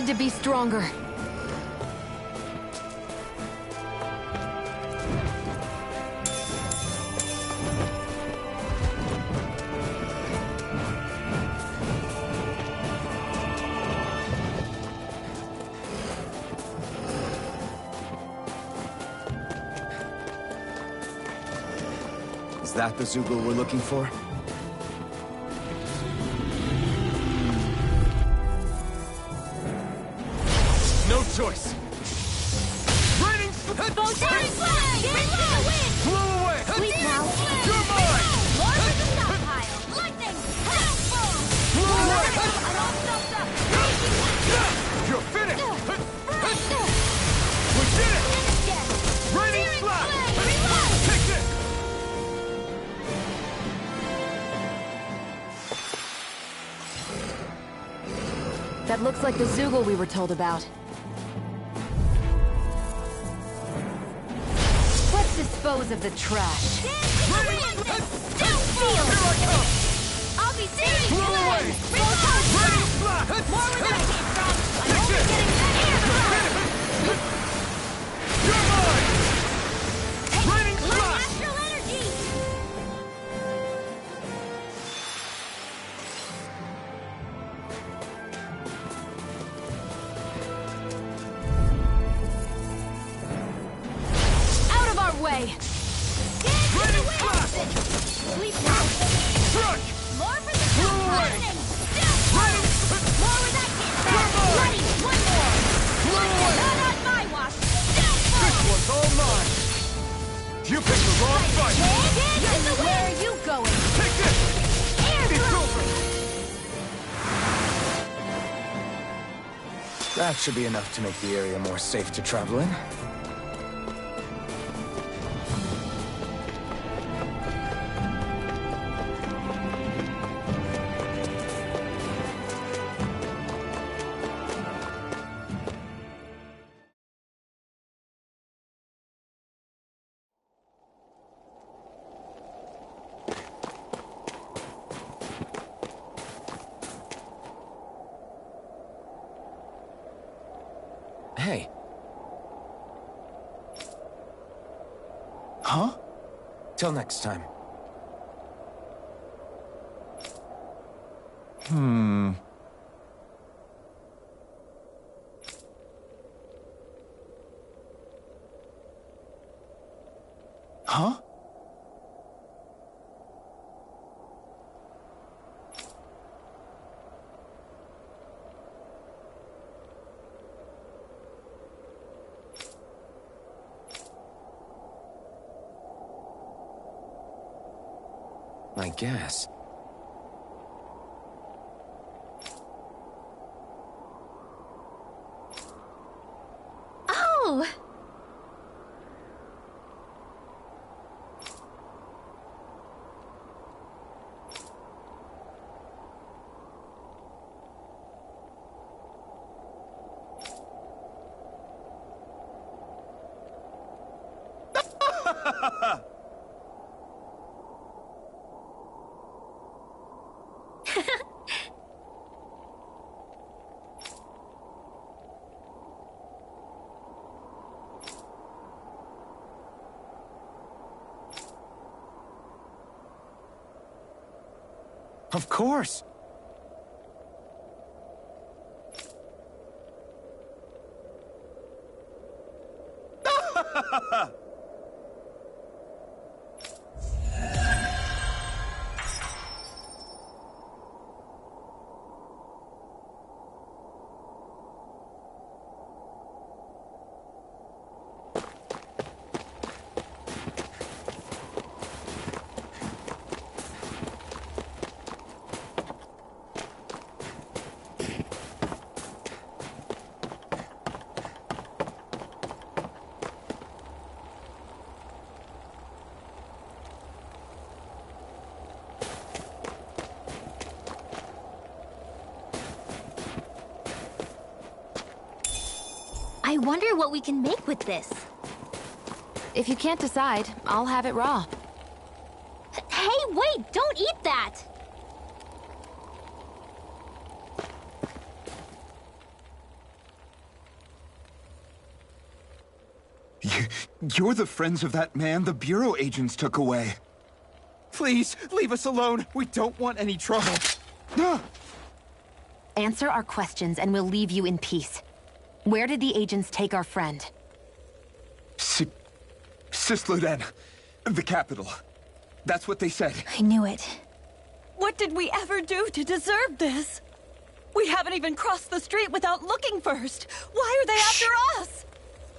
To be stronger. Is that the Zoogle we're looking for? Choice. Raining flag! Blow away! Sleep now. You're mine! More for the stockpile! Lightning! Blow away! I'm all stuffed up! You're finished! We did it! Raining flag! Take this! That looks like the Zoogle we were told about. Dispose of the trash. Here I come! I'll be safe! Blow away! Raining flag! More where that came from! I'm Take only this! getting better! You're mine! Raining Little flag! astral energy! Way. Raining flag! Sleep now! Truck! More for the Blow away! Raining more where that came from! Ready! One more! Blow away! Not on my watch! This one's all mine! You picked the wrong fight! Where are you going? Take this! It's over! That should be enough to make the area more safe to travel in. Hey. Huh? Till next time. Huh? I guess. Oh! Of course! I wonder what we can make with this. If you can't decide, I'll have it raw. Hey, wait! Don't eat that! You're the friends of that man the Bureau agents took away. Please, leave us alone. We don't want any trouble. Answer our questions and we'll leave you in peace. Where did the agents take our friend? Cisloden. The capital. That's what they said. I knew it. What did we ever do to deserve this? We haven't even crossed the street without looking first. Why are they after us?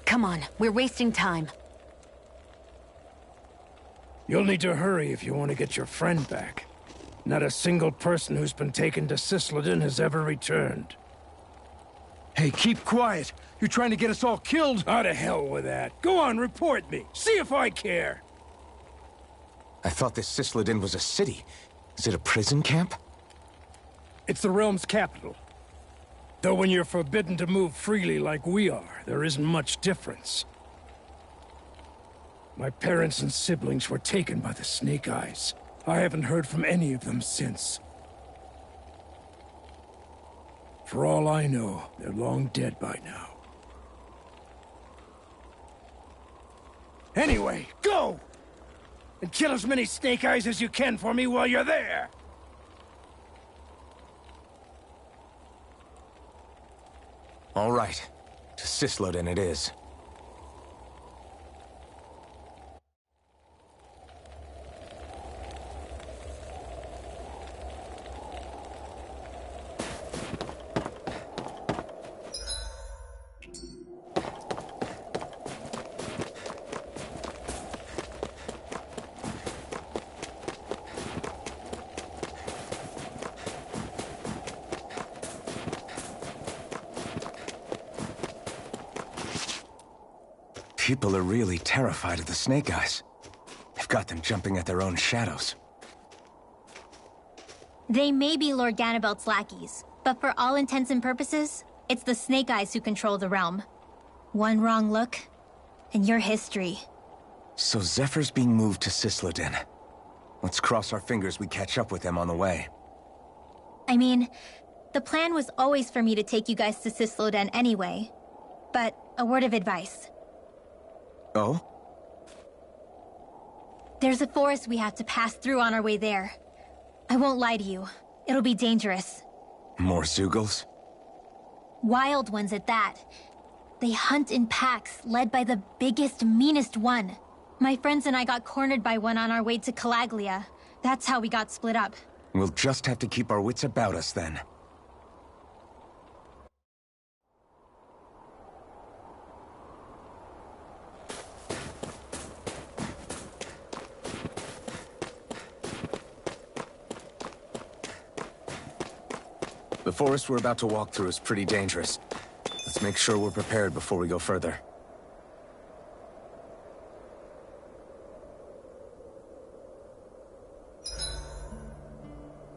Come on, we're wasting time. You'll need to hurry if you want to get your friend back. Not a single person who's been taken to Cisloden has ever returned. Hey, keep quiet. You're trying to get us all killed. Out of hell with that. Go on, report me. See if I care. I thought this Cisloden was a city. Is it a prison camp? It's the realm's capital. Though when you're forbidden to move freely like we are, there isn't much difference. My parents and siblings were taken by the Snake Eyes. I haven't heard from any of them since. For all I know, they're long dead by now. Anyway, go! And kill as many Snake Eyes as you can for me while you're there! All right. To Cisloden it is. People are really terrified of the Snake Eyes. They've got them jumping at their own shadows. They may be Lord Ganabelt's lackeys, but for all intents and purposes, it's the Snake Eyes who control the realm. One wrong look, and your history. So Zephyr's being moved to Cisloden. Let's cross our fingers we catch up with them on the way. I mean, the plan was always for me to take you guys to Cisloden anyway. but a word of advice. Oh? There's a forest we have to pass through on our way there. I won't lie to you. It'll be dangerous. More Zeugles? Wild ones at that. They hunt in packs, led by the biggest, meanest one. My friends and I got cornered by one on our way to Calaglia. That's how we got split up. We'll just have to keep our wits about us then. The forest we're about to walk through is pretty dangerous. Let's make sure we're prepared before we go further.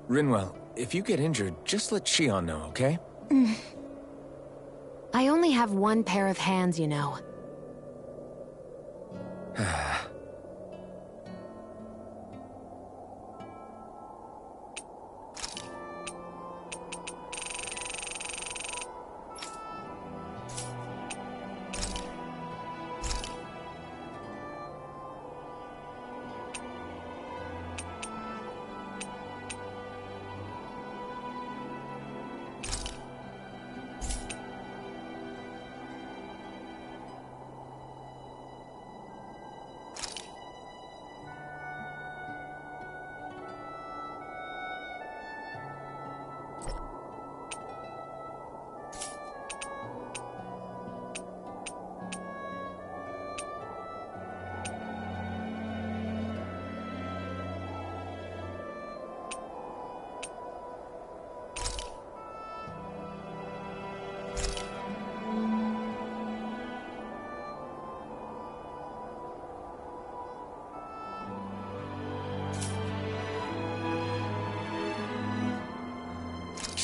Rinwell, if you get injured, just let Shion know, okay? I only have one pair of hands, you know.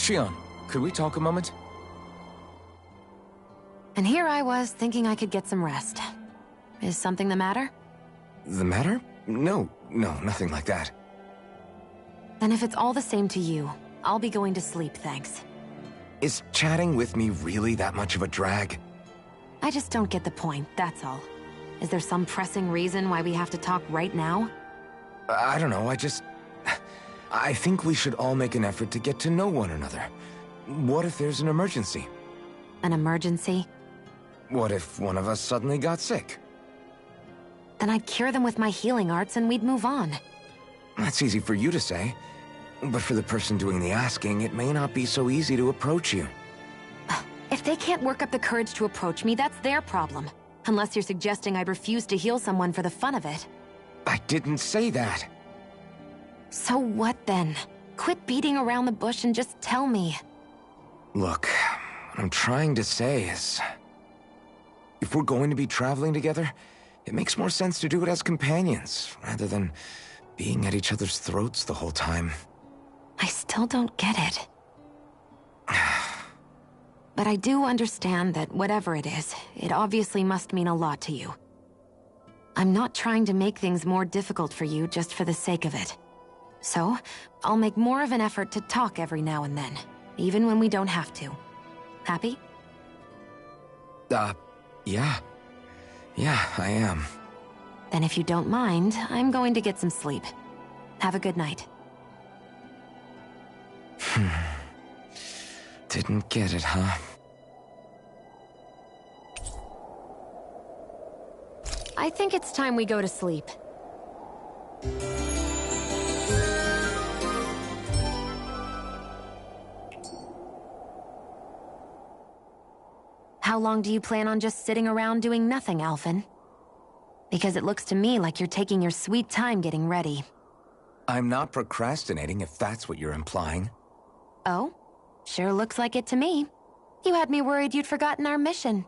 Shion, could we talk a moment? And here I was, thinking I could get some rest. Is something the matter? The matter? No, nothing like that. Then if it's all the same to you, I'll be going to sleep, thanks. Is chatting with me really that much of a drag? I just don't get the point, that's all. Is there some pressing reason why we have to talk right now? I don't know, I think we should all make an effort to get to know one another. What if there's an emergency? An emergency? What if one of us suddenly got sick? Then I'd cure them with my healing arts and we'd move on. That's easy for you to say. But for the person doing the asking, it may not be so easy to approach you. If they can't work up the courage to approach me, that's their problem. Unless you're suggesting I'd refuse to heal someone for the fun of it. I didn't say that. So what then? Quit beating around the bush and just tell me. Look, what I'm trying to say is... if we're going to be traveling together, it makes more sense to do it as companions, rather than being at each other's throats the whole time. I still don't get it. But I do understand that whatever it is, it obviously must mean a lot to you. I'm not trying to make things more difficult for you just for the sake of it. So, I'll make more of an effort to talk every now and then, even when we don't have to. Happy? Yeah. Yeah, I am. Then if you don't mind, I'm going to get some sleep. Have a good night. Didn't get it, huh? I think it's time we go to sleep. How long do you plan on just sitting around doing nothing, Alphen? Because it looks to me like you're taking your sweet time getting ready. I'm not procrastinating, if that's what you're implying. Oh? Sure looks like it to me. You had me worried you'd forgotten our mission.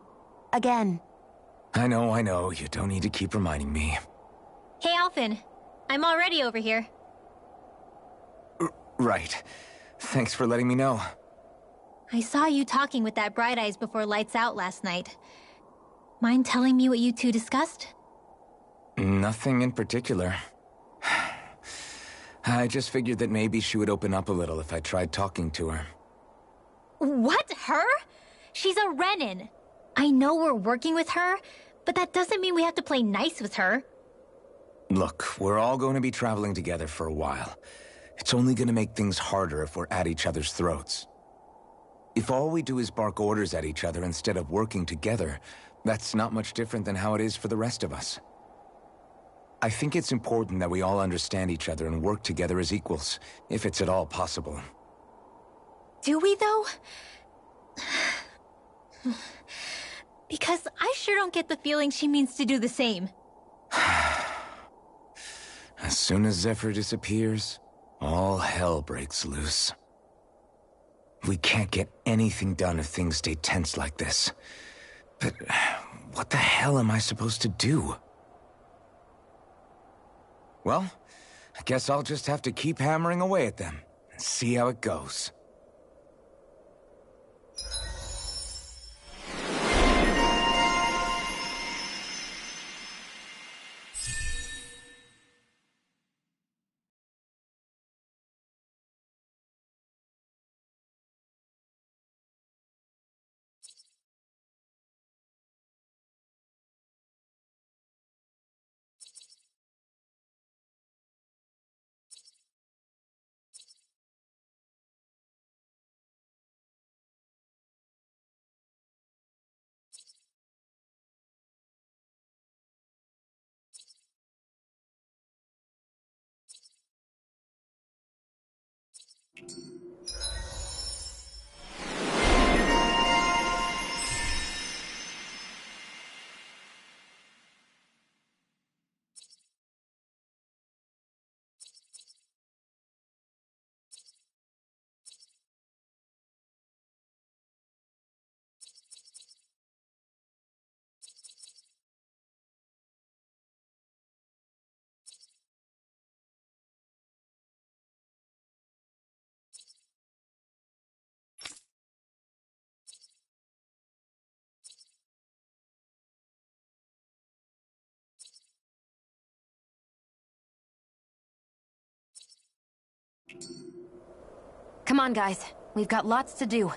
Again. I know. You don't need to keep reminding me. Hey, Alphen. I'm already over here. Right. Thanks for letting me know. I saw you talking with that Bright Eyes before lights out last night. Mind telling me what you two discussed? Nothing in particular. I just figured that maybe she would open up a little if I tried talking to her. What? Her? She's a Renin. I know we're working with her, but that doesn't mean we have to play nice with her. Look, we're all going to be traveling together for a while. It's only going to make things harder if we're at each other's throats. If all we do is bark orders at each other instead of working together, that's not much different than how it is for the rest of us. I think it's important that we all understand each other and work together as equals, if it's at all possible. Do we, though? Because I sure don't get the feeling she means to do the same. As soon as Zephyr disappears, all hell breaks loose. We can't get anything done if things stay tense like this. But what the hell am I supposed to do? Well, I guess I'll just have to keep hammering away at them and see how it goes. Come on, guys. We've got lots to do.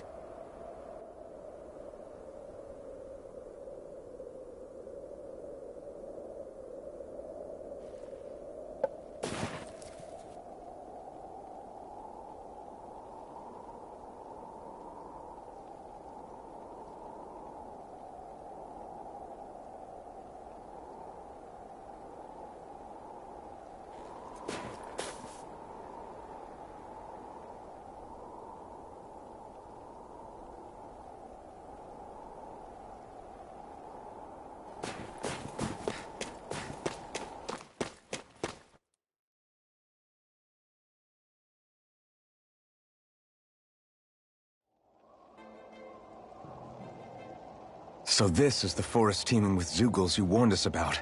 So this is the forest teeming with Zeugles you warned us about.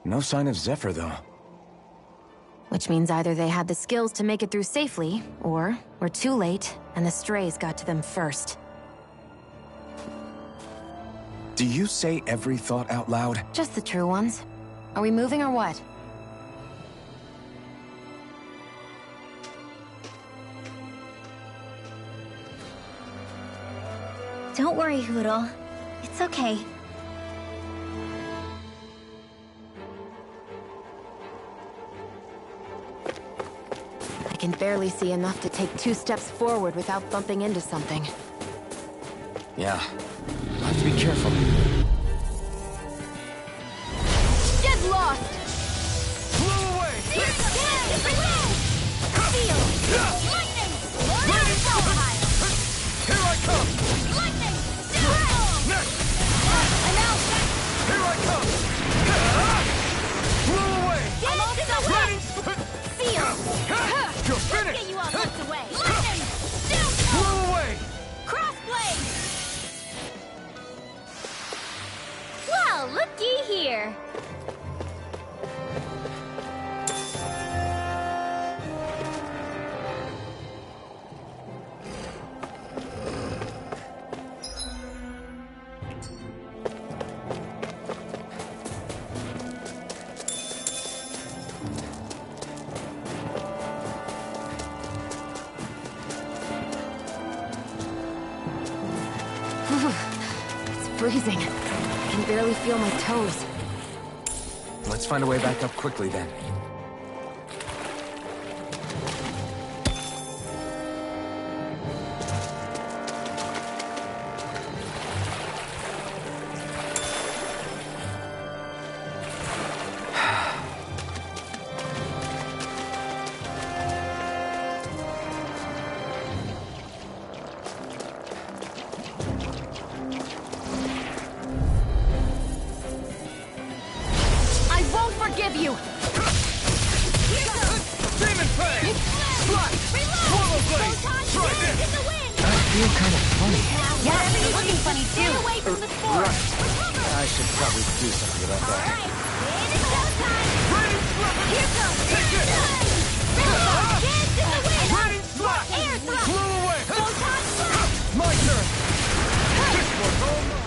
No sign of Zephyr, though. Which means either they had the skills to make it through safely, or we're too late, and the strays got to them first. Do you say every thought out loud? Just the true ones. Are we moving or what? Don't worry, Hootle. It's okay. I can barely see enough to take 2 steps forward without bumping into something. Yeah. I'll have to be careful. Get lost! Blow away! Feel! Lightning! Here I come! Lightning! Next! I'm out! Here I come! Blow away! I'm off to the way! Feel! You're finished! Get you all knocked away! Lightning! Blow away! Crossblade! Well, looky here. freezing. I can barely feel my toes. Let's find a way back up quickly then. Forgive you! Demon Fang! Strike! Swallow Blade! Try this! I feel kind of funny. Yeah, it's looking funny too. Stay away from the spore. Right. I should probably do something about that. Alright, it is showtime! Raining Slap! Here comes Take this! Dance in the wind! Raining Slap! Air thrust! Flew away! Photon slap! My turn! This one's all mine!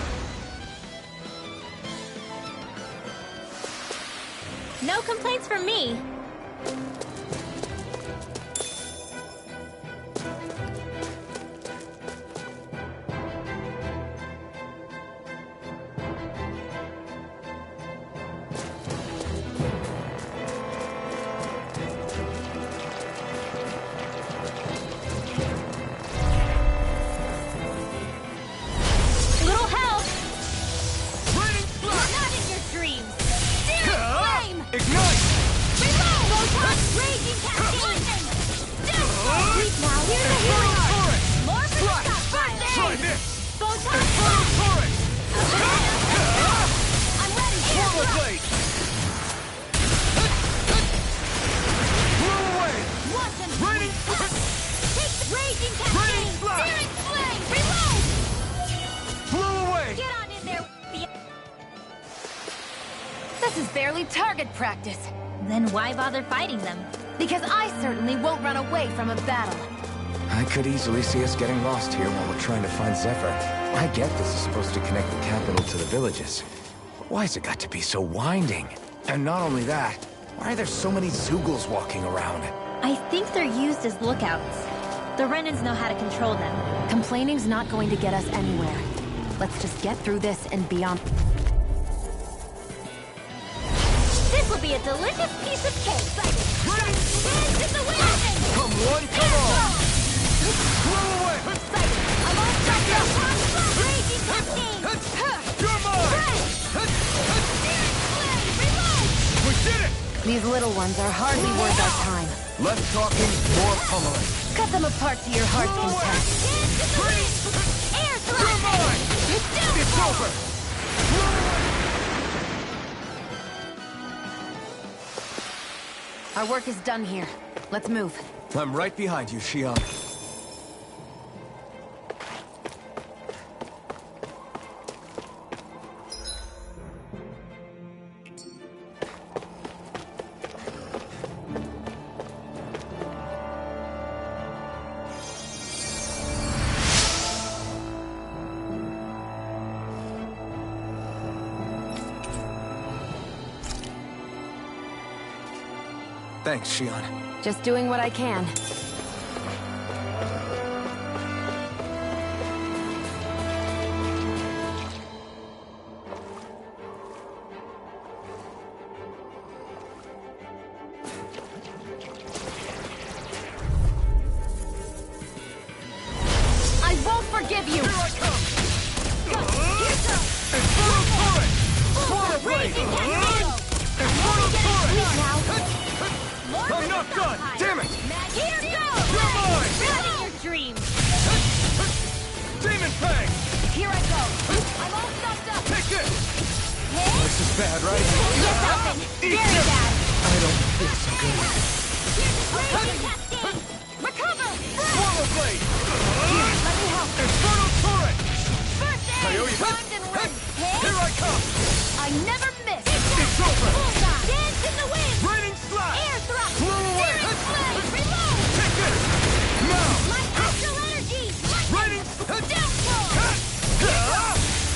No complaints from me. Little help! Raining Slap! Not in your dreams! Searing flame! Ignite! Reload! Photon raging cascade! Sleep now, here's a healing art! More for the stockpile! Try this! Photon Torrent! I'm ready! Swallow Blade! Flew away! Watch him! Raining Take the raging Raining cascade! Slap! Searing flame! Reload! Flew away! Get on in there! This is barely target practice. Then why bother fighting them? Because I certainly won't run away from a battle. I could easily see us getting lost here while we're trying to find Zephyr. I get this is supposed to connect the capital to the villages. But why's it got to be so winding? And not only that, why are there so many Zoogles walking around? I think they're used as lookouts. The Renans know how to control them. Complaining's not going to get us anywhere. Let's just get through this and beyond. This will be a delicious piece of cake! Dance in the wind! Come one, come all! Flew away! Excited! I'm all stuffed up! Raging cascade! You're mine! Reload! We did it! These little ones are hardly worth our time. Less talking, more pummeling. Cut them apart to your heart's content. Dance in the wind! Air thrust! You're mine! It's over! Our work is done here. Let's move. I'm right behind you, Xion. Thanks, Xion. Just doing what I can. I won't forgive you! Here I come! Infernal Torrent! Swallow Blade! Infernal Torrent! I'm not done! Damn it! Here goes! You're mine! Living your dreams! Demon Fang! Here I go! I'm all stuffed up! Take this! This is bad, right? Yes, Alvin! Very bad! I don't feel so good. Raging cascade! Recover! Swallow Blade! Let me help! Infernal Torrent! First aid! Coyote! Primed and ready! Here I come! I never miss! It's over! Bullseye! Dance in the wind! Raining Slap! Air thrust! Flew away! Searing flame! Reload! Take this! Now! My astral energy! Raining Downfall!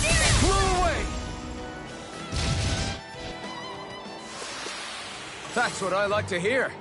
Searing Flew away! That's what I like to hear.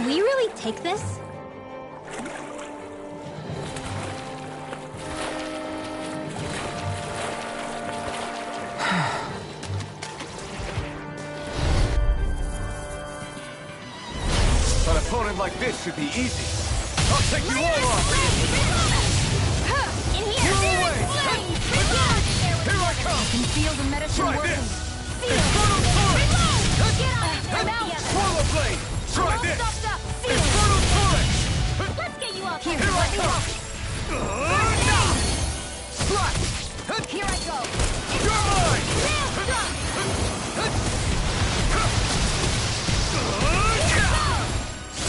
Can we really take this? An opponent like this should be easy. I'll take you all off! In here! Here I come! I can feel the medicine Try working. this! Infernal Torrent! I'm out! Swallow Blade! Try this! Stop! Infernal Torrent! Let's get you out! Here I come! Slash! Here I go! You're mine!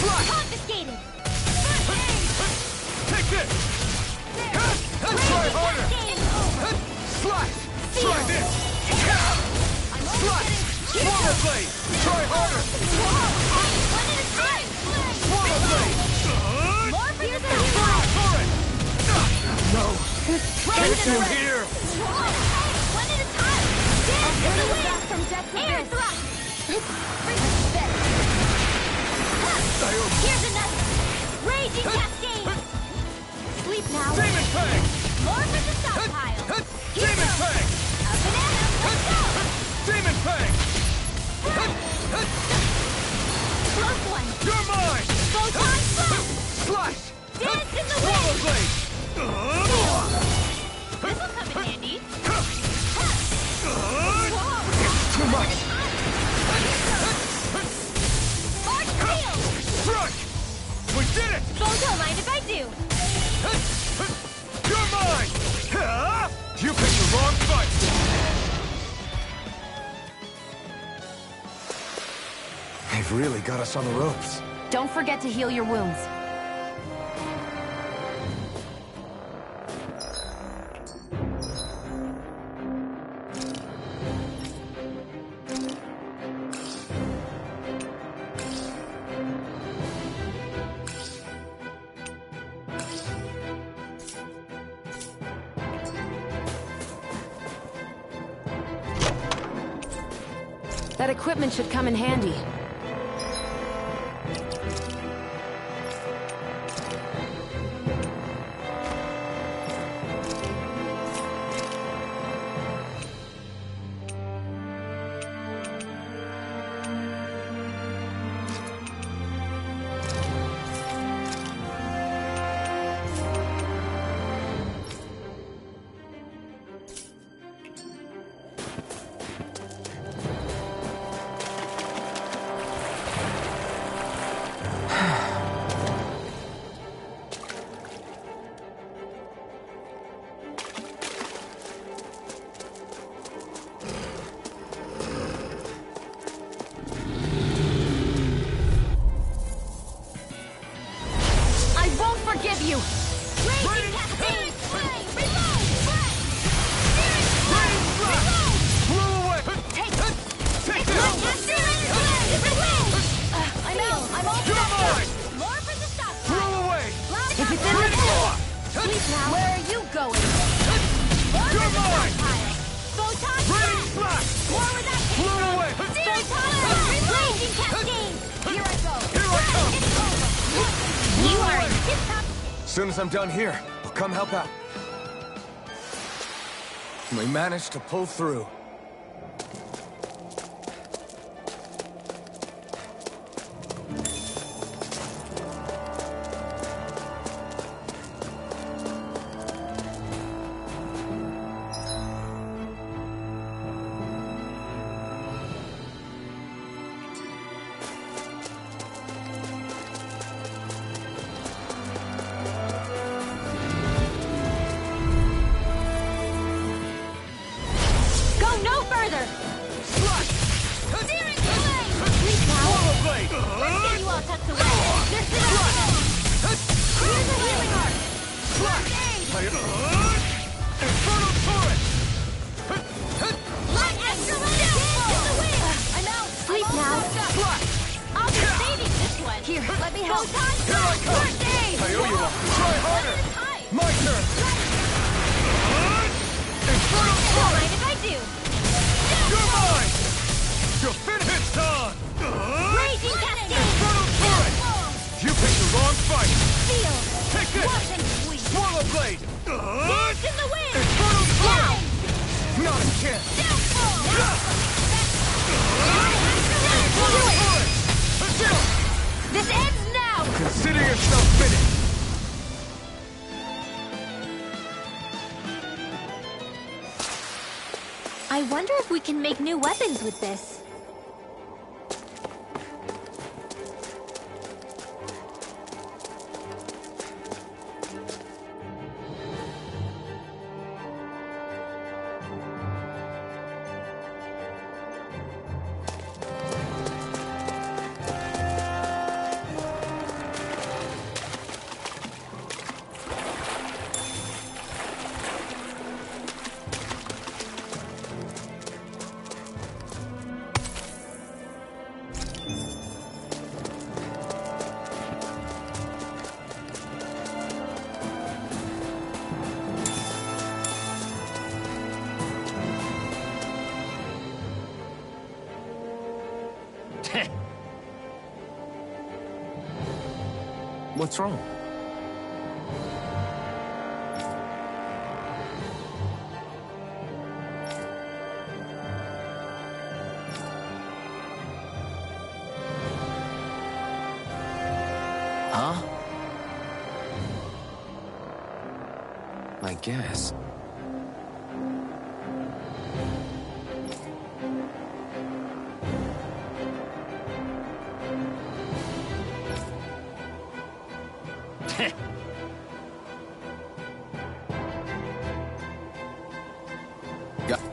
Confiscated! Take this! Try harder! Slash! Try this! Slash! Swallow Blade! Try harder! One at a time! Swallow Blade! More for the Infernal Torrent! No! Right Get you here! One at a time! I'll bring you back from death to Air this. thrust! Here's another! Raging Cascade! Sleep now! Demon Fang! More for the stockpile! Demon Fang! A banana! Let's go! Demon Fang! Close one! You're mine! Photon blast! Slash! Dance in the Swallow wind! Blade! This'll come in handy! Too much! Arch field! Strike! We did it! Don't mind if I do! You're mine! You picked the wrong fight! They've really got us on the ropes. Don't forget to heal your wounds. That equipment should come in handy. Forgive you! Raging Cascade! Flame! Reload! Flame! Take it! Take it! I'm out! I'm all You're mine! More for the stop! Throw away! If it's in the Sleep now! Where are you going? You're mine! Photon Raining blast! More with that! Blow away! Raging Cascade! Here I go! Here I come! You are in tip-top. As soon as I'm done here, I'll come help out. We managed to pull through. blade! Dance in the wind! Eternal Now! Not a chance! This ends now! Consider yourself finished! I wonder if we can make new weapons with this. What's wrong? Huh? I guess.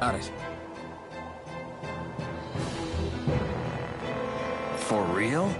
Got it. For real?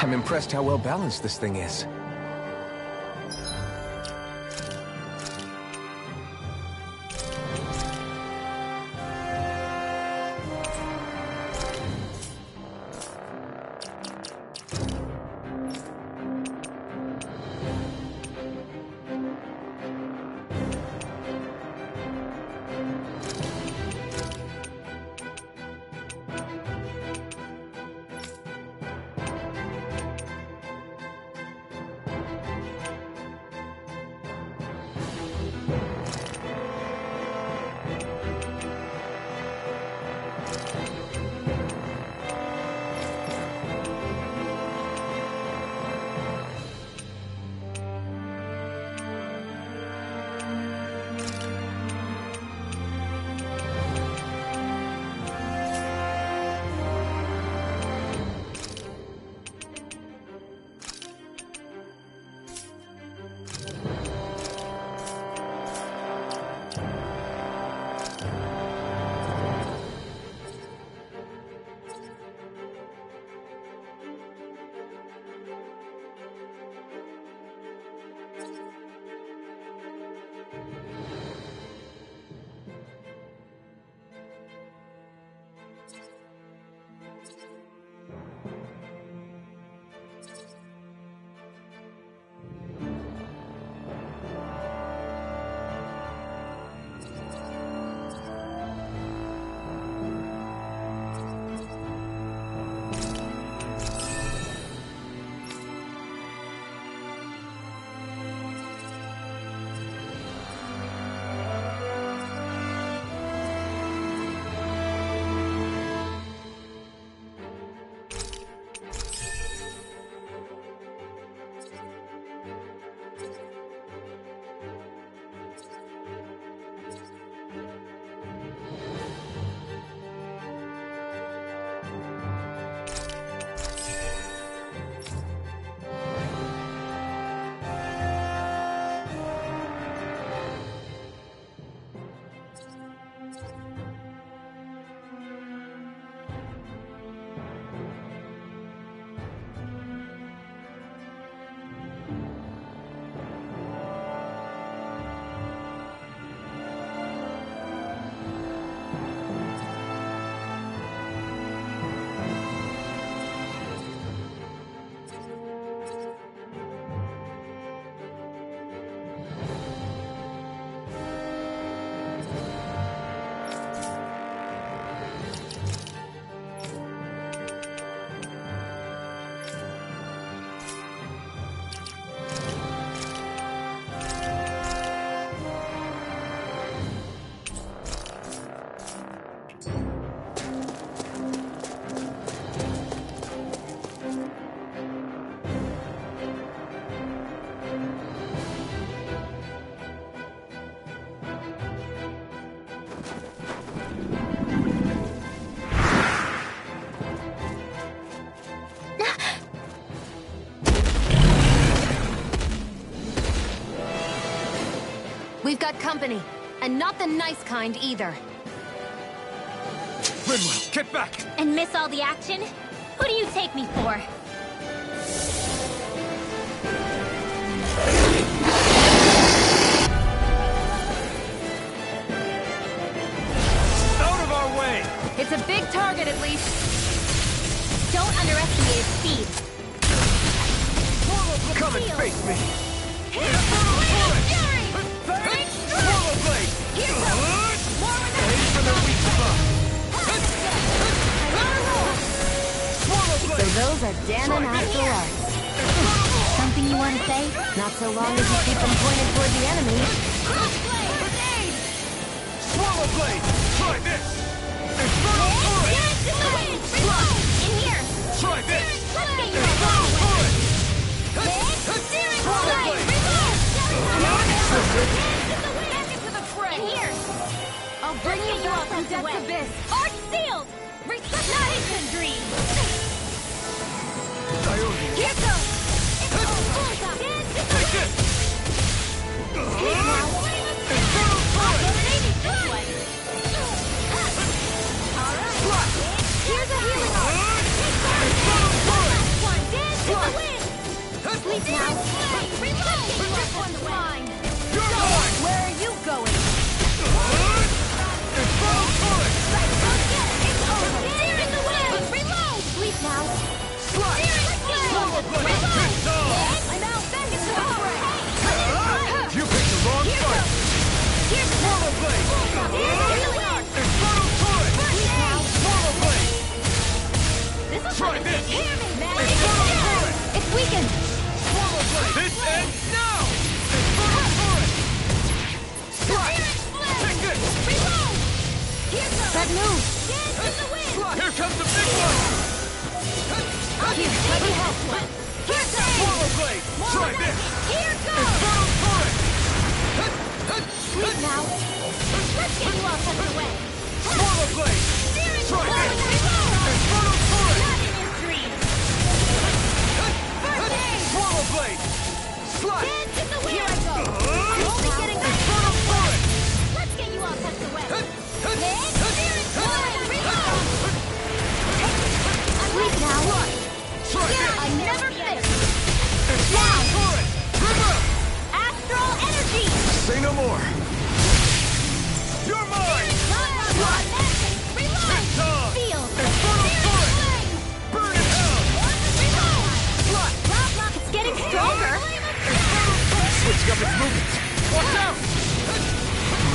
I'm impressed how well balanced this thing is. We've got company, and not the nice kind either. Rinwell, get back! And miss all the action? Who do you take me for? Out of our way! It's a big target, at least. Don't underestimate its speed. Come and face me! Swallow blade! Here goes! More with Aim for the weak spot! Swallow So blade! those are damning astral arts. Something you want to say? Not so long as you keep them pointed toward the enemy. Swallow blade! Try this! Infernal turret! In here! Try this! Let's get you Infernal turret! Swallow blade! Back into the fray! In here! I'll bring you up from death's abyss. Arch sealed! Resuscitation dream! Here goes! Take this! Infernal turret! Here's a healing arm! Infernal turret! Dance in the wind! Sleep now! Reload! This one's mine! You're mine! Where are you going? Infernal turret! It's over! Steer in the wind! Reload! Sleep now! Swallow blade! It's on! I'm out! Back into the fray! You picked the wrong fight! Here's the Swallow blade! healing arm! Infernal turret! Swallow blade! This is Try this! Magic! Infernal turret! It's weakened. Swallow blade! This ends now! Infernal turret! Slash! Take this! Reload! Here goes! That move. Dance in the wind! Here comes the big one! Here, let me help you. Here goes! Swallow blade! Try this! Here goes! Infernal turret! Sleep now! Let's get you all tucked away! Swallow blade! Try this! Infernal turret! Not in your dreams! First aid! Swallow blade! Slash! Dance in the wind! Here I go! I'm only getting Infernal turret! Let's get you all tucked away! Sleep now! Try this! I never fixed! Infernal turret! River! Astral energy! Say no more! You're mine! Reload! It's on! Feel! Infernal turret! Burn in hell! Reload! It's getting stronger! Switching up its movements! Watch out!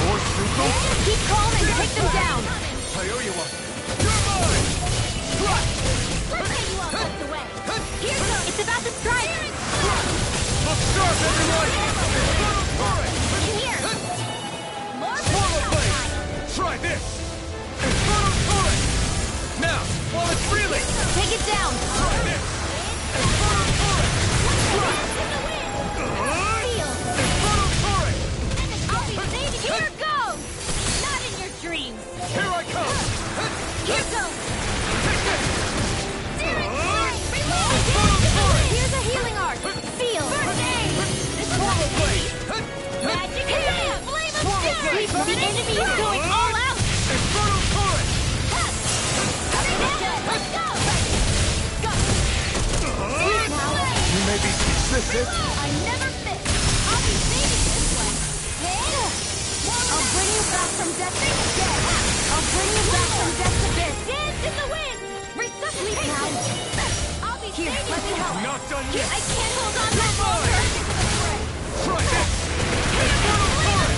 More circles? Keep calm and take them down. I owe you one. You're mine! Let's get you all tucked away! Here goes! It's about to strike! Look sharp, everyone! Infernal turret! In here! More Swallow blade! Try this! Infernal turret! Now, while it's reeling! Take it down. Try this! Infernal turret! Feel! Infernal turret! I'll be saving you! Here goes! Not in your dreams! Here I come! Here goes! Take this! Infernal turret! Here's a healing art! Feel! First aid! Swallow blade! Magic hand! Flame of Swallow fury! blade! The enemy is going all out! Infernal turret! Let's go! You may be consistent. I never fit! I'll be saving this one! I'll bring you back from death to death. I'll bring you back from death to this. Dance in the wind! Resuscitation! I'll be Here, saving let me this help. one. Not done yet. I can't hold on much longer! Try this! Infernal turret!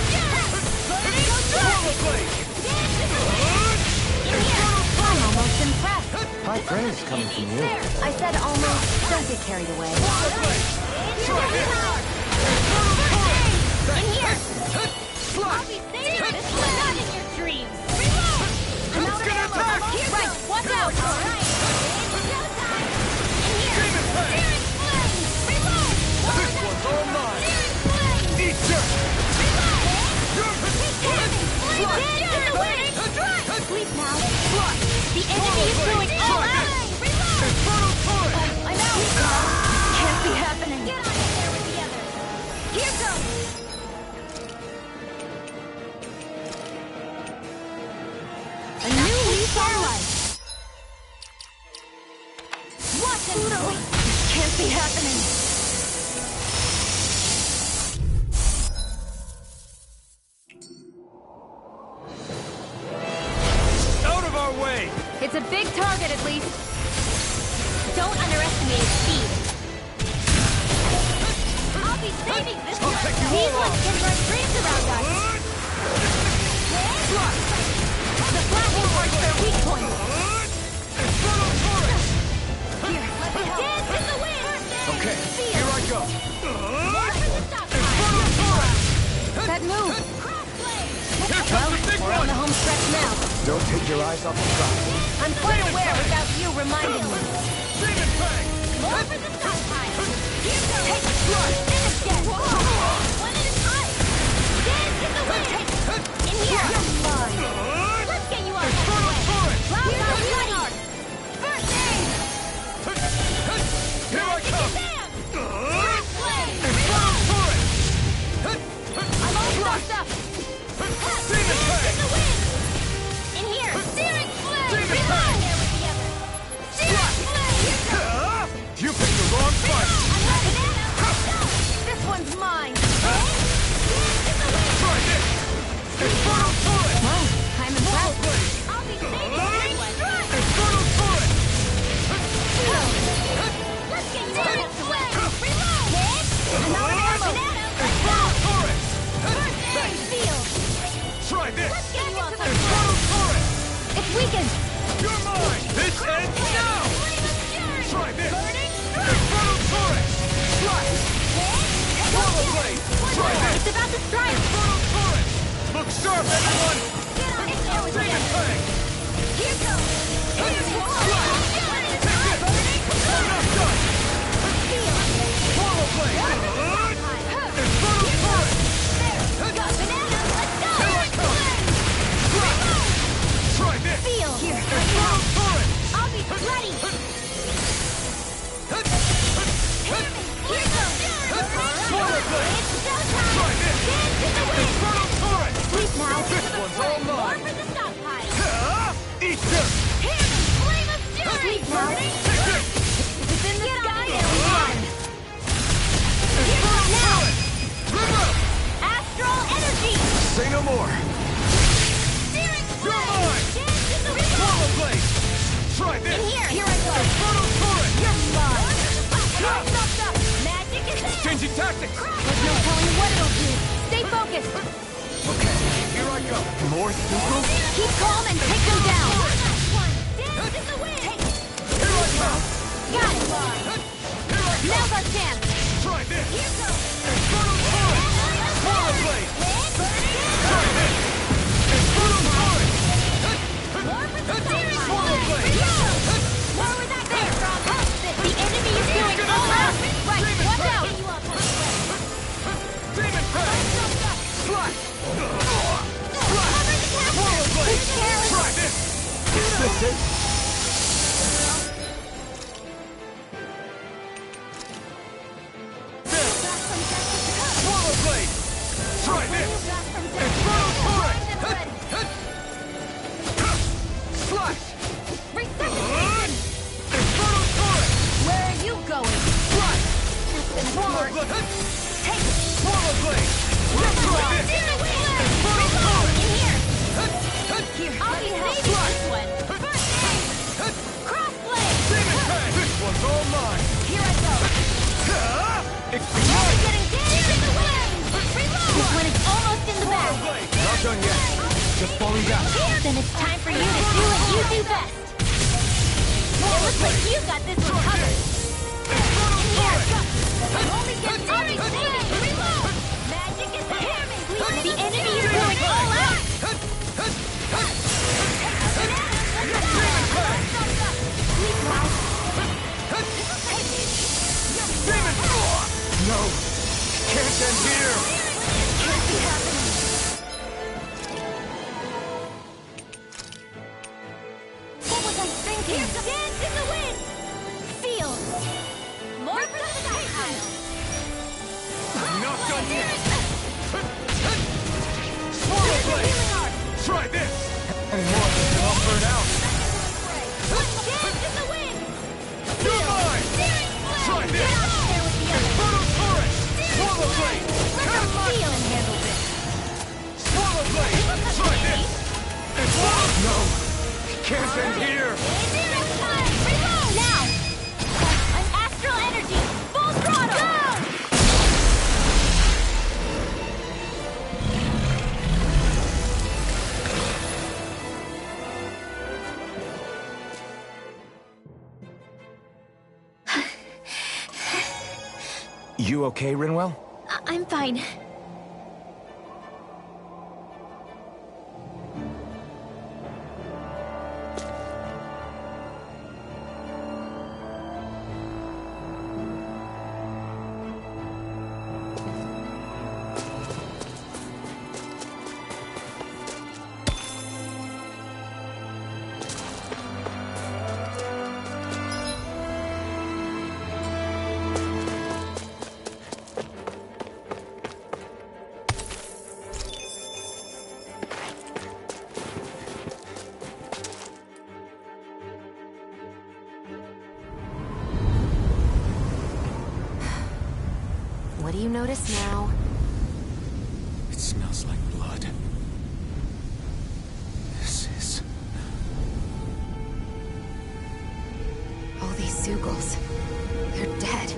Swallow blade! Dance in the wind! I'm almost impressed. High praise coming from you. I said almost. Don't get carried away. Swallow blade! Try this! Infernal turret! In here! Slash! I'll be saving this one! Not in your dreams! Reload! I'm out of gonna ammo! attack! Right, watch out! Alright! Showtime! In here! Demon Head! Searing flame! Reload! This one's all mine! Searing flame! Eat dirt! Reload! You're Flame! Dance in the wind! Sleep now! The enemy is going all out! Reload! Infernal turret! I'm out! Can't be happening! Get on in there with the These ones can run rings around us. The flashing marks their weak point. Here, let me dance in the wind. Okay, here I go. That move! Well, we're on the home stretch now. Don't take your eyes off the prize. I'm quite aware without you reminding me. Demon Fang! More for the stockpile. Here goes. Finish again. One at a time. Dance in the wind. In here. Let's get you out of the way. Clouds are ready. First aid. Here I come! First flame. I'm all locked up. Demon Fang! In the wind. In here. Searing flame. Reload. There with the other. Searing flame. Here goes. You picked the wrong fight! I'm ready. This one's mine. Dance in the wind. Try this! Infernal Turret! I'm impressed. I'll be saving this one. Infernal Turret! Let's get you out of the way. Reload. Another banana. Let's go. Infernal Turret! First aid field. Try this! Let's get you off the Infernal Turret! It's weakened! You're mine! This ends now! Try this! Infernal Turret! Slash! Swallow Blade! Try this! It's about to strike! Infernal Turret! Look sharp, everyone! Get on it there with the Demon other. Fang! Here goes. Here's your Enough done! Swallow Blade! Infernal Turret! banana. Let's go. Here I come! Try this! Feel. Here. Infernal Turret! I'll be ready. Here goes. Swallow Blade! It's showtime. Try this! Dance in the wind. Infernal Turret! Sleep now. This one's all More mine! for the stockpile. Eat this! Hear the flame of fury. Take this! It's in the sky and run. Infernal Turret! River! Astral energy. Say no more. Steering You're mine! Dance in the wind. Swallow Blade! Try this! Here I go. Infernal Turret! You're mine. Stopped up. Magic is there. Changing tactics! There's no telling what it'll do. Stay focused. Okay, here I go. More signals? Keep calm and take them down. Dance in the wind. Here I come! Got it. Here I come! Now's our chance. Try this! Here goes. Infernal Turret! Swallow Blade! Try this! Infernal Turret! More for the steering. Swallow Blade! More with that there. The enemy is going all out. Right, watch out. Demon Fang! Slash! Swallow Blade! Try this! Is this it? Swallow Blade! Try this! Infernal Turret! Slash! Infernal Turret! Where are you going? Slash! Swallow Blade! Swallow Blade! Try this! Infernal Turret! Here, I'll be saving this one. First aid. Crossblade. Demon Fang! This one's all mine! Here I go. It's Now we're getting danced in the wind. Reload. This one is almost in the bag. Not done yet. Just falling down. Then it's time for you to do what you do best. It looks like you got this one covered. In here. Only get I'll be saving. Reload. Magic is there. The enemy is going all out. No. Can't end here. Can't be happening. What was I thinking? Dance in the wind. Feel. More for the stockpile. Not done yet! Swallow Blade! Try this! Any more, and I'll burn out. Dance in the wind. You're mine! Try this! Infernal Turret! Swallow Blade! Feel and handle this. Swallow Blade! Try this! No. Can't end here. Reload! Now! An astral energy! Full throttle! Go! You okay, Rinwell? I'm fine. What do you notice now? It smells like blood. This is... Oh, these Zeugles. They're dead.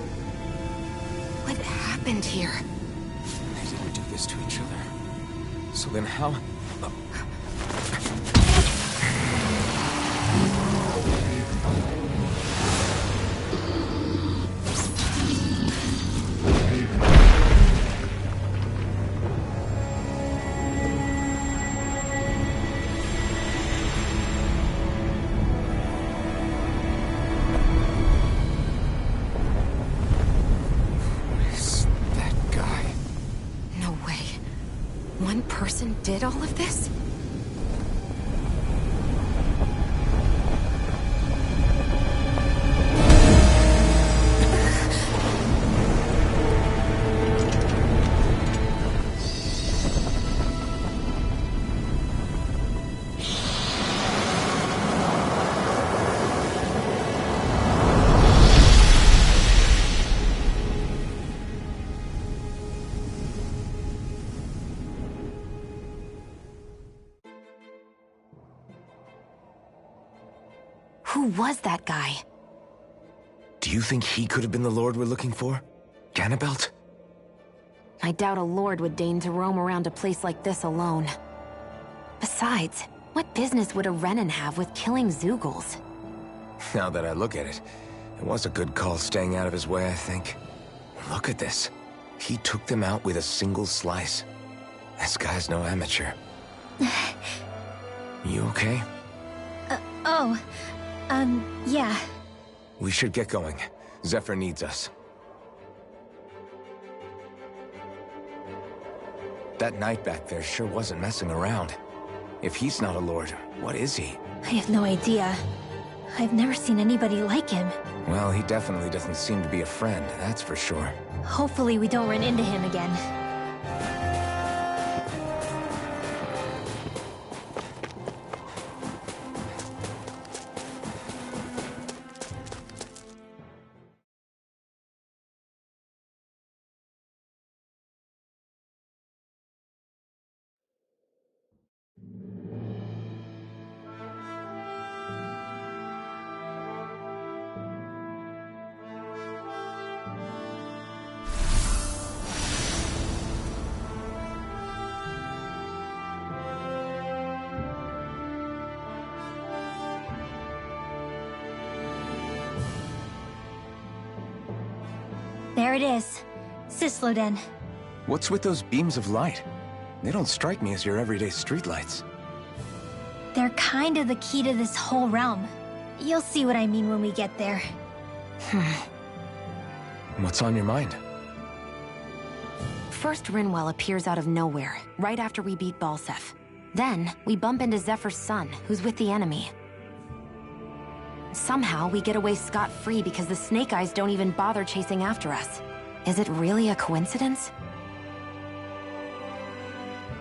What happened here? They didn't do this to each other. So then how... Did all of this? Who was that guy? Do you think he could have been the Lord we're looking for? Ganabelt? I doubt a lord would deign to roam around a place like this alone. Besides, what business would a Renan have with killing Zeugles? Now that I look at it, it was a good call staying out of his way, I think. Look at this. He took them out with a single slice. This guy's no amateur. You okay? Yeah. We should get going. Zephyr needs us. That knight back there sure wasn't messing around. If he's not a lord, what is he? I have no idea. I've never seen anybody like him. Well, he definitely doesn't seem to be a friend, that's for sure. Hopefully we don't run into him again. There it is. Cisloden. What's with those beams of light? They don't strike me as your everyday streetlights. They're kind of the key to this whole realm. You'll see what I mean when we get there. What's on your mind? First, Rinwell appears out of nowhere, right after we beat Balseph. Then, we bump into Zephyr's son, who's with the enemy. Somehow, we get away scot-free because the Snake Eyes don't even bother chasing after us. Is it really a coincidence?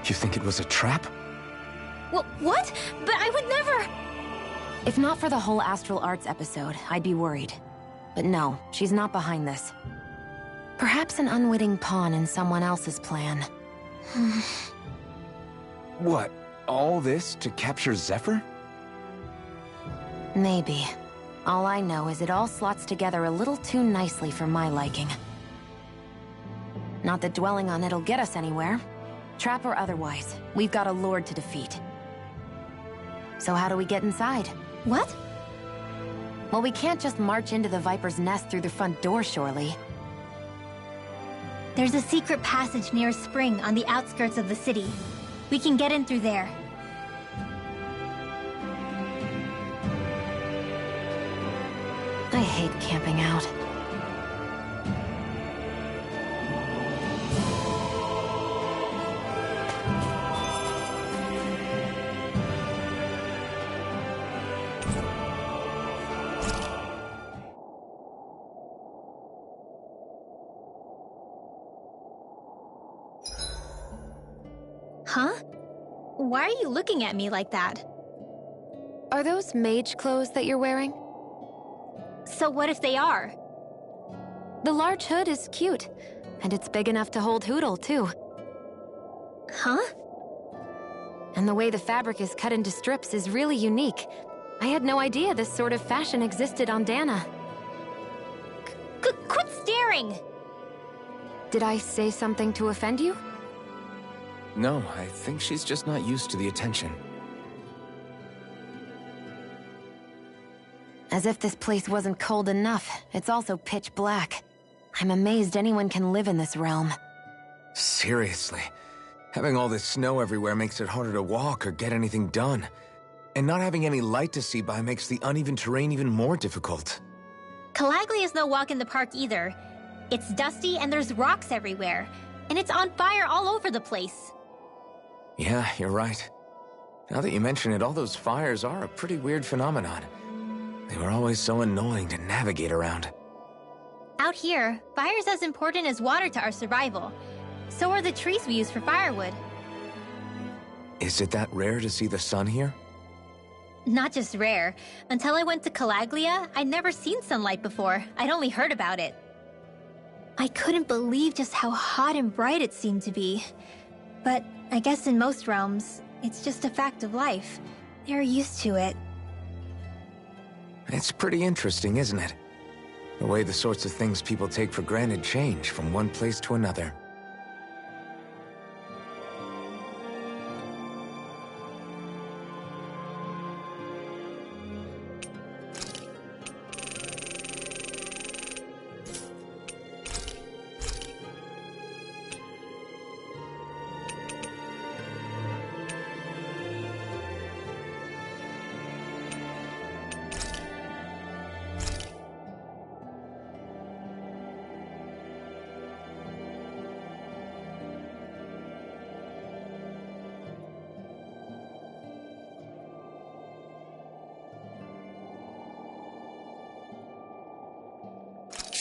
You think it was a trap? What? But I would never... If not for the whole Astral Arts episode, I'd be worried. But no, she's not behind this. Perhaps an unwitting pawn in someone else's plan. What? All this to capture Zephyr? Maybe. All I know is it all slots together a little too nicely for my liking. Not that dwelling on it'll get us anywhere. Trap or otherwise, we've got a lord to defeat. So how do we get inside? What? Well, we can't just march into the Viper's nest through the front door, surely. There's a secret passage near a spring on the outskirts of the city. We can get in through there. I hate camping out. Huh? Why are you looking at me like that? Are those mage clothes that you're wearing? So what if they are? The large hood is cute, and it's big enough to hold Hootle, too. Huh? And the way the fabric is cut into strips is really unique. I had no idea this sort of fashion existed on Dana. Quit staring! Did I say something to offend you? No, I think she's just not used to the attention. As if this place wasn't cold enough, it's also pitch black. I'm amazed anyone can live in this realm. Seriously. Having all this snow everywhere makes it harder to walk or get anything done. And not having any light to see by makes the uneven terrain even more difficult. Calaglia is no walk in the park either. It's dusty and there's rocks everywhere. And it's on fire all over the place. Yeah, you're right. Now that you mention it, all those fires are a pretty weird phenomenon. They were always so annoying to navigate around. Out here, fire's as important as water to our survival. So are the trees we use for firewood. Is it that rare to see the sun here? Not just rare. Until I went to Calaglia, I'd never seen sunlight before. I'd only heard about it. I couldn't believe just how hot and bright it seemed to be. But I guess in most realms, it's just a fact of life. They're used to it. It's pretty interesting, isn't it? The way the sorts of things people take for granted change from one place to another.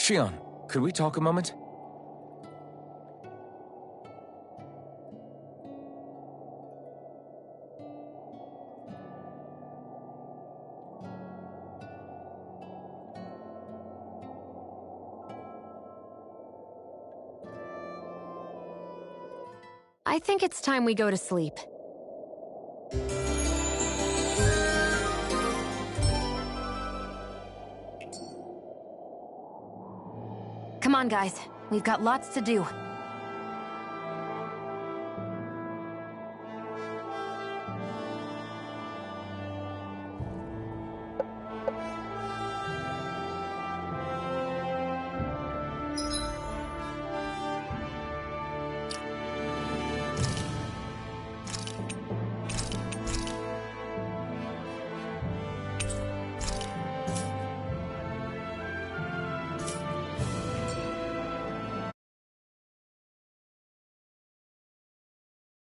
Shion, could we talk a moment? I think it's time we go to sleep. Come on, guys. We've got lots to do.